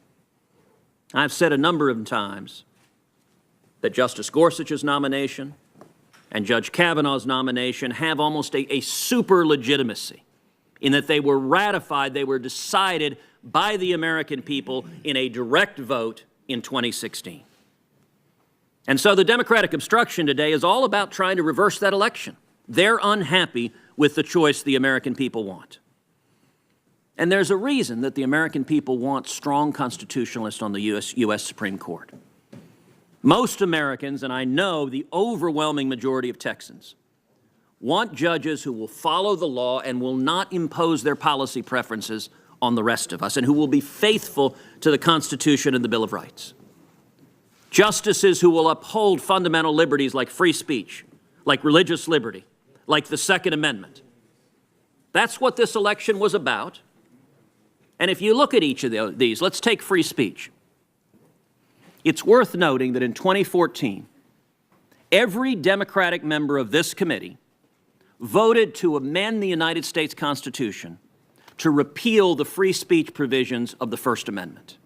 I've said a number of times that Justice Gorsuch's nomination and Judge Kavanaugh's nomination have almost a super legitimacy in that they were ratified, they were decided by the American people in a direct vote in 2016. And so the Democratic obstruction today is all about trying to reverse that election. They're unhappy with the choice the American people want. And there's a reason that the American people want strong constitutionalists on the U.S. Supreme Court. Most Americans, and I know the overwhelming majority of Texans, want judges who will follow the law and will not impose their policy preferences on the rest of us, and who will be faithful to the Constitution and the Bill of Rights. Justices who will uphold fundamental liberties like free speech, like religious liberty, like the Second Amendment. That's what this election was about. And if you look at each of these, let's take free speech. It's worth noting that in 2014, every Democratic member of this committee voted to amend the United States Constitution to repeal the free speech provisions of the First Amendment.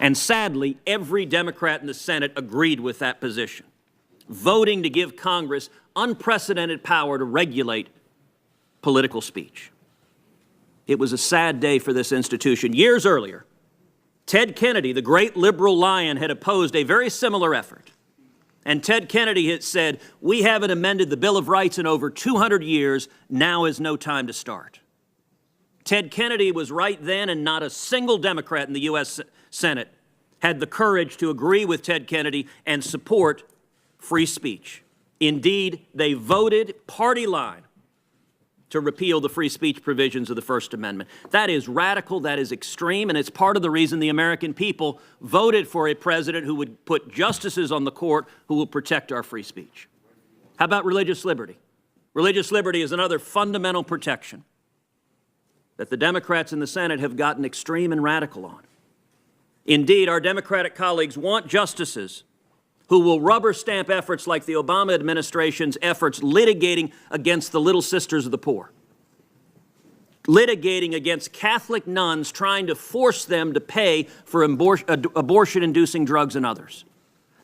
And sadly, every Democrat in the Senate agreed with that position, voting to give Congress unprecedented power to regulate political speech. It was a sad day for this institution. Years earlier, Ted Kennedy, the great liberal lion, had opposed a very similar effort. And Ted Kennedy had said, "We haven't amended the Bill of Rights in over 200 years. Now is no time to start." Ted Kennedy was right then, and not a single Democrat in the U.S. Senate had the courage to agree with Ted Kennedy and support free speech. Indeed, they voted party line to repeal the free speech provisions of the First Amendment. That is radical, that is extreme, and it's part of the reason the American people voted for a president who would put justices on the court who will protect our free speech. How about religious liberty? Religious liberty is another fundamental protection that the Democrats in the Senate have gotten extreme and radical on. Indeed, our Democratic colleagues want justices who will rubber stamp efforts like the Obama administration's efforts litigating against the Little Sisters of the Poor, litigating against Catholic nuns trying to force them to pay for abortion-inducing drugs and others.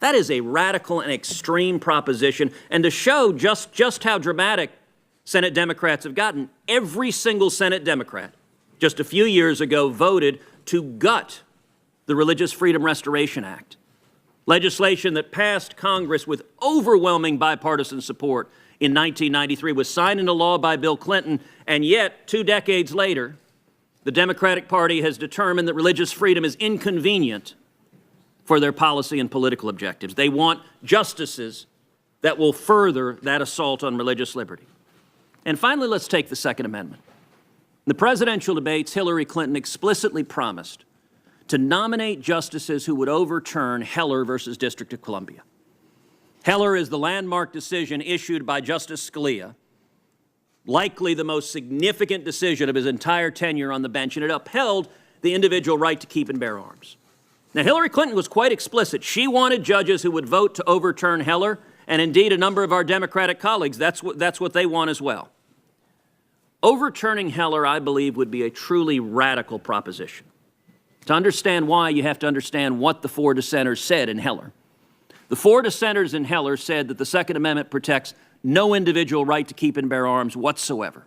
That is a radical and extreme proposition, and to show just how dramatic Senate Democrats have gotten, every single Senate Democrat just a few years ago voted to gut the Religious Freedom Restoration Act, legislation that passed Congress with overwhelming bipartisan support in 1993, was signed into law by Bill Clinton, and yet 2 decades later, the Democratic Party has determined that religious freedom is inconvenient for their policy and political objectives. They want justices that will further that assault on religious liberty. And finally, let's take the Second Amendment. In the presidential debates, Hillary Clinton explicitly promised to nominate justices who would overturn Heller versus District of Columbia. Heller is the landmark decision issued by Justice Scalia, likely the most significant decision of his entire tenure on the bench, and it upheld the individual right to keep and bear arms. Now, Hillary Clinton was quite explicit. She wanted judges who would vote to overturn Heller, and indeed a number of our Democratic colleagues, that's what they want as well. Overturning Heller, I believe, would be a truly radical proposition. To understand why, you have to understand what the 4 dissenters said in Heller. The 4 dissenters in Heller said that the Second Amendment protects no individual right to keep and bear arms whatsoever,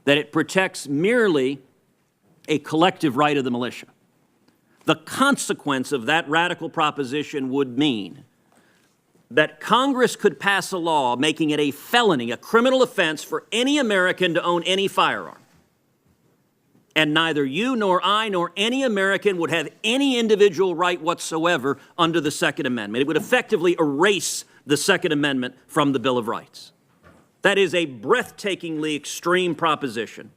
that it protects merely a collective right of the militia. The consequence of that radical proposition would mean that Congress could pass a law making it a felony, a criminal offense for any American to own any firearm. And neither you nor I nor any American would have any individual right whatsoever under the Second Amendment. It would effectively erase the Second Amendment from the Bill of Rights. That is a breathtakingly extreme proposition.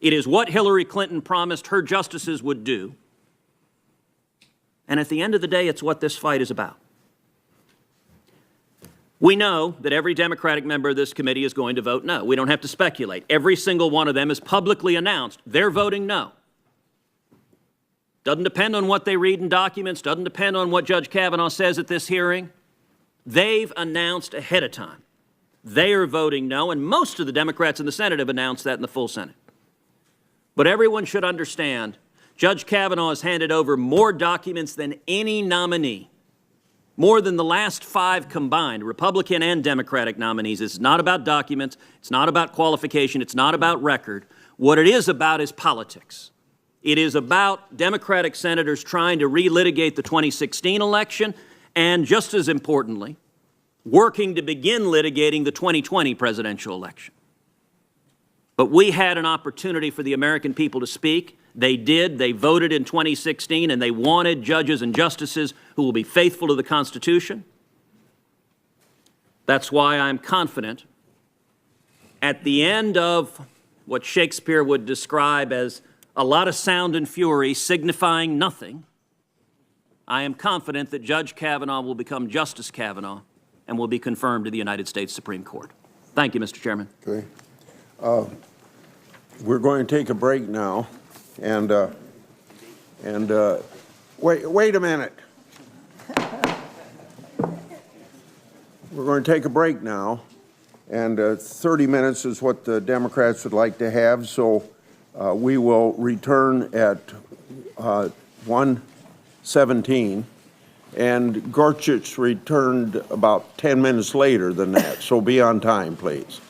It is what Hillary Clinton promised her justices would do. And at the end of the day, it's what this fight is about. We know that every Democratic member of this committee is going to vote no. We don't have to speculate. Every single one of them has publicly announced they're voting no. doesn't depend on what they read in documents, doesn't depend on what Judge Kavanaugh says at this hearing. They've announced ahead of time they are voting no, and most of the Democrats in the Senate have announced that in the full Senate. But everyone should understand, Judge Kavanaugh has handed over more documents than any nominee, more than the last 5 combined, Republican and Democratic nominees. It's not about documents, it's not about qualification, it's not about record. What it is about is politics. It is about Democratic senators trying to relitigate the 2016 election, and just as importantly, working to begin litigating the 2020 presidential election. But we had an opportunity for the American people to speak. They did. They voted in 2016, and they wanted judges and justices who will be faithful to the Constitution. That's why I'm confident at the end of what Shakespeare would describe as a lot of sound and fury signifying nothing, I am confident that Judge Kavanaugh will become Justice Kavanaugh and will be confirmed to the United States Supreme Court. Thank you, Mr. Chairman. Okay. We're going to take a break now, and wait a minute. We're going to take a break now, and 30 minutes is what the Democrats would like to have, so we will return at 1:17. And Gorsuch returned about 10 minutes later than that, so be on time, please.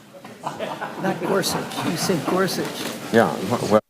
Not Gorsuch. You said Gorsuch. Yeah. Well.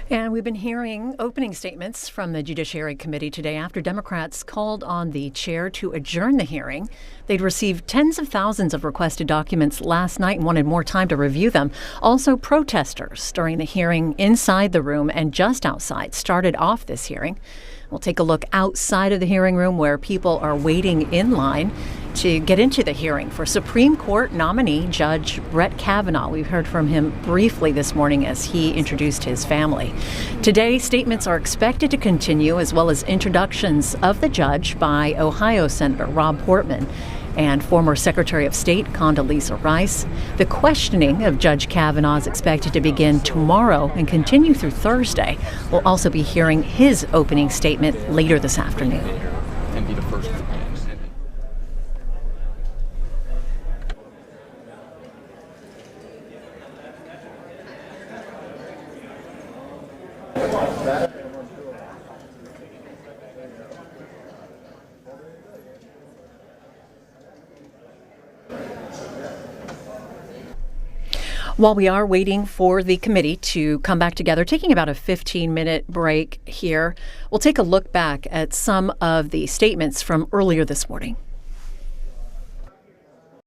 And we've been hearing opening statements from the Judiciary Committee today after Democrats called on the chair to adjourn the hearing. They'd received tens of thousands of requested documents last night and wanted more time to review them. Also, protesters during the hearing inside the room and just outside started off this hearing. We'll take a look outside of the hearing room where people are waiting in line to get into the hearing for Supreme Court nominee Judge Brett Kavanaugh. We heard from him briefly this morning as he introduced his family. Today, statements are expected to continue, as well as introductions of the judge by Ohio Senator Rob Portman and former Secretary of State Condoleezza Rice. The questioning of Judge Kavanaugh is expected to begin tomorrow and continue through Thursday. We'll also be hearing his opening statement later this afternoon. And be the first. While we are waiting for the committee to come back together, taking about a 15-minute break here, we'll take a look back at some of the statements from earlier this morning.